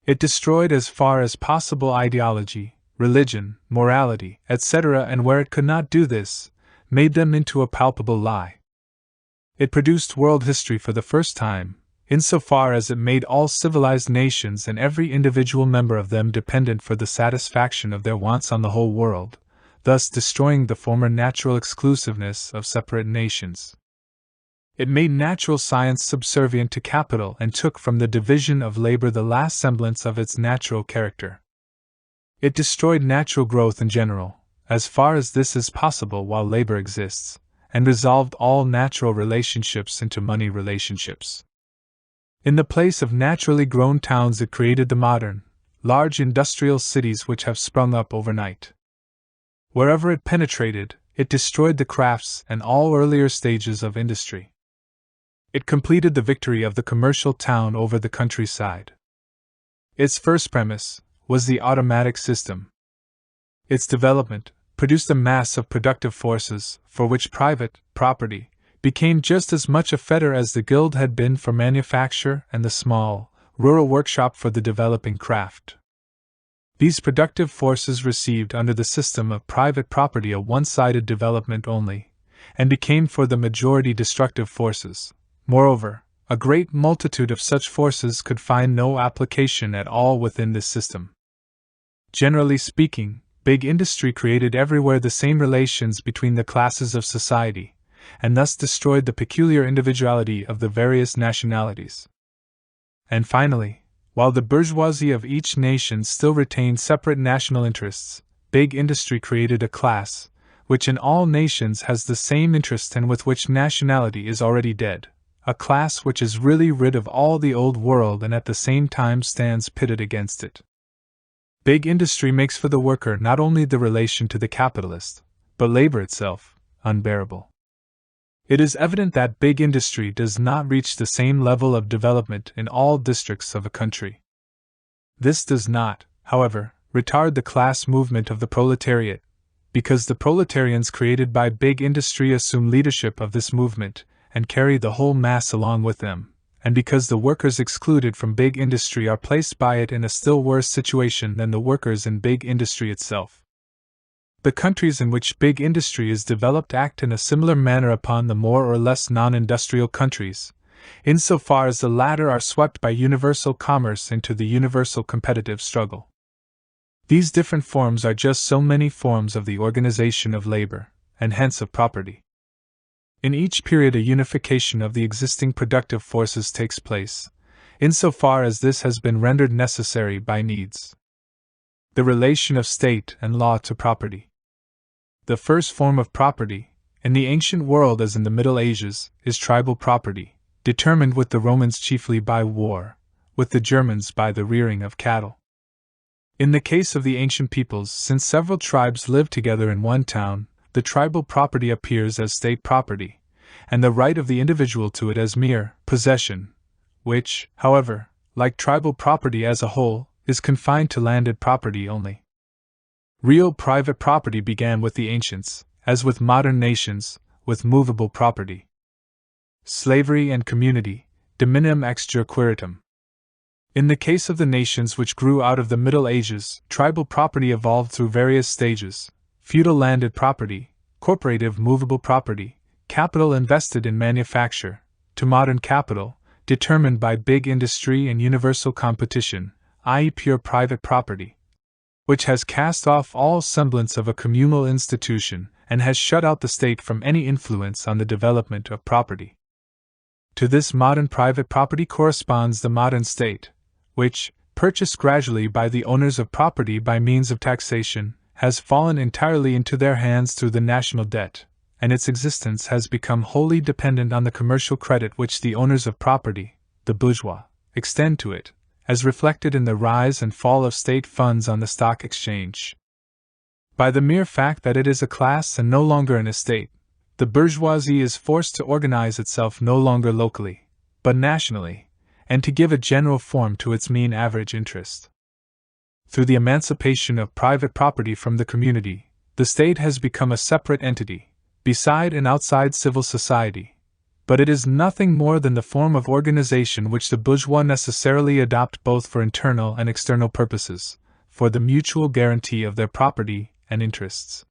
It destroyed as far as possible ideology, religion, morality, etc., and where it could not do this, made them into a palpable lie. It produced world history for the first time, insofar as it made all civilized nations and every individual member of them dependent for the satisfaction of their wants on the whole world, thus destroying the former natural exclusiveness of separate nations. It made natural science subservient to capital and took from the division of labor the last semblance of its natural character. It destroyed natural growth in general, as far as this is possible while labor exists, and resolved all natural relationships into money relationships. In the place of naturally grown towns, it created the modern, large industrial cities which have sprung up overnight. Wherever it penetrated, it destroyed the crafts and all earlier stages of industry. It completed the victory of the commercial town over the countryside. Its first premise was the automatic system. Its development produced a mass of productive forces for which private property became just as much a fetter as the guild had been for manufacture and the small, rural workshop for the developing craft. These productive forces received under the system of private property a one-sided development only, and became for the majority destructive forces. Moreover, a great multitude of such forces could find no application at all within this system. Generally speaking, big industry created everywhere the same relations between the classes of society, and thus destroyed the peculiar individuality of the various nationalities. And finally, while the bourgeoisie of each nation still retained separate national interests, big industry created a class, which in all nations has the same interest and with which nationality is already dead, a class which is really rid of all the old world and at the same time stands pitted against it. Big industry makes for the worker not only the relation to the capitalist, but labor itself, unbearable. It is evident that big industry does not reach the same level of development in all districts of a country. This does not, however, retard the class movement of the proletariat, because the proletarians created by big industry assume leadership of this movement and carry the whole mass along with them, and because the workers excluded from big industry are placed by it in a still worse situation than the workers in big industry itself. The countries in which big industry is developed act in a similar manner upon the more or less non-industrial countries, insofar as the latter are swept by universal commerce into the universal competitive struggle. These different forms are just so many forms of the organization of labor, and hence of property. In each period a unification of the existing productive forces takes place, insofar as this has been rendered necessary by needs. The relation of state and law to property. The first form of property, in the ancient world as in the Middle Ages, is tribal property, determined with the Romans chiefly by war, with the Germans by the rearing of cattle. In the case of the ancient peoples, since several tribes live together in one town, the tribal property appears as state property, and the right of the individual to it as mere possession, which, however, like tribal property as a whole, is confined to landed property only. Real private property began with the ancients, as with modern nations, with movable property. Slavery and community, dominium ex jure quiritum. In the case of the nations which grew out of the Middle Ages, tribal property evolved through various stages: feudal landed property, corporative movable property, capital invested in manufacture, to modern capital, determined by big industry and universal competition, i.e., pure private property, which has cast off all semblance of a communal institution and has shut out the state from any influence on the development of property. To this modern private property corresponds the modern state, which, purchased gradually by the owners of property by means of taxation, has fallen entirely into their hands through the national debt, and its existence has become wholly dependent on the commercial credit which the owners of property, the bourgeois, extend to it, as reflected in the rise and fall of state funds on the stock exchange. By the mere fact that it is a class and no longer an estate, the bourgeoisie is forced to organize itself no longer locally, but nationally, and to give a general form to its mean average interest. Through the emancipation of private property from the community, the state has become a separate entity, beside and outside civil society, but it is nothing more than the form of organization which the bourgeois necessarily adopt both for internal and external purposes, for the mutual guarantee of their property and interests.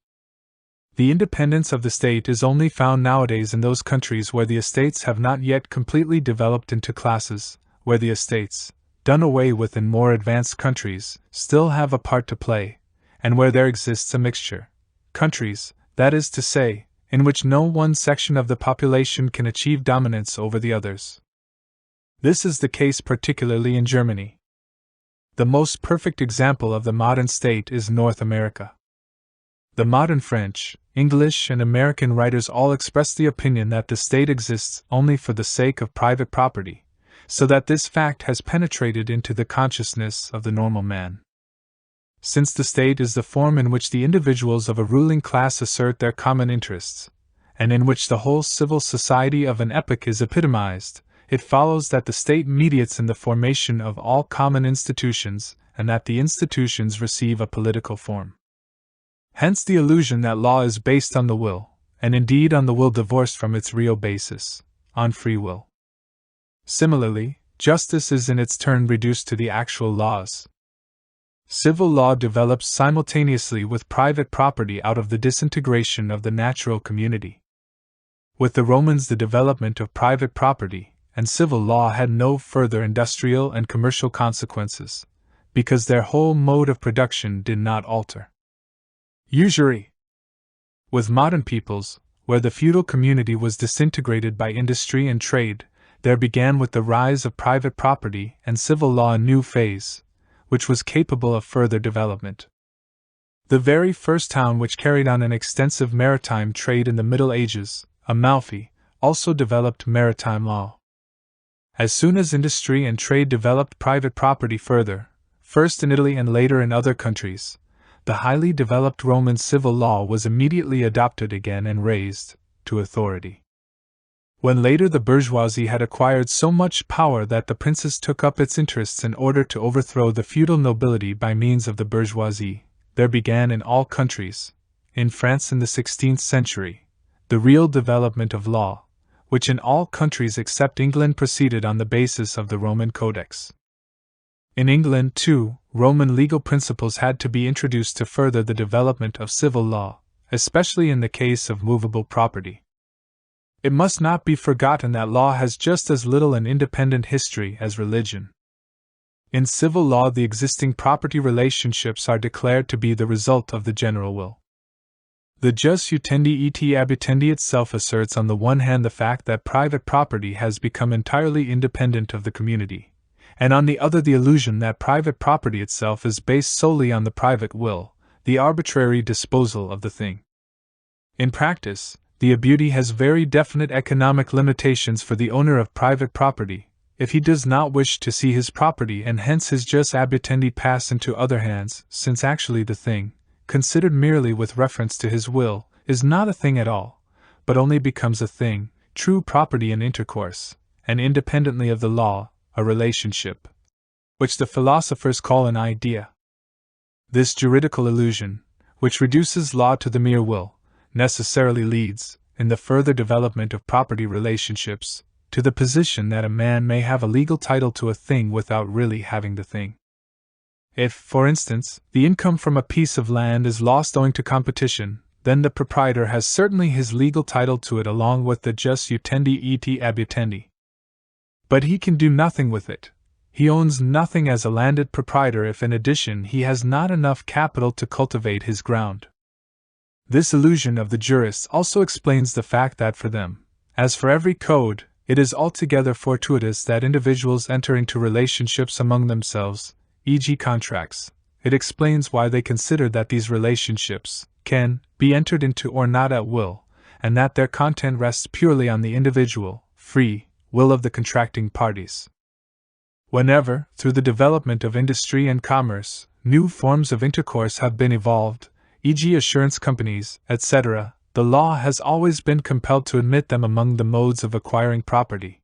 The independence of the state is only found nowadays in those countries where the estates have not yet completely developed into classes, where the estates, done away with in more advanced countries, still have a part to play, and where there exists a mixture. Countries, that is to say, in which no one section of the population can achieve dominance over the others. This is the case particularly in Germany. The most perfect example of the modern state is North America. The modern French, English, and American writers all express the opinion that the state exists only for the sake of private property, so that this fact has penetrated into the consciousness of the normal man. Since the state is the form in which the individuals of a ruling class assert their common interests, and in which the whole civil society of an epoch is epitomized, it follows that the state mediates in the formation of all common institutions, and that the institutions receive a political form. Hence the illusion that law is based on the will, and indeed on the will divorced from its real basis, on free will. Similarly, justice is in its turn reduced to the actual laws. Civil law develops simultaneously with private property out of the disintegration of the natural community. With the Romans, the development of private property and civil law had no further industrial and commercial consequences, because their whole mode of production did not alter. Usury. With modern peoples, where the feudal community was disintegrated by industry and trade, there began with the rise of private property and civil law a new phase, which was capable of further development. The very first town which carried on an extensive maritime trade in the Middle Ages, Amalfi, also developed maritime law. As soon as industry and trade developed private property further, first in Italy and later in other countries, the highly developed Roman civil law was immediately adopted again and raised to authority. When later the bourgeoisie had acquired so much power that the princes took up its interests in order to overthrow the feudal nobility by means of the bourgeoisie, there began in all countries, in France in the 16th century, the real development of law, which in all countries except England proceeded on the basis of the Roman Codex. In England, too, Roman legal principles had to be introduced to further the development of civil law, especially in the case of movable property. It must not be forgotten that law has just as little an independent history as religion. In civil law, the existing property relationships are declared to be the result of the general will. The jus utendi et abitendi itself asserts on the one hand the fact that private property has become entirely independent of the community, and on the other the illusion that private property itself is based solely on the private will, the arbitrary disposal of the thing. In practice, the abuti has very definite economic limitations for the owner of private property, if he does not wish to see his property and hence his jus abitendi pass into other hands, since actually the thing, considered merely with reference to his will, is not a thing at all, but only becomes a thing, true property in intercourse, and independently of the law, a relationship, which the philosophers call an idea. This juridical illusion, which reduces law to the mere will, necessarily leads, in the further development of property relationships, to the position that a man may have a legal title to a thing without really having the thing. If, for instance, the income from a piece of land is lost owing to competition, then the proprietor has certainly his legal title to it along with the jus utendi et abitendi. But he can do nothing with it. He owns nothing as a landed proprietor if in addition he has not enough capital to cultivate his ground. This illusion of the jurists also explains the fact that for them, as for every code, it is altogether fortuitous that individuals enter into relationships among themselves, e.g. contracts. It explains why they consider that these relationships can be entered into or not at will, and that their content rests purely on the individual, free will of the contracting parties. Whenever, through the development of industry and commerce, new forms of intercourse have been evolved, e.g., assurance companies, etc., the law has always been compelled to admit them among the modes of acquiring property.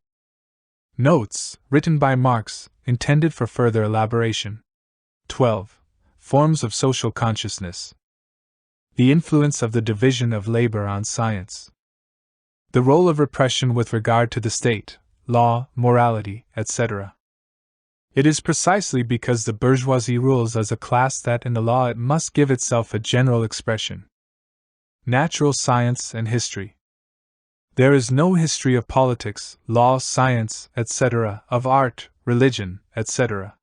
Notes, written by Marx, intended for further elaboration. 12. Forms of social consciousness. The influence of the division of labor on science. The role of repression with regard to the state, law, morality, etc. It is precisely because the bourgeoisie rules as a class that in the law it must give itself a general expression. Natural science and history. There is no history of politics, law, science, etc., of art, religion, etc.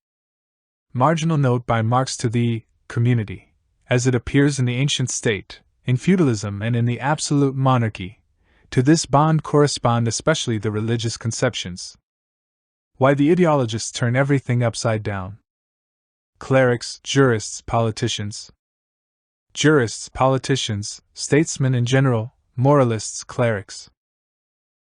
Marginal note by Marx to the community, as it appears in the ancient state, in feudalism and in the absolute monarchy. To this bond correspond especially the religious conceptions. Why the ideologists turn everything upside down. Clerics, jurists, politicians. Jurists, politicians, statesmen in general, moralists, clerics.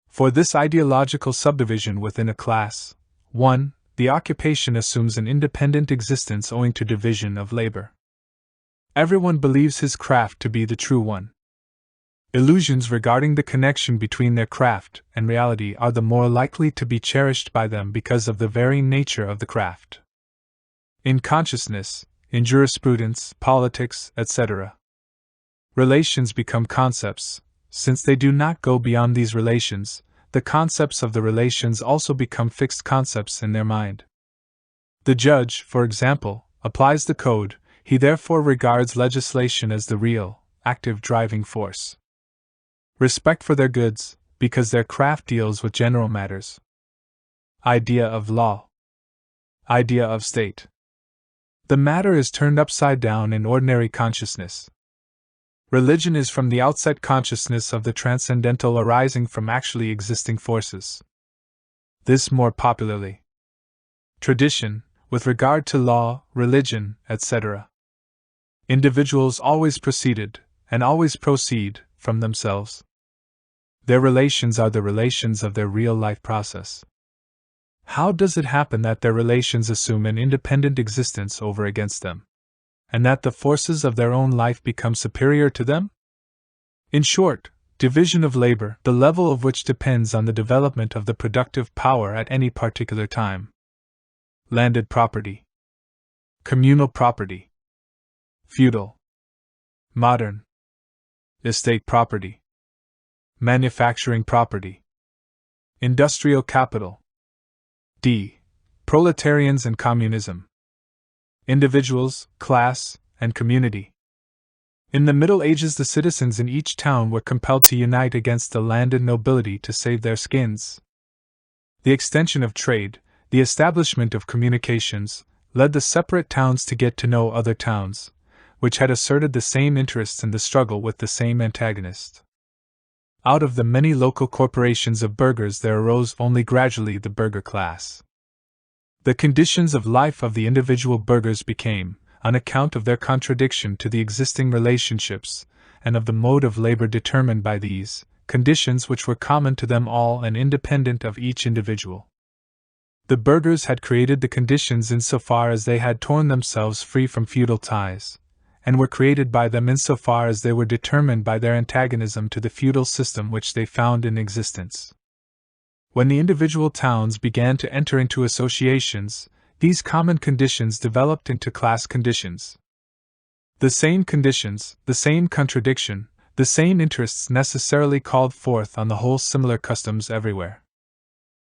For this ideological subdivision within a class, 1. The occupation assumes an independent existence owing to division of labor. Everyone believes his craft to be the true one. Illusions regarding the connection between their craft and reality are the more likely to be cherished by them because of the very nature of the craft. In consciousness, in jurisprudence, politics, etc., relations become concepts. Since they do not go beyond these relations, the concepts of the relations also become fixed concepts in their mind. The judge, for example, applies the code, he therefore regards legislation as the real, active driving force. Respect for their goods, because their craft deals with general matters. Idea of law. Idea of state. The matter is turned upside down in ordinary consciousness. Religion is from the outset consciousness of the transcendental arising from actually existing forces. This more popularly. Tradition, with regard to law, religion, etc. Individuals always proceeded, and always proceed, from themselves. Their relations are the relations of their real life process. How does it happen that their relations assume an independent existence over against them? And that the forces of their own life become superior to them? In short, division of labor, the level of which depends on the development of the productive power at any particular time. Landed property. Communal property. Feudal. Modern. Estate property. Manufacturing property. Industrial capital. D. Proletarians and communism. Individuals, class, and community. In the Middle Ages, the citizens in each town were compelled to unite against the landed nobility to save their skins. The extension of trade, the establishment of communications, led the separate towns to get to know other towns, which had asserted the same interests in the struggle with the same antagonist. Out of the many local corporations of burghers there arose only gradually the burgher class. The conditions of life of the individual burghers became, on account of their contradiction to the existing relationships, and of the mode of labor determined by these, conditions which were common to them all and independent of each individual. The burghers had created the conditions insofar as they had torn themselves free from feudal ties, and were created by them insofar as they were determined by their antagonism to the feudal system which they found in existence. When the individual towns began to enter into associations, these common conditions developed into class conditions. The same conditions, the same contradiction, the same interests necessarily called forth on the whole similar customs everywhere.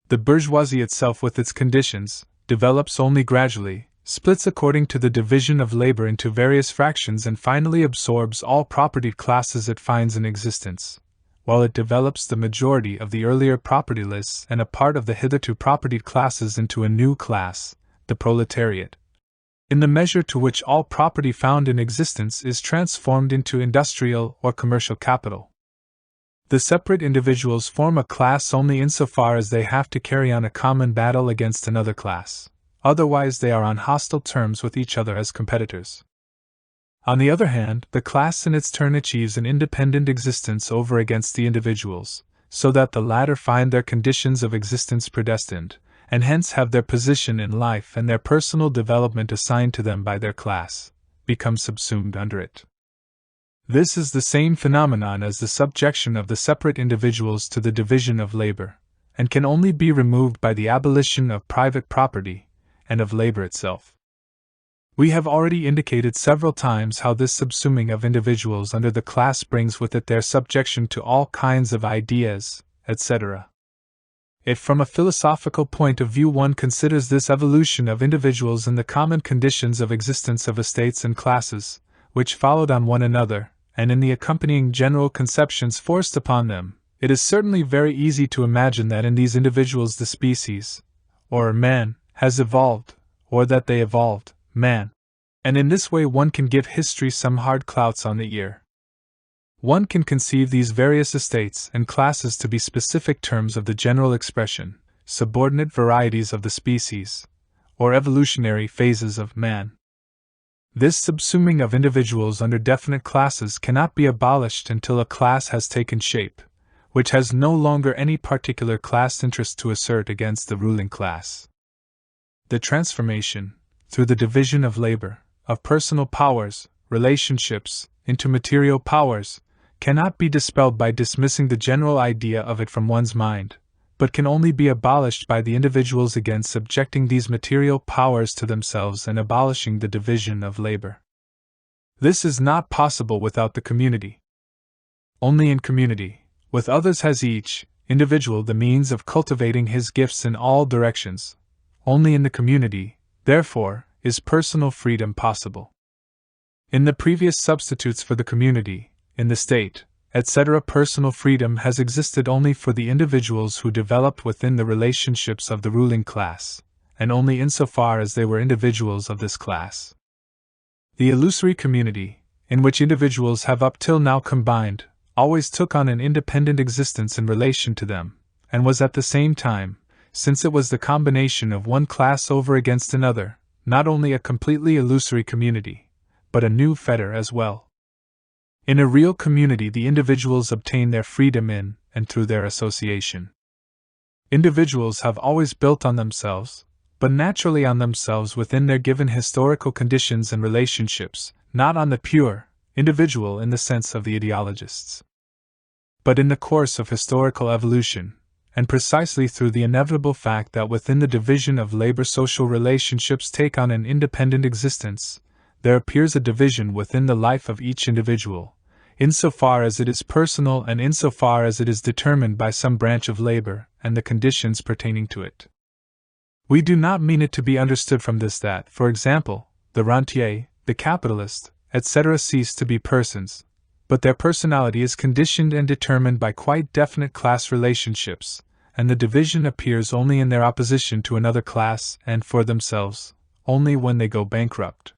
The bourgeoisie itself with its conditions, develops only gradually, splits according to the division of labor into various fractions and finally absorbs all propertied classes it finds in existence, while it develops the majority of the earlier propertyless and a part of the hitherto propertied classes into a new class, the proletariat, in the measure to which all property found in existence is transformed into industrial or commercial capital. The separate individuals form a class only insofar as they have to carry on a common battle against another class, otherwise they are on hostile terms with each other as competitors. On the other hand, the class in its turn achieves an independent existence over against the individuals, so that the latter find their conditions of existence predestined, and hence have their position in life and their personal development assigned to them by their class, become subsumed under it. This is the same phenomenon as the subjection of the separate individuals to the division of labor, and can only be removed by the abolition of private property and of labor itself. We have already indicated several times how this subsuming of individuals under the class brings with it their subjection to all kinds of ideas, etc. If from a philosophical point of view one considers this evolution of individuals in the common conditions of existence of estates and classes, which followed on one another, and in the accompanying general conceptions forced upon them, it is certainly very easy to imagine that in these individuals the species, or man, has evolved, or that they evolved, man. And in this way one can give history some hard clouts on the ear. One can conceive these various estates and classes to be specific terms of the general expression, subordinate varieties of the species, or evolutionary phases of man. This subsuming of individuals under definite classes cannot be abolished until a class has taken shape, which has no longer any particular class interest to assert against the ruling class. The transformation, through the division of labor, of personal powers, relationships, into material powers, cannot be dispelled by dismissing the general idea of it from one's mind, but can only be abolished by the individuals again subjecting these material powers to themselves and abolishing the division of labor. This is not possible without the community. Only in community, with others, has each individual the means of cultivating his gifts in all directions. Only in the community, therefore, is personal freedom possible. In the previous substitutes for the community, in the state, etc., personal freedom has existed only for the individuals who developed within the relationships of the ruling class, and only insofar as they were individuals of this class. The illusory community, in which individuals have up till now combined, always took on an independent existence in relation to them, and was at the same time, since it was the combination of one class over against another, not only a completely illusory community, but a new fetter as well. In a real community the individuals obtain their freedom in and through their association. Individuals have always built on themselves, but naturally on themselves within their given historical conditions and relationships, not on the pure individual in the sense of the ideologists. But in the course of historical evolution, and precisely through the inevitable fact that within the division of labor social relationships take on an independent existence, there appears a division within the life of each individual, insofar as it is personal and insofar as it is determined by some branch of labor and the conditions pertaining to it. We do not mean it to be understood from this that, for example, the rentier, the capitalist, etc. cease to be persons, but their personality is conditioned and determined by quite definite class relationships, and the division appears only in their opposition to another class and for themselves, only when they go bankrupt.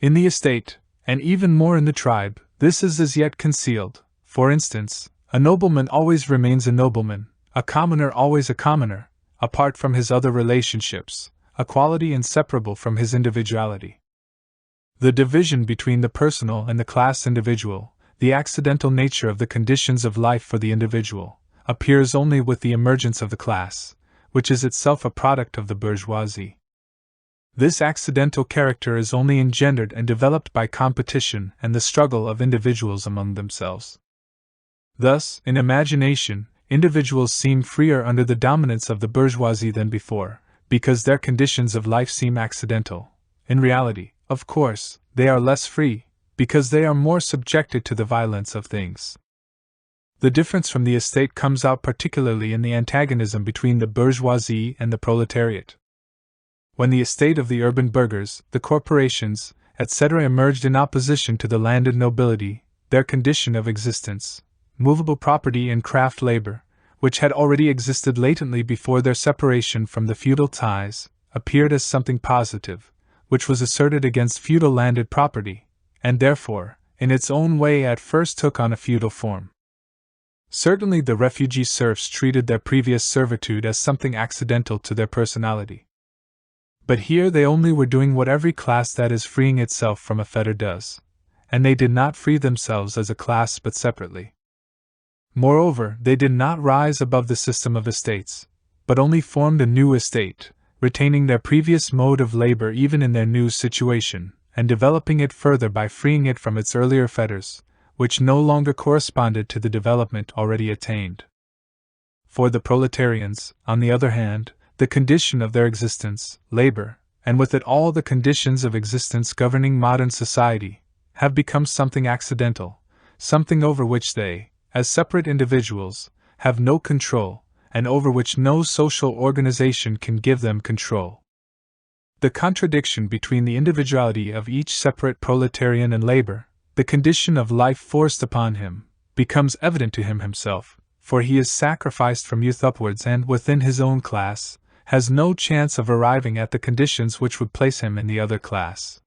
In the estate, and even more in the tribe, this is as yet concealed. For instance, a nobleman always remains a nobleman, a commoner always a commoner, apart from his other relationships, a quality inseparable from his individuality. The division between the personal and the class individual, the accidental nature of the conditions of life for the individual, appears only with the emergence of the class, which is itself a product of the bourgeoisie. This accidental character is only engendered and developed by competition and the struggle of individuals among themselves. Thus, in imagination, individuals seem freer under the dominance of the bourgeoisie than before, because their conditions of life seem accidental. In reality, of course, they are less free, because they are more subjected to the violence of things. The difference from the estate comes out particularly in the antagonism between the bourgeoisie and the proletariat. When the estate of the urban burghers, the corporations, etc. emerged in opposition to the landed nobility, their condition of existence, movable property and craft labor, which had already existed latently before their separation from the feudal ties, appeared as something positive, which was asserted against feudal landed property, and therefore, in its own way at first took on a feudal form. Certainly the refugee serfs treated their previous servitude as something accidental to their personality. But here they only were doing what every class that is freeing itself from a fetter does, and they did not free themselves as a class but separately. Moreover, they did not rise above the system of estates, but only formed a new estate, retaining their previous mode of labor even in their new situation, and developing it further by freeing it from its earlier fetters, which no longer corresponded to the development already attained. For the proletarians, on the other hand, the condition of their existence, labor, and with it all the conditions of existence governing modern society, have become something accidental, something over which they, as separate individuals, have no control, and over which no social organization can give them control. The contradiction between the individuality of each separate proletarian and labor, the condition of life forced upon him, becomes evident to him himself, for he is sacrificed from youth upwards and, within his own class, has no chance of arriving at the conditions which would place him in the other class.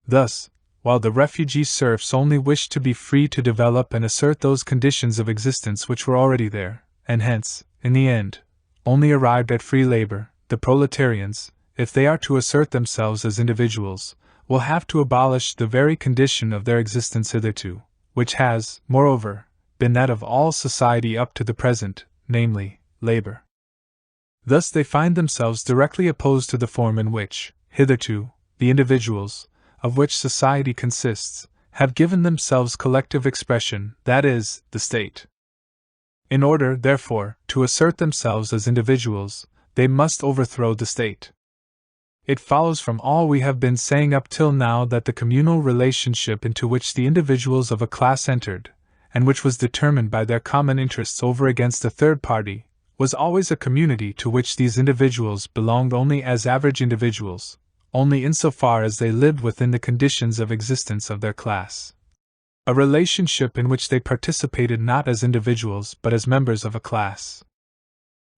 Thus, while the refugee serfs only wished to be free to develop and assert those conditions of existence which were already there, and hence, in the end, only arrived at free labor, the proletarians, if they are to assert themselves as individuals, will have to abolish the very condition of their existence hitherto, which has, moreover, been that of all society up to the present, namely, labor. Thus they find themselves directly opposed to the form in which, hitherto, the individuals, of which society consists, have given themselves collective expression, that is, the state. In order, therefore, to assert themselves as individuals, they must overthrow the state. It follows from all we have been saying up till now that the communal relationship into which the individuals of a class entered, and which was determined by their common interests over against a third party, was always a community to which these individuals belonged only as average individuals, only insofar as they lived within the conditions of existence of their class. A relationship in which they participated not as individuals but as members of a class.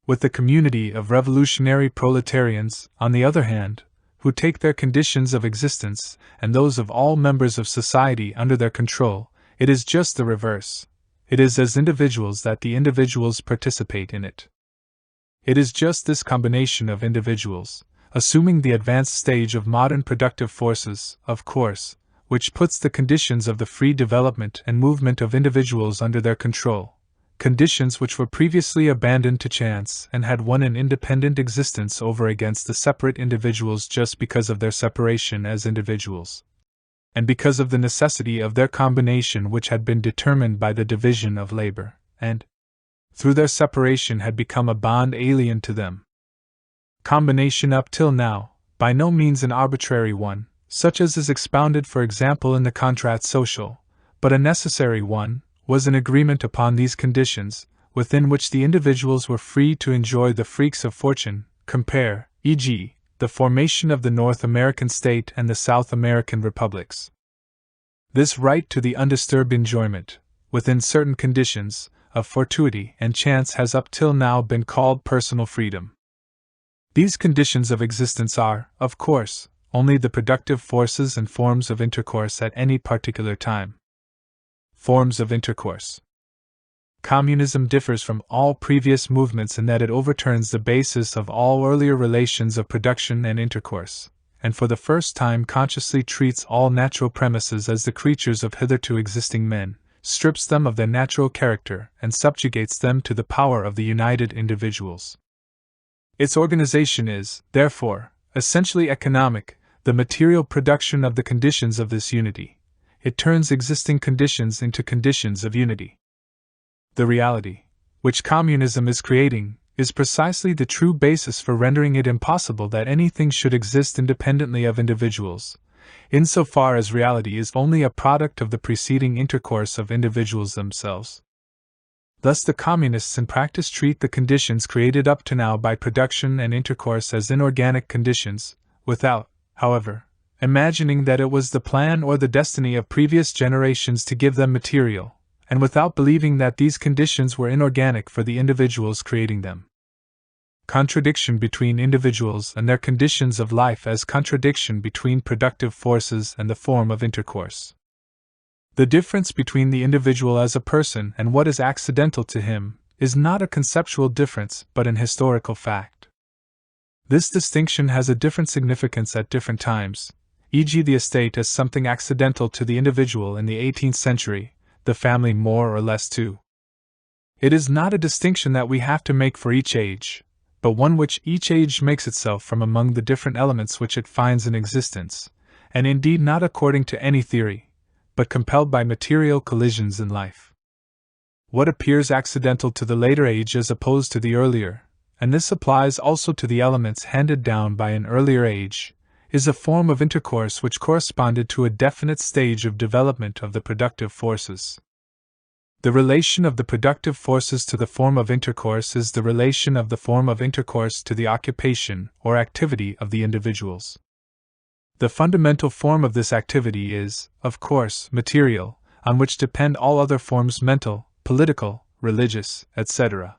With the community of revolutionary proletarians, on the other hand, who take their conditions of existence and those of all members of society under their control, it is just the reverse. It is as individuals that the individuals participate in it. It is just this combination of individuals, assuming the advanced stage of modern productive forces, of course, which puts the conditions of the free development and movement of individuals under their control, conditions which were previously abandoned to chance and had won an independent existence over against the separate individuals just because of their separation as individuals, and because of the necessity of their combination which had been determined by the division of labor, and, through their separation, had become a bond alien to them. Combination up till now, by no means an arbitrary one, such as is expounded for example in the Contrat Social, but a necessary one, was an agreement upon these conditions, within which the individuals were free to enjoy the freaks of fortune, compare, e.g., the formation of the North American state and the South American republics. This right to the undisturbed enjoyment, within certain conditions, of fortuity and chance has up till now been called personal freedom. These conditions of existence are, of course, only the productive forces and forms of intercourse at any particular time. Forms of intercourse. Communism differs from all previous movements in that it overturns the basis of all earlier relations of production and intercourse, and for the first time consciously treats all natural premises as the creatures of hitherto existing men, strips them of their natural character, and subjugates them to the power of the united individuals. Its organization is, therefore, essentially economic, the material production of the conditions of this unity. It turns existing conditions into conditions of unity. The reality, which communism is creating, is precisely the true basis for rendering it impossible that anything should exist independently of individuals, insofar as reality is only a product of the preceding intercourse of individuals themselves. Thus the communists in practice treat the conditions created up to now by production and intercourse as inorganic conditions, without, however, imagining that it was the plan or the destiny of previous generations to give them material, and without believing that these conditions were inorganic for the individuals creating them. Contradiction between individuals and their conditions of life as contradiction between productive forces and the form of intercourse. The difference between the individual as a person and what is accidental to him is not a conceptual difference but an historical fact. This distinction has a different significance at different times, e.g. the estate as something accidental to the individual in the 18th century, the family more or less too. It is not a distinction that we have to make for each age, but one which each age makes itself from among the different elements which it finds in existence, and indeed not according to any theory, but compelled by material collisions in life. What appears accidental to the later age as opposed to the earlier, and this applies also to the elements handed down by an earlier age, is a form of intercourse which corresponded to a definite stage of development of the productive forces. The relation of the productive forces to the form of intercourse is the relation of the form of intercourse to the occupation or activity of the individuals. The fundamental form of this activity is, of course, material, on which depend all other forms mental, political, religious, etc.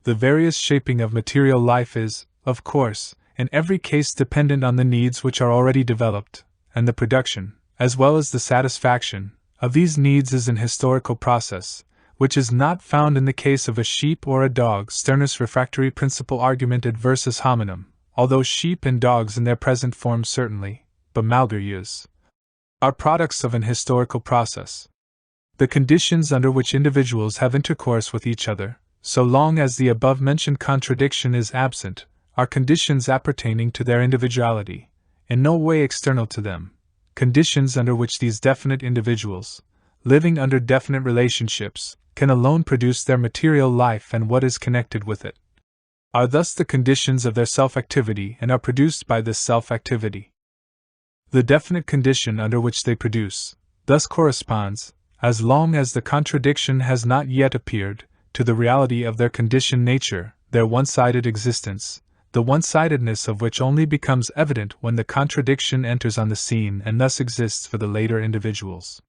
The various shaping of material life is, of course, in every case dependent on the needs which are already developed, and the production, as well as the satisfaction, of these needs is an historical process, which is not found in the case of a sheep or a dog. Stirner's refractory principle argument adversus hominum, although sheep and dogs in their present form certainly, but malgré use, are products of an historical process. The conditions under which individuals have intercourse with each other, so long as the above-mentioned contradiction is absent, are conditions appertaining to their individuality, in no way external to them, conditions under which these definite individuals, living under definite relationships, can alone produce their material life and what is connected with it, are thus the conditions of their self-activity and are produced by this self-activity. The definite condition under which they produce, thus corresponds, as long as the contradiction has not yet appeared, to the reality of their conditioned nature, their one-sided existence, the one-sidedness of which only becomes evident when the contradiction enters on the scene and thus exists for the later individuals.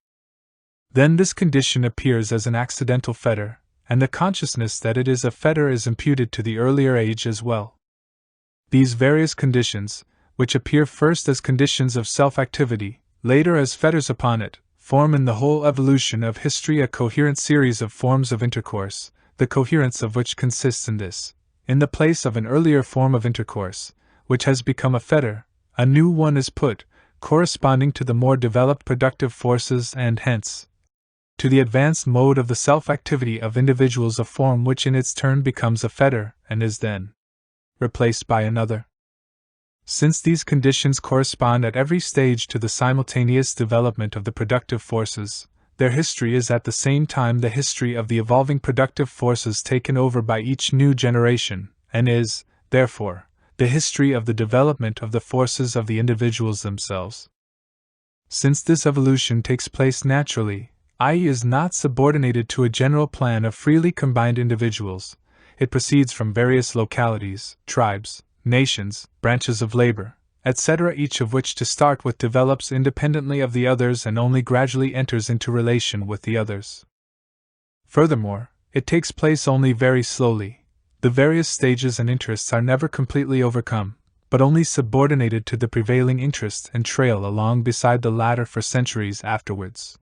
Then this condition appears as an accidental fetter, and the consciousness that it is a fetter is imputed to the earlier age as well. These various conditions, which appear first as conditions of self-activity, later as fetters upon it, form in the whole evolution of history a coherent series of forms of intercourse, the coherence of which consists in this: in the place of an earlier form of intercourse, which has become a fetter, a new one is put, corresponding to the more developed productive forces and hence to the advanced mode of the self-activity of individuals, a form which in its turn becomes a fetter and is then replaced by another. Since these conditions correspond at every stage to the simultaneous development of the productive forces, their history is at the same time the history of the evolving productive forces taken over by each new generation, and is, therefore, the history of the development of the forces of the individuals themselves. Since this evolution takes place naturally, i.e., is not subordinated to a general plan of freely combined individuals, it proceeds from various localities, tribes, nations, branches of labor, etc., each of which to start with develops independently of the others and only gradually enters into relation with the others. Furthermore, it takes place only very slowly. The various stages and interests are never completely overcome, but only subordinated to the prevailing interest and trail along beside the latter for centuries afterwards.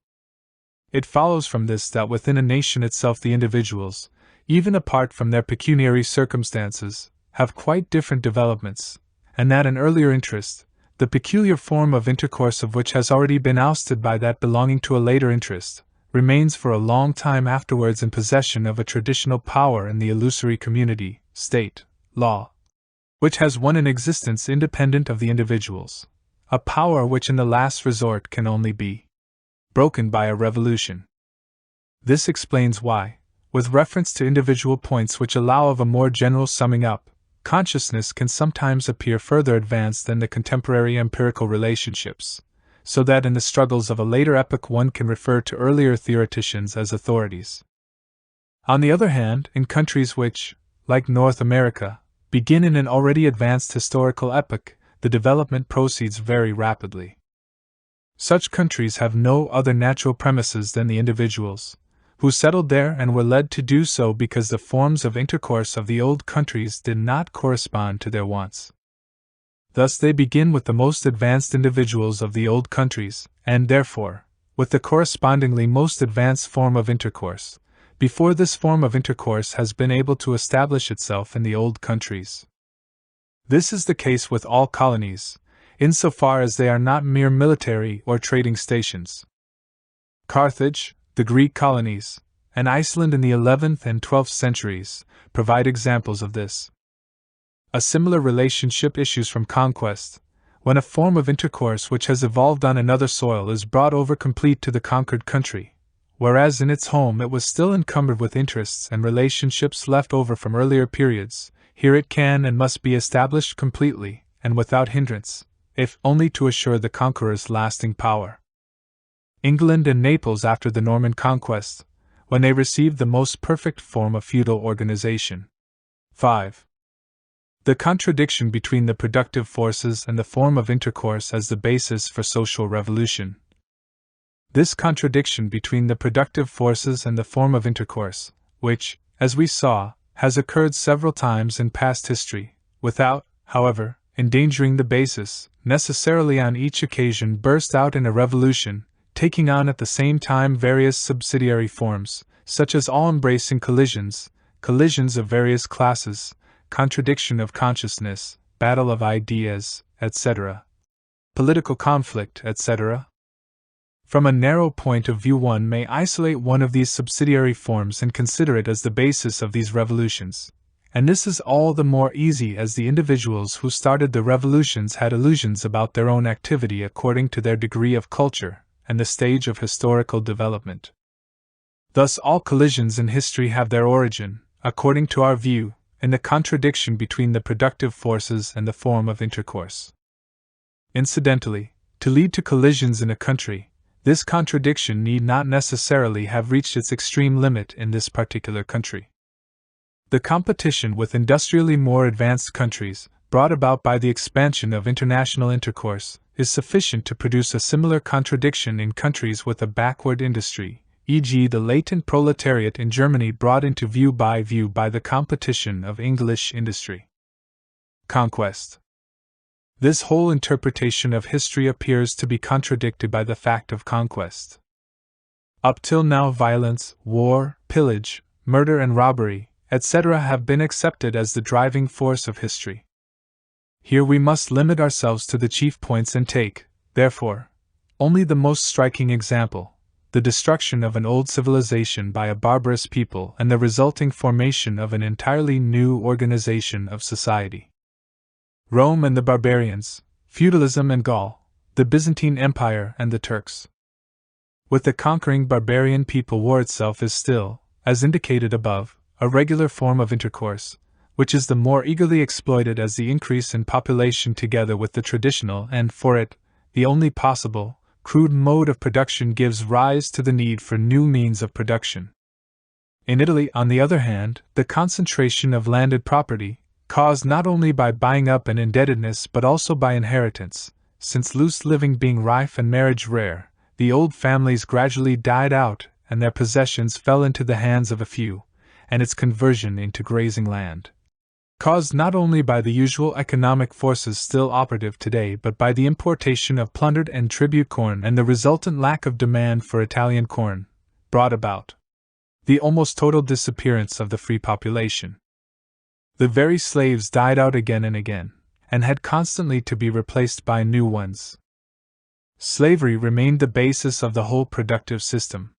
It follows from this that within a nation itself the individuals, even apart from their pecuniary circumstances, have quite different developments, and that an earlier interest, the peculiar form of intercourse of which has already been ousted by that belonging to a later interest, remains for a long time afterwards in possession of a traditional power in the illusory community, state, law, which has one in existence independent of the individuals, a power which in the last resort can only be broken by a revolution. This explains why, with reference to individual points which allow of a more general summing up, consciousness can sometimes appear further advanced than the contemporary empirical relationships, so that in the struggles of a later epoch one can refer to earlier theoreticians as authorities. On the other hand, in countries which, like North America, begin in an already advanced historical epoch, the development proceeds very rapidly. Such countries have no other natural premises than the individuals, who settled there and were led to do so because the forms of intercourse of the old countries did not correspond to their wants. Thus they begin with the most advanced individuals of the old countries, and therefore, with the correspondingly most advanced form of intercourse, before this form of intercourse has been able to establish itself in the old countries. This is the case with all colonies, insofar as they are not mere military or trading stations. Carthage, the Greek colonies, and Iceland in the 11th and 12th centuries, provide examples of this. A similar relationship issues from conquest, when a form of intercourse which has evolved on another soil is brought over complete to the conquered country, whereas in its home it was still encumbered with interests and relationships left over from earlier periods. Here it can and must be established completely and without hindrance, if only to assure the conqueror's lasting power. England and Naples after the Norman conquest, when they received the most perfect form of feudal organization. 5. The contradiction between the productive forces and the form of intercourse as the basis for social revolution. This contradiction between the productive forces and the form of intercourse, which, as we saw, has occurred several times in past history, without, however, endangering the basis, necessarily on each occasion burst out in a revolution, taking on at the same time various subsidiary forms, such as all-embracing collisions of various classes, contradiction of consciousness, battle of ideas, etc., political conflict, etc. From a narrow point of view, one may isolate one of these subsidiary forms and consider it as the basis of these revolutions, and this is all the more easy as the individuals who started the revolutions had illusions about their own activity according to their degree of culture and the stage of historical development. Thus, all collisions in history have their origin, according to our view, in the contradiction between the productive forces and the form of intercourse. Incidentally, to lead to collisions in a country, this contradiction need not necessarily have reached its extreme limit in this particular country. The competition with industrially more advanced countries, brought about by the expansion of international intercourse, is sufficient to produce a similar contradiction in countries with a backward industry, e.g., the latent proletariat in Germany brought into view by the competition of English industry. Conquest. This whole interpretation of history appears to be contradicted by the fact of conquest. Up till now, violence, war, pillage, murder, and robbery, etc., have been accepted as the driving force of history. Here we must limit ourselves to the chief points and take, therefore, only the most striking example: the destruction of an old civilization by a barbarous people and the resulting formation of an entirely new organization of society. Rome and the barbarians, feudalism and Gaul, the Byzantine Empire and the Turks. With the conquering barbarian people, war itself is still, as indicated above, a regular form of intercourse, which is the more eagerly exploited as the increase in population together with the traditional and, for it, the only possible, crude mode of production gives rise to the need for new means of production. In Italy, on the other hand, the concentration of landed property, caused not only by buying up and indebtedness but also by inheritance, since loose living being rife and marriage rare, the old families gradually died out and their possessions fell into the hands of a few, and its conversion into grazing land. Caused not only by the usual economic forces still operative today but by the importation of plundered and tribute corn and the resultant lack of demand for Italian corn, brought about the almost total disappearance of the free population. The very slaves died out again and again, and had constantly to be replaced by new ones. Slavery remained the basis of the whole productive system.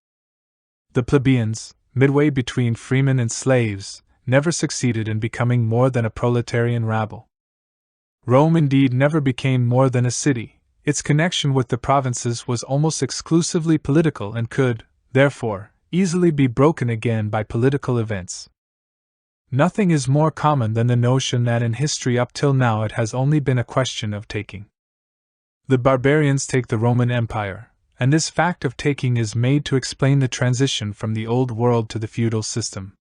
The plebeians, midway between freemen and slaves, never succeeded in becoming more than a proletarian rabble. Rome indeed never became more than a city. Its connection with the provinces was almost exclusively political and could, therefore, easily be broken again by political events. Nothing is more common than the notion that in history up till now it has only been a question of taking. The barbarians take the Roman Empire, and this fact of taking is made to explain the transition from the old world to the feudal system.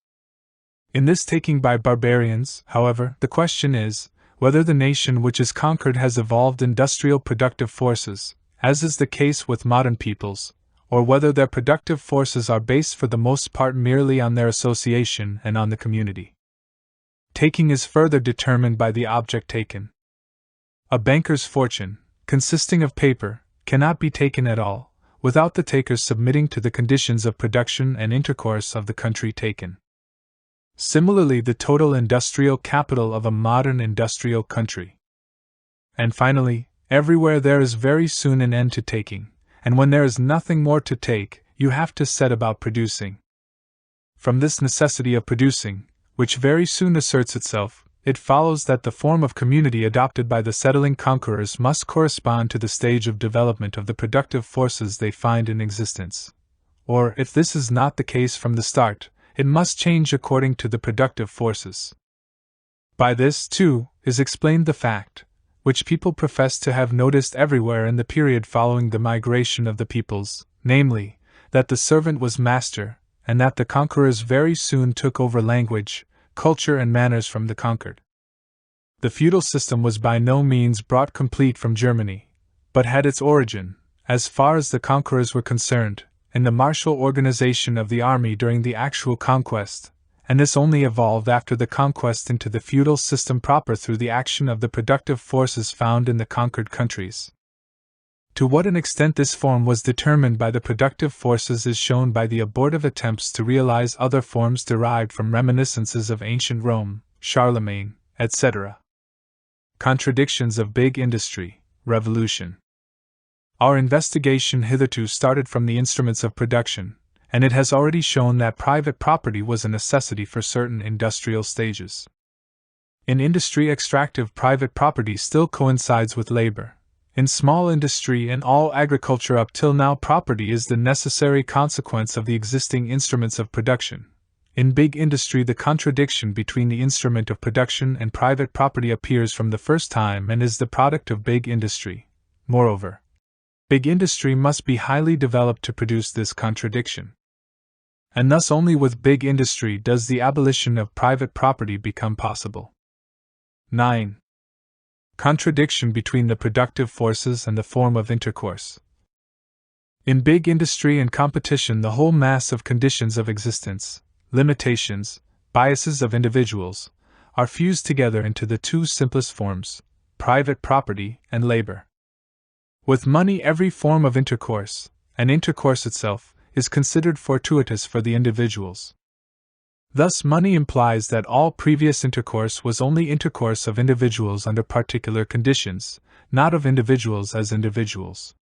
In this taking by barbarians, however, the question is, whether the nation which is conquered has evolved industrial productive forces, as is the case with modern peoples, or whether their productive forces are based for the most part merely on their association and on the community. Taking is further determined by the object taken. A banker's fortune, consisting of paper, cannot be taken at all, without the taker's submitting to the conditions of production and intercourse of the country taken. Similarly, the total industrial capital of a modern industrial country. And finally, everywhere there is very soon an end to taking, and when there is nothing more to take, you have to set about producing. From this necessity of producing, which very soon asserts itself, it follows that the form of community adopted by the settling conquerors must correspond to the stage of development of the productive forces they find in existence. Or, if this is not the case from the start, it must change according to the productive forces. By this, too, is explained the fact, which people profess to have noticed everywhere in the period following the migration of the peoples, namely, that the servant was master, and that the conquerors very soon took over language, culture, and manners from the conquered. The feudal system was by no means brought complete from Germany, but had its origin, as far as the conquerors were concerned, in the martial organization of the army during the actual conquest, and this only evolved after the conquest into the feudal system proper through the action of the productive forces found in the conquered countries. To what an extent this form was determined by the productive forces is shown by the abortive attempts to realize other forms derived from reminiscences of ancient Rome, Charlemagne, etc. Contradictions of big industry, revolution. Our investigation hitherto started from the instruments of production, and it has already shown that private property was a necessity for certain industrial stages. In industry, extractive private property still coincides with labor. In small industry and all agriculture up till now, property is the necessary consequence of the existing instruments of production. In big industry, the contradiction between the instrument of production and private property appears from the first time and is the product of big industry. Moreover, big industry must be highly developed to produce this contradiction. And thus only with big industry does the abolition of private property become possible. 9. Contradiction between the productive forces and the form of intercourse. In big industry and competition, the whole mass of conditions of existence, limitations, biases of individuals, are fused together into the two simplest forms, private property and labor. With money, every form of intercourse, and intercourse itself, is considered fortuitous for the individuals. Thus, money implies that all previous intercourse was only intercourse of individuals under particular conditions, not of individuals as individuals.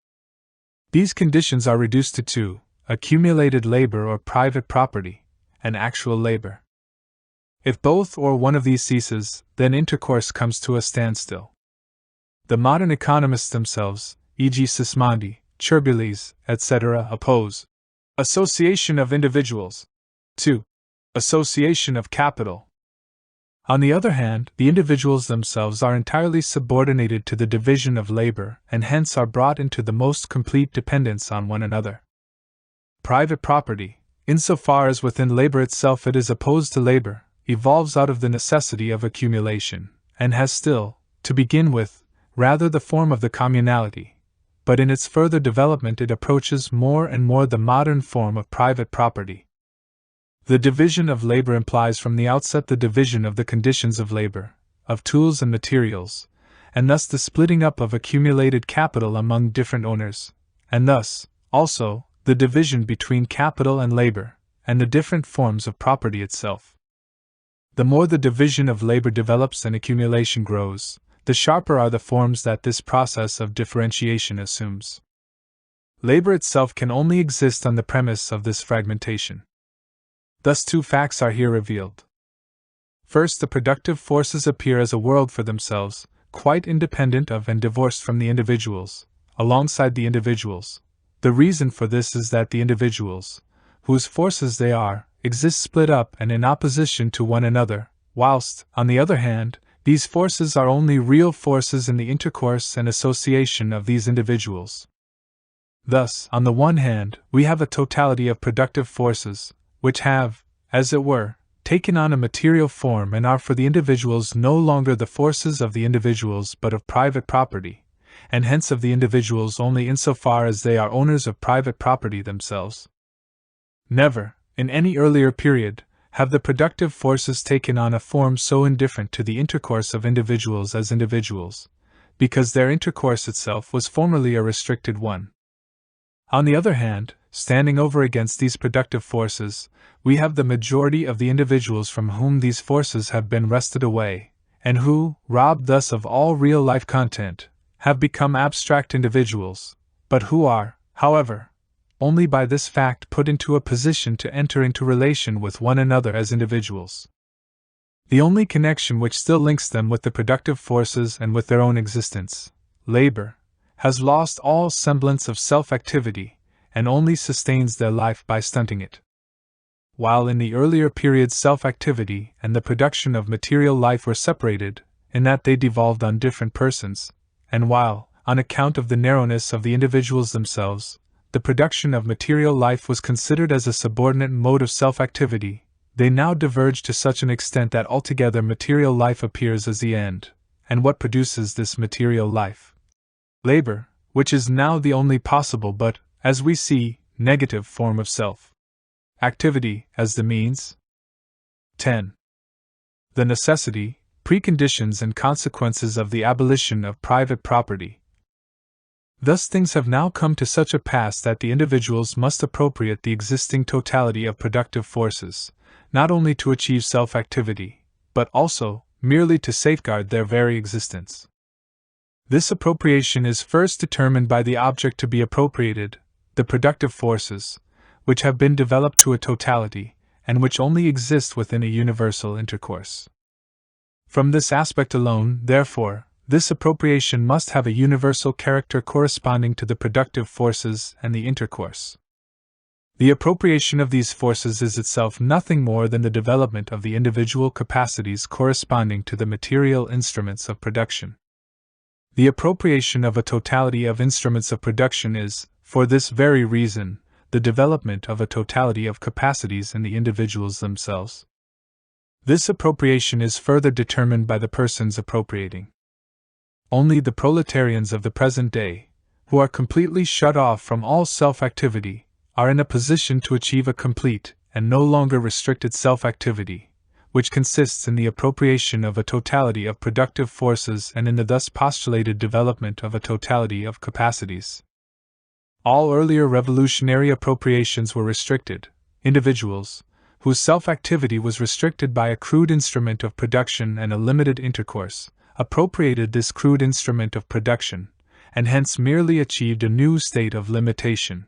These conditions are reduced to two: accumulated labor or private property, and actual labor. If both or one of these ceases, then intercourse comes to a standstill. The modern economists themselves, e.g. Sismondi, Cherbuliez, etc., oppose association of individuals to association of capital. On the other hand, the individuals themselves are entirely subordinated to the division of labor and hence are brought into the most complete dependence on one another. Private property, insofar as within labor itself it is opposed to labor, evolves out of the necessity of accumulation, and has still, to begin with, rather the form of the communality, but in its further development it approaches more and more the modern form of private property. The division of labor implies from the outset the division of the conditions of labor, of tools and materials, and thus the splitting up of accumulated capital among different owners, and thus, also, the division between capital and labor, and the different forms of property itself. The more the division of labor develops and accumulation grows, the sharper are the forms that this process of differentiation assumes. Labor itself can only exist on the premise of this fragmentation. Thus, two facts are here revealed. First, the productive forces appear as a world for themselves, quite independent of and divorced from the individuals, alongside the individuals. The reason for this is that the individuals, whose forces they are, exist split up and in opposition to one another, whilst, on the other hand, these forces are only real forces in the intercourse and association of these individuals. Thus, on the one hand, we have a totality of productive forces, which have, as it were, taken on a material form and are for the individuals no longer the forces of the individuals but of private property, and hence of the individuals only insofar as they are owners of private property themselves. Never, in any earlier period, have the productive forces taken on a form so indifferent to the intercourse of individuals as individuals, because their intercourse itself was formerly a restricted one. On the other hand, standing over against these productive forces, we have the majority of the individuals from whom these forces have been wrested away, and who, robbed thus of all real life content, have become abstract individuals, but who are, however, only by this fact put into a position to enter into relation with one another as individuals. The only connection which still links them with the productive forces and with their own existence, labor, has lost all semblance of self-activity and only sustains their life by stunting it. While in the earlier periods self-activity and the production of material life were separated, in that they devolved on different persons, and while, on account of the narrowness of the individuals themselves, the production of material life was considered as a subordinate mode of self-activity, they now diverge to such an extent that altogether material life appears as the end, and what produces this material life? Labor, which is now the only possible but, as we see, negative form of self-activity as the means. 10. The necessity, preconditions and consequences of the abolition of private property. Thus things have now come to such a pass that the individuals must appropriate the existing totality of productive forces, not only to achieve self-activity, but also, merely to safeguard their very existence. This appropriation is first determined by the object to be appropriated, the productive forces, which have been developed to a totality, and which only exist within a universal intercourse. From this aspect alone, therefore, this appropriation must have a universal character corresponding to the productive forces and the intercourse. The appropriation of these forces is itself nothing more than the development of the individual capacities corresponding to the material instruments of production. The appropriation of a totality of instruments of production is, for this very reason, the development of a totality of capacities in the individuals themselves. This appropriation is further determined by the persons appropriating. Only the proletarians of the present day, who are completely shut off from all self-activity, are in a position to achieve a complete and no longer restricted self-activity, which consists in the appropriation of a totality of productive forces and in the thus postulated development of a totality of capacities. All earlier revolutionary appropriations were restricted. Individuals, whose self-activity was restricted by a crude instrument of production and a limited intercourse, appropriated this crude instrument of production, and hence merely achieved a new state of limitation.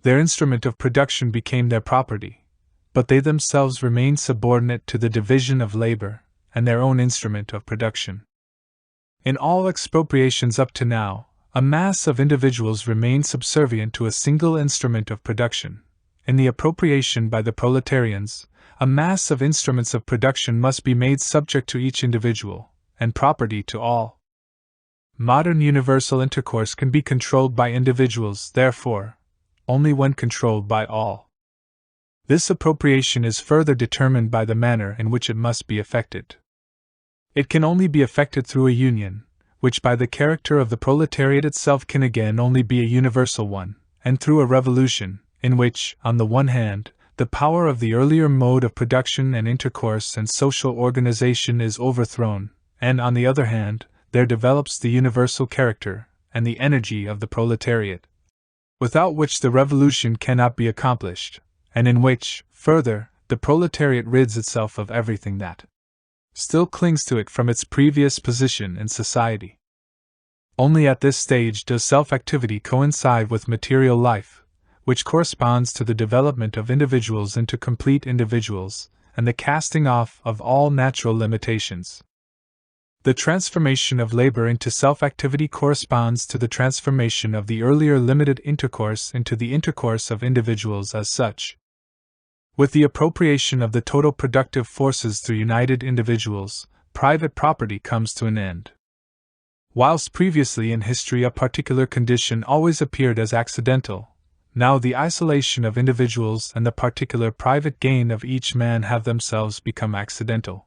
Their instrument of production became their property, but they themselves remained subordinate to the division of labor and their own instrument of production. In all expropriations up to now, a mass of individuals remained subservient to a single instrument of production. In the appropriation by the proletarians, a mass of instruments of production must be made subject to each individual, and property to all. Modern universal intercourse can be controlled by individuals, therefore, only when controlled by all. This appropriation is further determined by the manner in which it must be effected. It can only be effected through a union, which by the character of the proletariat itself can again only be a universal one, and through a revolution, in which, on the one hand, the power of the earlier mode of production and intercourse and social organization is overthrown, and on the other hand, there develops the universal character and the energy of the proletariat, without which the revolution cannot be accomplished, and in which, further, the proletariat rids itself of everything that still clings to it from its previous position in society. Only at this stage does self-activity coincide with material life, which corresponds to the development of individuals into complete individuals, and the casting off of all natural limitations. The transformation of labor into self-activity corresponds to the transformation of the earlier limited intercourse into the intercourse of individuals as such. With the appropriation of the total productive forces through united individuals, private property comes to an end. Whilst previously in history a particular condition always appeared as accidental, now the isolation of individuals and the particular private gain of each man have themselves become accidental.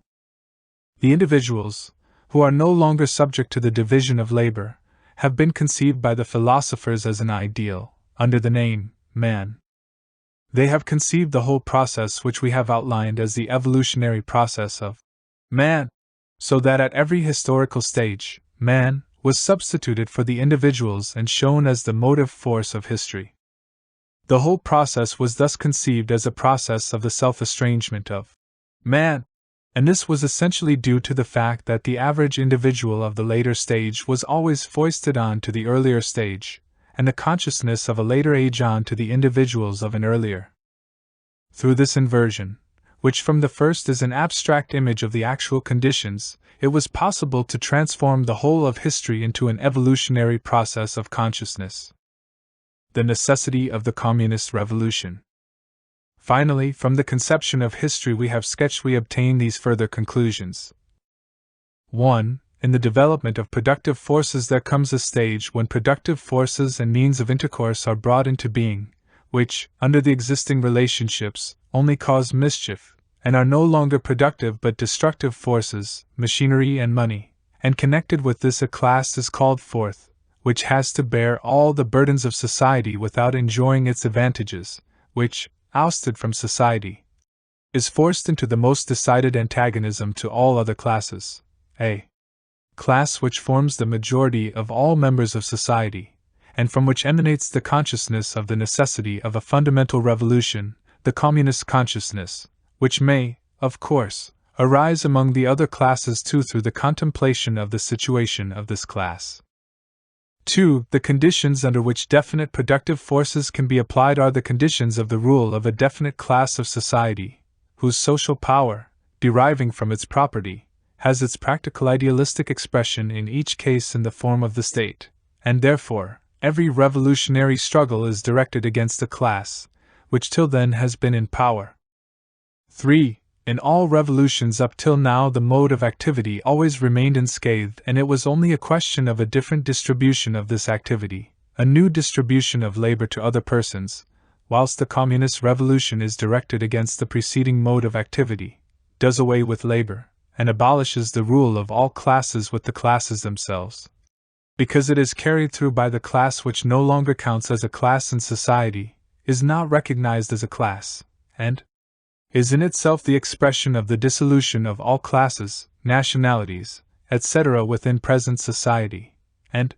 The individuals, who are no longer subject to the division of labor, have been conceived by the philosophers as an ideal, under the name man. They have conceived the whole process which we have outlined as the evolutionary process of man, so that at every historical stage, man was substituted for the individuals and shown as the motive force of history. The whole process was thus conceived as a process of the self-estrangement of man, and this was essentially due to the fact that the average individual of the later stage was always foisted on to the earlier stage, and the consciousness of a later age on to the individuals of an earlier. Through this inversion, which from the first is an abstract image of the actual conditions, it was possible to transform the whole of history into an evolutionary process of consciousness. The necessity of the communist revolution. Finally, from the conception of history we have sketched, we obtain these further conclusions. 1. In the development of productive forces there comes a stage when productive forces and means of intercourse are brought into being, which, under the existing relationships, only cause mischief, and are no longer productive but destructive forces, machinery and money, and connected with this a class is called forth, which has to bear all the burdens of society without enjoying its advantages, which, ousted from society, is forced into the most decided antagonism to all other classes, a class which forms the majority of all members of society, and from which emanates the consciousness of the necessity of a fundamental revolution, the communist consciousness, which may, of course, arise among the other classes too through the contemplation of the situation of this class. 2. The conditions under which definite productive forces can be applied are the conditions of the rule of a definite class of society, whose social power, deriving from its property, has its practical idealistic expression in each case in the form of the state, and therefore, every revolutionary struggle is directed against a class, which till then has been in power. 3. In all revolutions up till now the mode of activity always remained unscathed, and it was only a question of a different distribution of this activity, a new distribution of labor to other persons, whilst the communist revolution is directed against the preceding mode of activity, does away with labor, and abolishes the rule of all classes with the classes themselves. Because it is carried through by the class which no longer counts as a class in society, is not recognized as a class, and is in itself the expression of the dissolution of all classes, nationalities, etc. within present society, and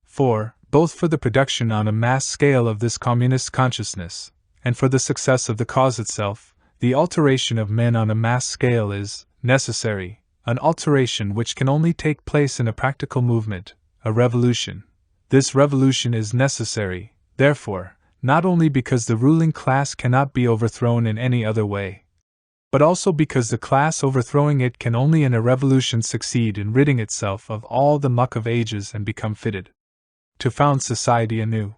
4. Both for the production on a mass scale of this communist consciousness, and for the success of the cause itself, the alteration of men on a mass scale is necessary, an alteration which can only take place in a practical movement, a revolution. This revolution is necessary, therefore, not only because the ruling class cannot be overthrown in any other way, but also because the class overthrowing it can only in a revolution succeed in ridding itself of all the muck of ages and become fitted to found society anew.